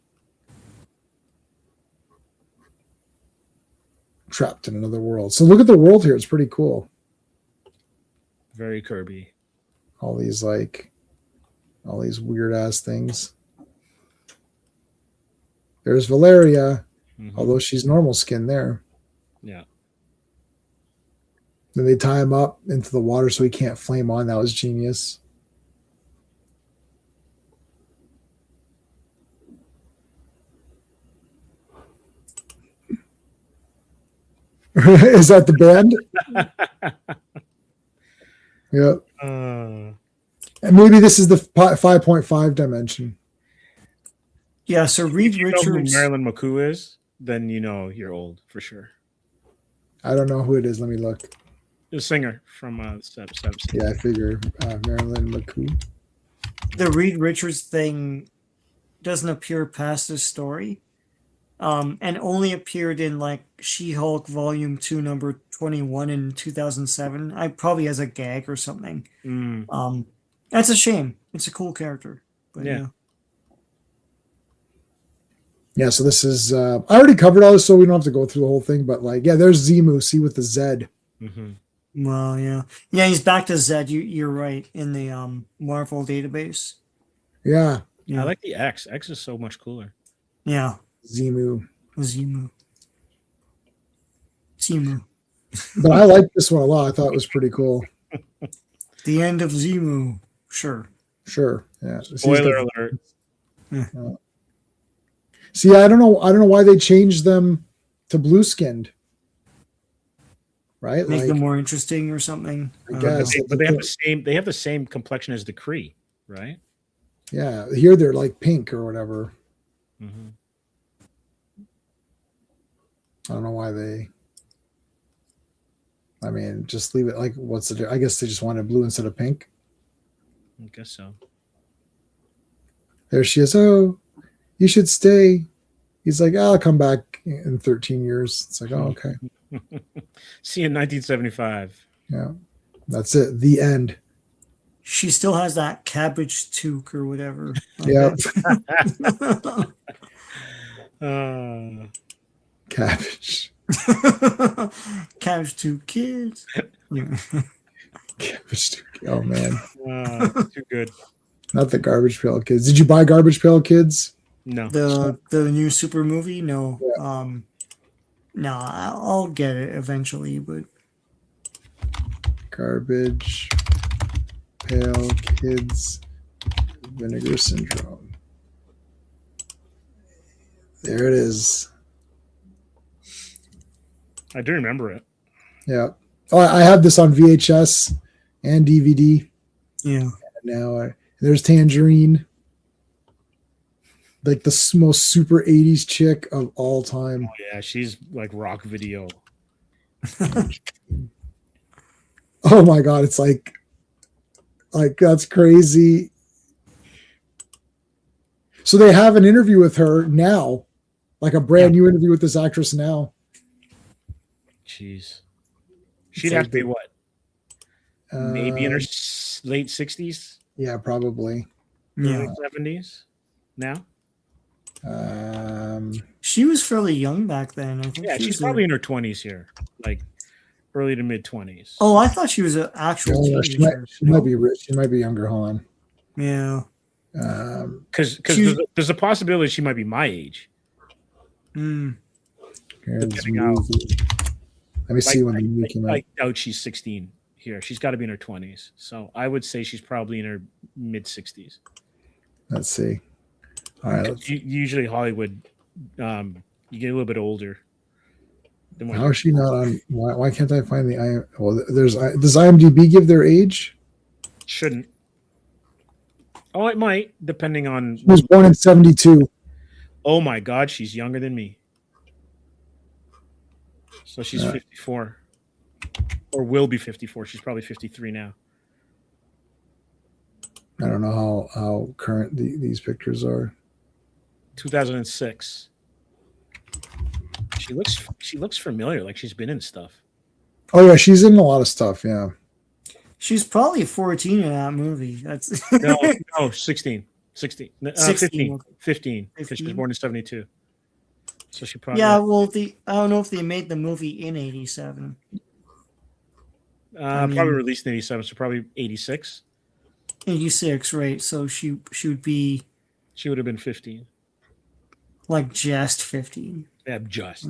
Trapped in another world. So look at the world here. It's pretty cool. Very Kirby. All these weird ass things. There's Valeria, although she's normal skin there. Yeah. Then they tie him up into the water so he can't flame on. That was genius. Is that the band? Yeah. And maybe this is the 5.5 dimension. Yeah, so Reed If you know who Richards. Marilyn McCoo is, then you know you're old for sure. I don't know who it is. Let me look. The singer from Yeah, I figure Marilyn McCoo. The Reed Richards thing doesn't appear past this story, and only appeared in like She-Hulk Volume 2, number 21 in 2007. I probably as a gag or something. That's a shame. It's a cool character, but Yeah. yeah. Yeah, so this is I already covered all this, so we don't have to go through the whole thing. But like, yeah, there's Zemu. See with the Z. Well, yeah, he's back to Zed. You're right in the Marvel database. Yeah, Yeah, I like the X. X is so much cooler. yeah, Zemu. Zemu. But I like this one a lot. I thought it was pretty cool. The end of Zemu. Sure. Sure. Yeah. Spoiler alert. See, I don't know why they changed them to blue skinned. Right? Make Like, them more interesting or something. I don't guess. know. But they have the same. They have the same complexion as the Kree, right? Yeah. Here they're like pink or whatever. I don't know why they. I mean, just leave it like what's the? I guess they just wanted blue instead of pink. I guess so. There she is. Oh, you should stay. He's like, I'll come back in 13 years. It's like, oh, okay. See you in 1975. Yeah. That's it. The end. She still has that cabbage toque or whatever. Yeah. Cabbage. Cabbage toque kids. Cabbage toque. Oh man. Too good. Not the Garbage Pail Kids. Did you buy Garbage Pail Kids? No. The new super movie? No. Yeah. No, I'll get it eventually, but Garbage Pail Kids Vinegar Syndrome. There it is. I do remember it. Yeah. Oh, I have this on VHS and DVD. yeah. Now there's Tangerine, like the most super 80s chick of all time. Oh, yeah, she's like rock video. Oh my god, it's like that's crazy. So they have an interview with her now, like a brand new interview with this actress now. Jeez. She'd It's have like to be what? Maybe in her late 60s, Yeah, probably. Yeah. early 70s now. She was fairly young back then. I think Yeah, she she's was probably in her 20s here, like early to mid 20s. Oh, I thought she was an actual she teenager. might be rich. She might be younger. Hold on. Yeah. Because She- there's a possibility she might be my age. Mm. Kids out. movie. Let me see when the movie came out. I doubt she's 16 here. She's got to be in her 20s. So I would say she's probably in her mid 60s. Let's see. All right. Usually Hollywood, you get a little bit older. Than what How is she not on? Why can't I find the I? Well, does IMDb give their age? shouldn't. Oh, it might, depending on. She was born in 72. Oh my God, she's younger than me. So she's 54, or will be 54. She's probably 53 now. I don't know how current these pictures are. 2006. She looks familiar, like she's been in stuff. Oh yeah, she's in a lot of stuff. Yeah. She's probably 14 in that movie. That's No, 16. 16. 16, 15. okay. 15. Because she was 15? born in 72. So she probably. Yeah, well, I don't know if they made the movie in 87. Probably released in 87, so probably 86. 86, right? So she would be She would have been 15. like just 15. Yeah, just.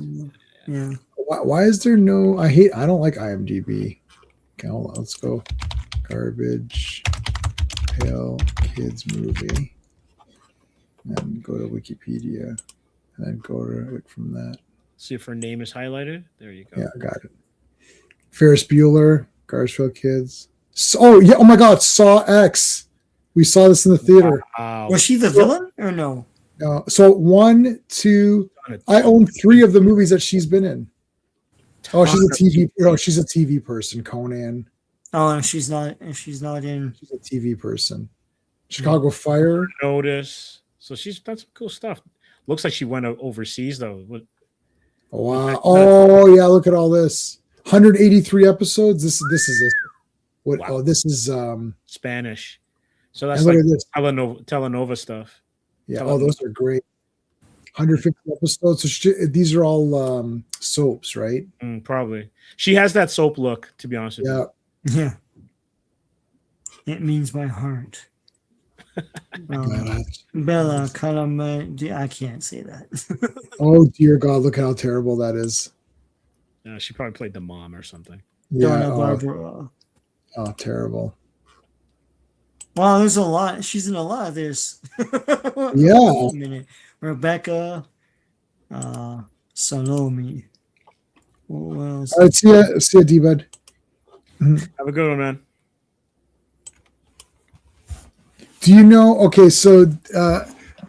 Yeah. Why is there no? I don't like IMDb. Okay, hold on. Let's go. Garbage Pail Kids movie. And go to Wikipedia. And then go to it from that. See if her name is highlighted. There you go. Yeah, I got it. Ferris Bueller, Garfield Kids. Oh yeah! Oh my God! Saw X. We saw this in the theater. Wow. Was she the villain or no? So 1, 2. I own 3 of the movies that she's been in. Oh, she's a TV. Oh, she's a TV person. Conan. Oh, and she's not. And she's not in. She's a TV person. Chicago Fire. Notice. So she's done some cool stuff. Looks like she went overseas though. Wow. Oh yeah, look at all this. 183 episodes. This is it. What? Wow. Oh, this is Spanish. So that's and look like at this. Telenova stuff. Yeah. Oh, those are great. 150 episodes. So these are all soaps, right? Probably. She has that soap look, to be honest with Yeah. you. Yeah. It means my heart. Bella Calamari. I can't say that. Oh dear God! Look how terrible that is. She probably played the mom or something. Yeah. Donna Oh, Barbara. oh, terrible. Wow, there's a lot. She's in a lot of this. Yeah. A minute. Rebecca, Salome. What else? All right. See ya, D-Bud. Have a good one, man. Do you know? Okay, so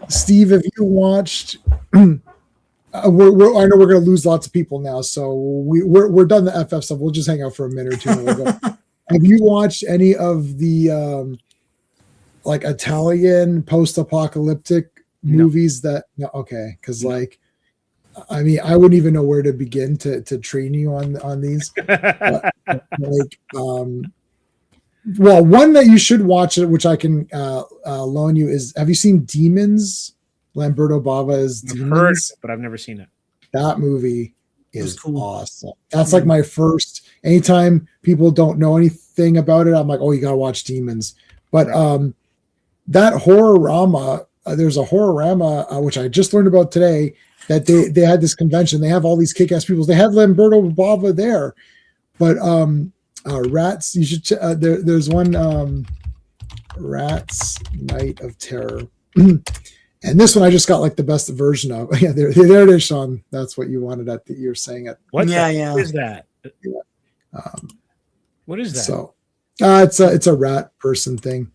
Steve, have you watched? I know we're going to lose lots of people now, so we're done the FF stuff. We'll just hang out for a minute or two. And we'll go. Have you watched any of the like Italian post-apocalyptic movies? That no, okay, because like, I mean, I wouldn't even know where to begin to train you on these. Like, well, one that you should watch, which I can loan you, is have you seen Demons? Lamberto Bava's I've Demons. heard it, but I've never seen it. That movie is cool. awesome. That's like my first. Anytime people don't know anything about it, I'm like, oh, you gotta watch Demons. But that horrorama, there's a horrorama which I just learned about today. That they had this convention. They have all these kick-ass people. They had Lamberto Bava there, but Rats. You should. There's one Rats Night of Terror. And this one I just got like the best version of. Yeah, there it is, Sean. That's what you wanted at the you're saying it. What? Yeah. What is that? Yeah. What is that? So it's a rat person thing.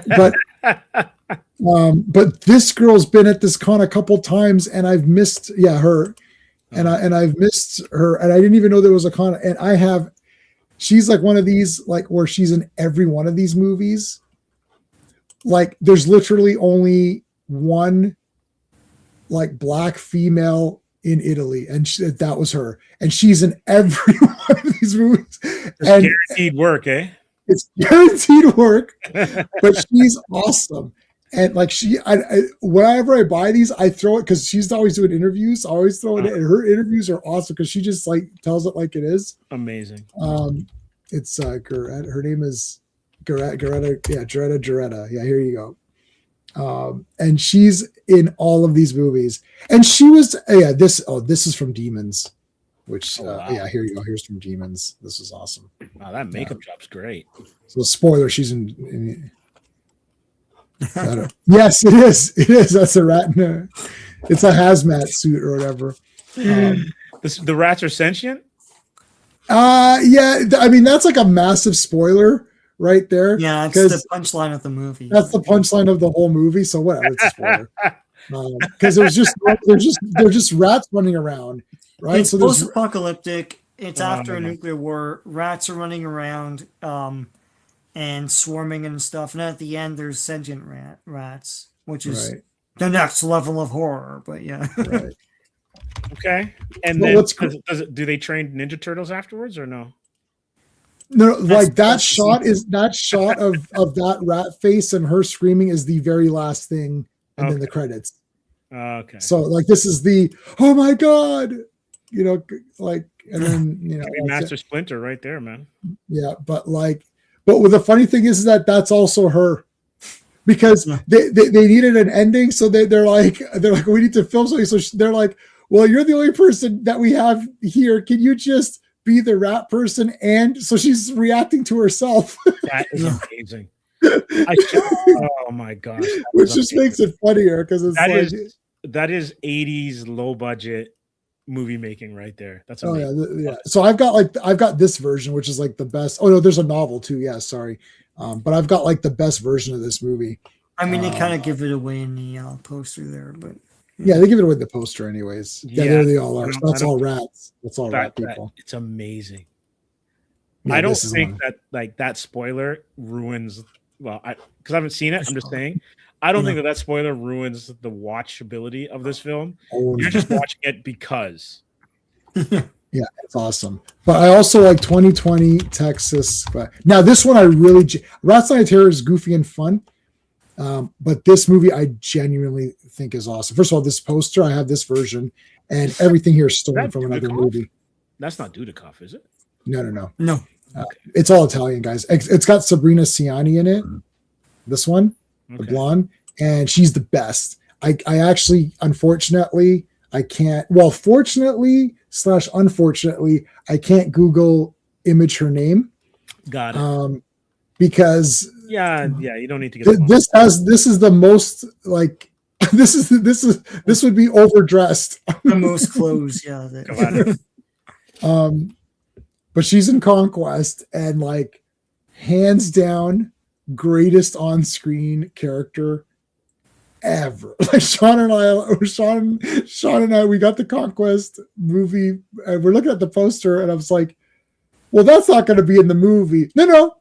But this girl's been at this con a couple times and I've missed her. And I've missed her and I didn't even know there was a con and she's like one of these like where she's in every one of these movies. Like there's literally only one like black female in Italy and that was her and she's in every one of these movies. It's And guaranteed work, eh? it's guaranteed work, but she's awesome. And like whenever I buy these, I throw it because she's always doing interviews. I always throw it in. And her interviews are awesome because she just like tells it like it is. Amazing. It's her name is Geretta. Yeah, Geretta. Yeah, here you go. And she's in all of these movies. And she was this is from Demons, which wow. yeah, here you go. Here's from Demons. This is awesome. Wow, that makeup job's great. So spoiler, she's in yes, it is. It is. That's a rat. It's a hazmat suit or whatever. The rats are sentient? Yeah. I mean, that's like a massive spoiler right there. Yeah, it's the punchline of the movie. That's the punchline of the whole movie. So whatever, it's a spoiler. Because they're just rats running around, right? It's so there's post-apocalyptic. It's after a nuclear war. Rats are running around and swarming and stuff. And at the end, there's sentient rats, which is the next level of horror. But yeah. Right. Okay. And Well, then do they train Ninja Turtles afterwards or no? No, like that shot of that rat face and her screaming is the very last thing, and then the credits. Okay. So like this is the oh my god, like and then Master Splinter right there, man. Yeah, but what the funny thing is that that's also her. Because they needed an ending, so they're like we need to film something. So they're like, well, you're the only person that we have here. Can you just be the rat person? And so she's reacting to herself. That is amazing. Oh my gosh, which just makes it funnier because it's that is 80s low budget movie making right there. That's Oh yeah, amazing. yeah. So I've got this version, which is like the best. Oh no, there's a novel too. Yeah, sorry, but I've got like the best version of this movie. I mean, they kind of give it away in the poster there, but Yeah, they give it away the poster anyways. Yeah, Yeah. there they all are. I So don't- that's all rats. That's all rat that- people. it's amazing. Yeah, I don't this is think one. that like that spoiler ruins. Well, because I haven't seen it. I'm just saying. I don't think that spoiler ruins the watchability of this film. Oh, You're just watching it because. yeah, it's awesome. But I also like 2020 Texas. But now this one I really Rats Night Terror is goofy and fun. But this movie I genuinely think is awesome. First of all, this poster, I have this version, and everything here is stolen That from another Dudikoff? movie. That's not Dudikoff, is it? No. no. It's all Italian, guys. It's got Sabrina Ciani in it. This one, the Okay. blonde, and she's the best. I actually, unfortunately, I can't. Well, fortunately / unfortunately, I can't Google image her name Got it. because Yeah. You don't need to get. this is the most like this would be overdressed. The most clothes, yeah. Go at it. But she's in Conquest and like hands down greatest on-screen character ever. Like Sean and I, we got the Conquest movie and we're looking at the poster and I was like, well, that's not going to be in the movie. No,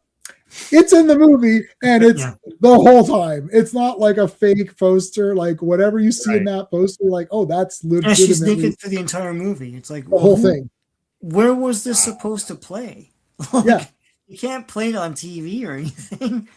it's in the movie and it's the whole time. It's not like a fake poster. Like whatever you see in that poster, like, oh, that's And legitimately she's naked for the entire movie. It's like the whole thing. Where was this supposed to play? Yeah. You can't play it on TV or anything.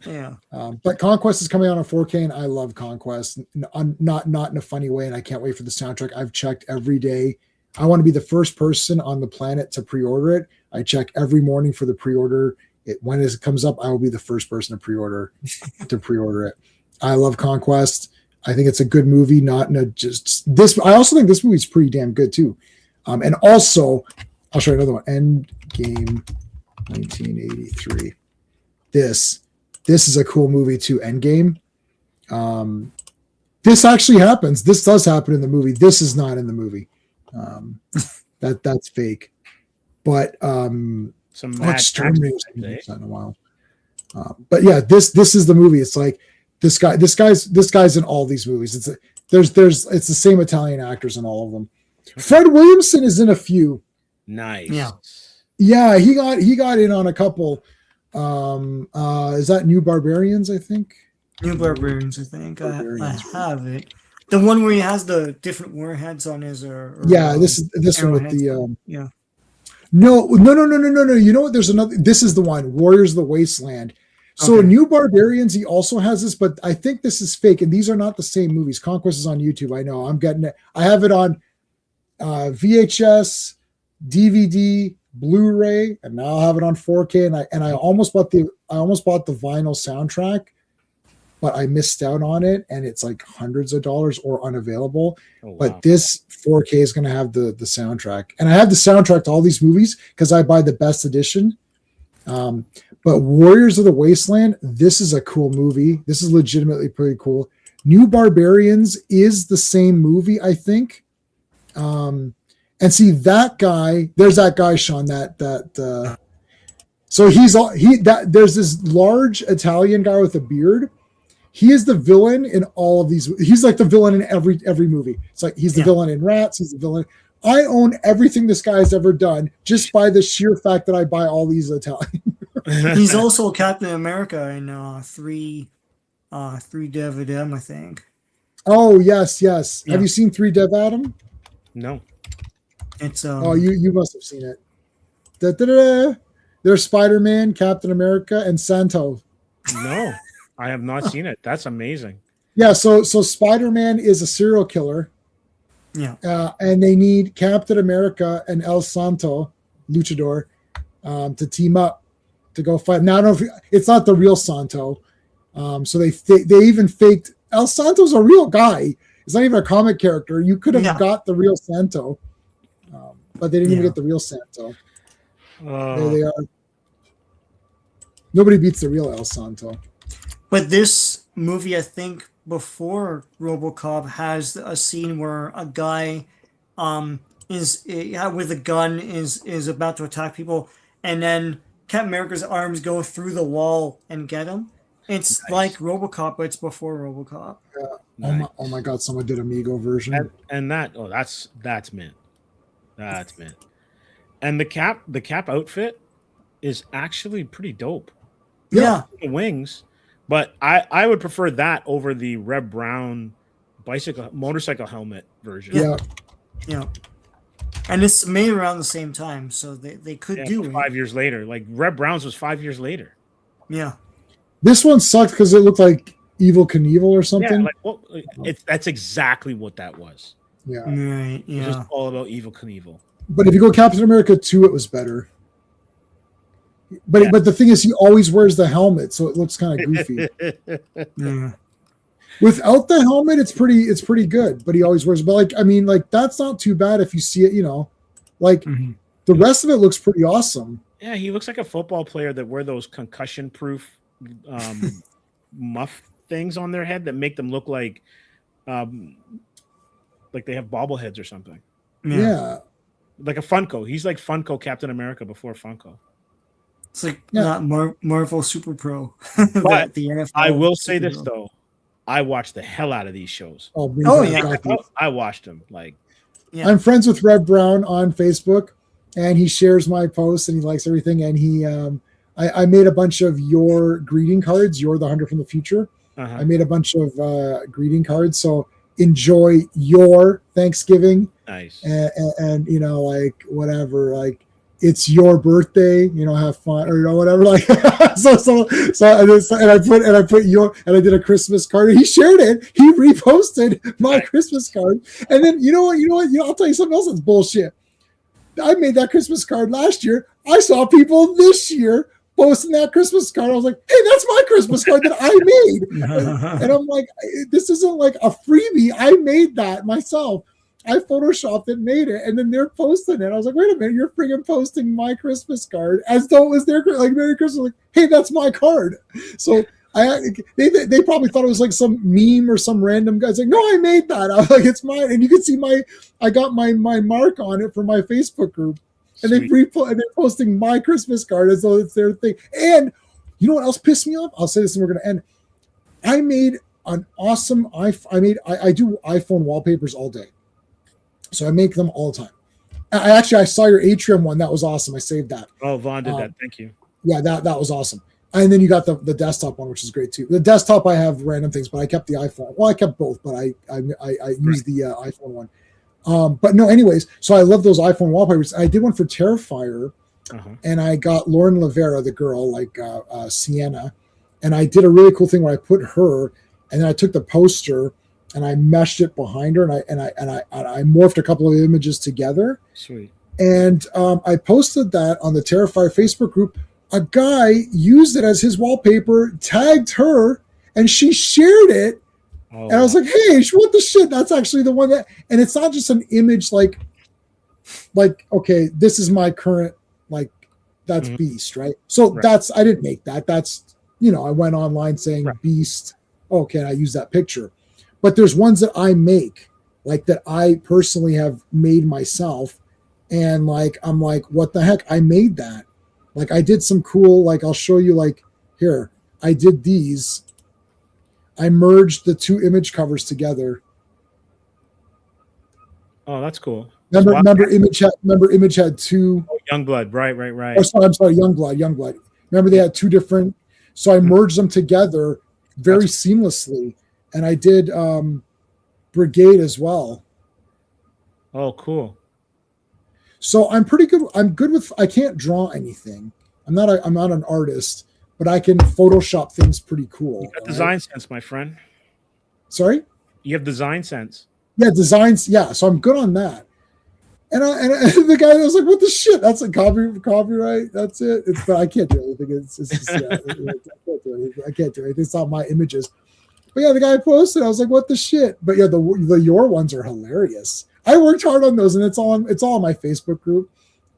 Yeah. But Conquest is coming out on 4K, and I love Conquest. Not in a funny way, and I can't wait for the soundtrack. I've checked every day. I want to be the first person on the planet to pre-order it. I check every morning for the pre-order. When it comes up, I will be the first person to pre-order it. I love Conquest. I think it's a good movie. Not in a just this. I also think this movie's pretty damn good too. And also, I'll show you another one. Endgame, 1983. This is a cool movie too. Endgame. This actually happens. This does happen in the movie. This is not in the movie. That's fake. But Some Mad Max Exterminators movies, haven't done in a while. But yeah, this is the movie. It's like this guy's in all these movies. It's the same Italian actors in all of them. Fred Williamson is in a few. Nice. Yeah, he got in on a couple. Is that New Barbarians? I think. New Barbarians, I think. I Barbarians. have it. The one where he has the different warheads on his. Yeah, this one with arrowheads. the. Yeah. No. You know what? There's another. This is the one. Warriors of the Wasteland. So Okay. New Barbarians, he also has this, but I think this is fake, and these are not the same movies. Conquest is on YouTube. I know. I'm getting it. I have it on VHS, DVD, Blu-ray, and now I'll have it on 4K. And I almost bought the vinyl soundtrack, but I missed out on it, and it's like hundreds of dollars or unavailable. Oh, wow. But this 4K is going to have the soundtrack, and I have the soundtrack to all these movies because I buy the best edition. But Warriors of the Wasteland, this is a cool movie. This is legitimately pretty cool. New Barbarians is the same movie, I think. And see that guy, there's that guy, Sean, so there's this large Italian guy with a beard. He is the villain in all of these. He's like the villain in every movie. It's like he's the villain in Rats. He's the villain. I own everything this guy's ever done just by the sheer fact that I buy all these Italian. He's also Captain America in 3 Dev Adam, I think. Oh yes. Yeah. Have you seen 3 Dev Adam? No. It's Oh, you must have seen it. Da-da-da. There's Spider-Man, Captain America, and Santo. No, I have not seen it. That's amazing. Yeah, so Spider-Man is a serial killer. Yeah. And they need Captain America and El Santo, Luchador, to team up to go fight. Now, I don't know if it's not the real Santo. So they even faked El Santo's a real guy. It's not even a comic character. You could have got the real Santo, but they didn't even get the real Santo. There they are. Nobody beats the real El Santo. But this movie, I think, before RoboCop has a scene where a guy is with a gun is about to attack people, and then Captain America's arms go through the wall and get him. It's like Nice. RoboCop, but it's before RoboCop. Oh my god, someone did Amigo version. And that that's mint. That's mint. And the cap outfit is actually pretty dope. Yeah, The wings, but I would prefer that over the Reb Brown motorcycle helmet version. Yeah. yeah. And it's made around the same time, so they could Yeah, do it. 5 years later. Like Reb Brown's was 5 years later. Yeah. This one sucked because it looked like Evil Knievel or Yeah, something. like well, that's exactly what that was. Yeah. Right. It was Yeah. all about Evil Knievel. But if you go Captain America 2, it was better. But Yeah. but the thing is, he always wears the helmet, so it looks kind of goofy. Yeah. Without the helmet, it's pretty good. But he always wears. But like, I mean, like that's not too bad if you see it. You know, like Mhm. the rest of it looks pretty awesome. Yeah, he looks like a football player that wear those concussion-proof muff things on their head that make them look like they have bobbleheads or something. Yeah. Like a Funko. He's like Funko Captain America before Funko. It's like Yeah. not Marvel Super Pro. But the NFL I will say this superhero. though. I watched the hell out of these shows. Oh yeah. I watched them. Like Yeah. I'm friends with Rev Brown on Facebook, and he shares my posts and he likes everything. And he, I made a bunch of your greeting cards. You're the Hunter from the Future. uh-huh. I made a bunch of greeting cards. So enjoy your Thanksgiving, Nice. and you know, like whatever, like it's your birthday. You know, have fun or you know whatever. Like so and I put your and I did a Christmas card. And he shared it. He reposted my Christmas card. And then you know what? I'll tell you something else that's bullshit. I made that Christmas card last year. I saw people this year posting that Christmas card. I was like, hey, that's my Christmas card that I made. And I'm like, this isn't like a freebie. I made that myself. I photoshopped it, made it, and then they're posting it. I was like, wait a minute, you're freaking posting my Christmas card as though it was their like Merry Christmas. Like, hey, that's my card. So they probably thought it was like some meme or some random guy's like, no, I made that. I was like, it's mine. And you can see I got my mark on it for my Facebook group. And they're posting my Christmas card as though it's their thing. And you know what else pissed me off? I'll say this and we're gonna end. I made an awesome I do iPhone wallpapers all day. So I make them all the time. I saw your Atrium one. That was awesome. I saved that. Oh, Vaughn did that. Thank you. Yeah, that was awesome. And then you got the desktop one, which is great too. The desktop I have random things, but I kept the iPhone. Well, I kept both, but I used the iPhone one. But no, anyways, so I love those iPhone wallpapers. I did one for Terrifier, and I got Lauren Lavera, the girl, like Sienna, and I did a really cool thing where I put her, and then I took the poster and I meshed it behind her, and I morphed a couple of images together. Sweet. And I posted that on the Terrifier Facebook group. A guy used it as his wallpaper, tagged her, and she shared it. Oh, And I was like, hey, what the shit? That's actually the one that, and it's not just an image like, okay, this is my current, like, that's Beast, right? So I didn't make that. That's, I went online saying Beast. Okay, I use that picture. But there's ones that I make, like that I personally have made myself. And like, I'm like, what the heck? I made that. Like I did some cool, like I'll show you, like here, I did these. I merged the two image covers together. Oh, that's cool. Remember Image had two. Oh, Youngblood, right. Oh, I'm sorry, Youngblood. Remember they had two different. So I merged them together very seamlessly, and I did Brigade as well. Oh, cool. So I'm pretty good. I'm good with. I can't draw anything. I'm not an artist, but I can Photoshop things pretty cool. You got design sense, my friend. Sorry? You have design sense. Yeah, designs. Yeah, so I'm good on that. And the guy was like, "What the shit? That's a copyright. That's it." But I can't do anything. It's just, I can't do anything. I can't do anything. It's not my images. But yeah, the guy posted. I was like, "What the shit?" But yeah, the your ones are hilarious. I worked hard on those, and it's all on my Facebook group.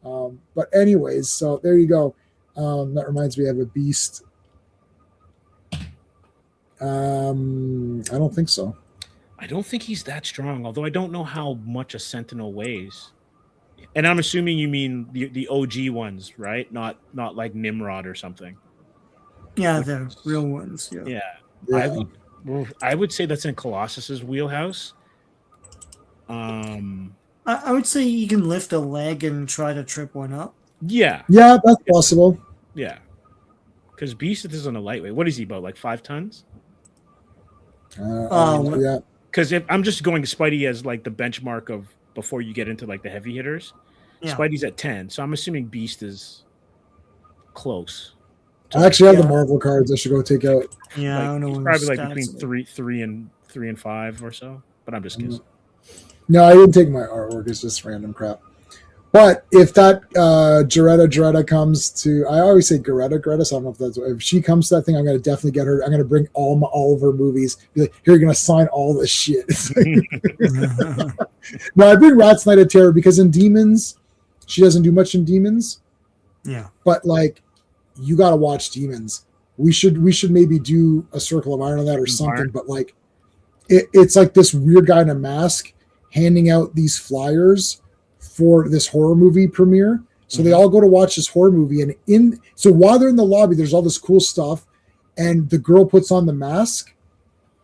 But anyways, so there you go. That reminds me, I have a Beast. I don't think so. I don't think he's that strong, although I don't know how much a Sentinel weighs. And I'm assuming you mean the OG ones, right? Not like Nimrod or something. Yeah, the real ones. Yeah. Yeah. I would say that's in Colossus's wheelhouse. I would say you can lift a leg and try to trip one up. Yeah. Yeah, that's possible. Yeah. Because Beast isn't a lightweight. What is he about? Like 5 tons? Yeah. Because if I'm just going Spidey as like the benchmark of before you get into like the heavy hitters, Yeah. Spidey's at 10. So I'm assuming Beast is close. I actually have the Yeah. Marvel cards. I should go take out. Yeah, I don't know. He's what probably his like stats between are. three and 5 or so. But I'm just guessing. No, I didn't take my artwork. It's just random crap. But if that Jaretta comes to, I always say Greta, so I don't know if that's, if she comes to that thing, I'm going to definitely get her. I'm going to bring all of her movies. Be like, here, you're going to sign all this shit. No, I bring Rat's Night of Terror because in Demons, she doesn't do much in Demons. Yeah. But like, you got to watch Demons. We should maybe do a Circle of Iron on that or something. But like, it's like this weird guy in a mask handing out these flyers for this horror movie premiere. So they all go to watch this horror movie, and so while they're in the lobby, there's all this cool stuff, and the girl puts on the mask,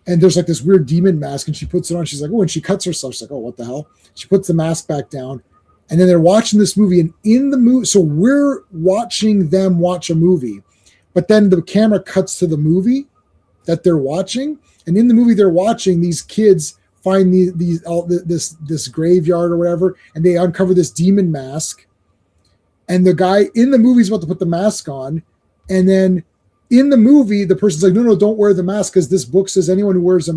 and there's like this weird demon mask, and she puts it on. She's like, oh, and she cuts herself. She's like, oh, what the hell? She puts the mask back down, and then they're watching this movie, and in the movie, so we're watching them watch a movie, but then the camera cuts to the movie that they're watching, and in the movie they're watching, these kids find this graveyard or whatever, and they uncover this demon mask, and the guy in the movie is about to put the mask on, and then in the movie the person's like, no, don't wear the mask because this book says anyone who wears the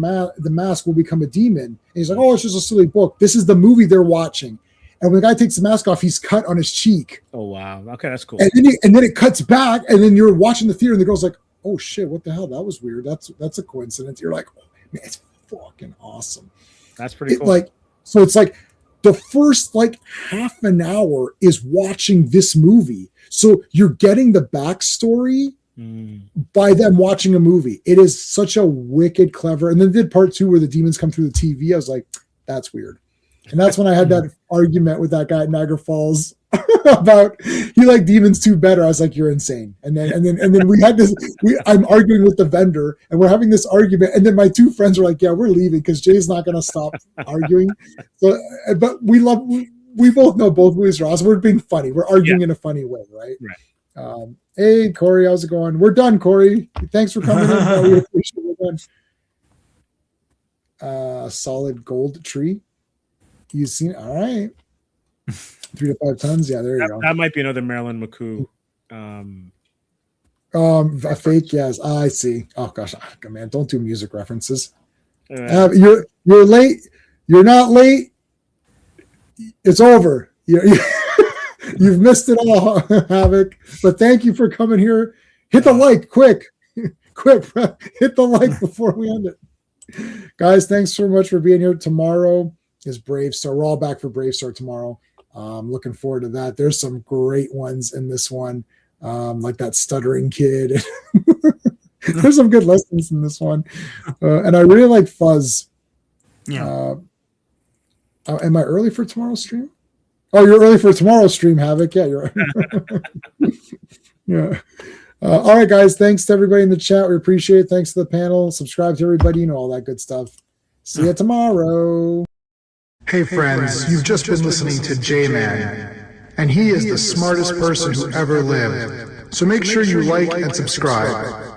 mask will become a demon. And he's like, oh, it's just a silly book. This is the movie they're watching, and when the guy takes the mask off, he's cut on his cheek. Oh wow, okay, that's cool. And then it cuts back, and then you're watching the theater, and the girl's like, oh shit, what the hell, that was weird, that's a coincidence. You're like, oh man, it's fucking awesome. That's pretty cool. Like, so it's like the first like half an hour is watching this movie. So you're getting the backstory by them watching a movie. It is such a wicked clever. And then they did part 2 where the demons come through the TV. I was like, that's weird. And that's when I had that argument with that guy at Niagara Falls about he liked Demons 2 better. I was like, you're insane. And then we had this. I'm arguing with the vendor, and we're having this argument. And then my 2 friends were like, yeah, we're leaving because Jay's not going to stop arguing. So, but we both know both movies are awesome. We're being funny. We're arguing in a funny way, right? Hey, Corey, how's it going? We're done, Corey. Thanks for coming in. We appreciate it. We're done. Solid gold tree. You seen it? All right. 3 to 5 tons. Yeah, there you go. That might be another Marilyn McCoo. A fake, yes. I see. Oh gosh, man, don't do music references. You're late. You're not late. It's over. You've missed it all, Havoc. But thank you for coming here. Hit the like, quick. Hit the like before we end it, guys. Thanks so much for being here. Tomorrow is Brave Star. We're all back for Brave Star tomorrow. Looking forward to that. There's some great ones in this one, like that stuttering kid. There's some good lessons in this one, and I really like Fuzz. Yeah. Am I early for tomorrow's stream? Oh, you're early for tomorrow's stream, Havoc. Yeah, you're right. Yeah. All right, guys. Thanks to everybody in the chat. We appreciate it. Thanks to the panel. Subscribe to everybody. All that good stuff. See you tomorrow. Hey friends, you've just been listening to J-Man, and he is the smartest person who ever lived. So make sure you like and subscribe.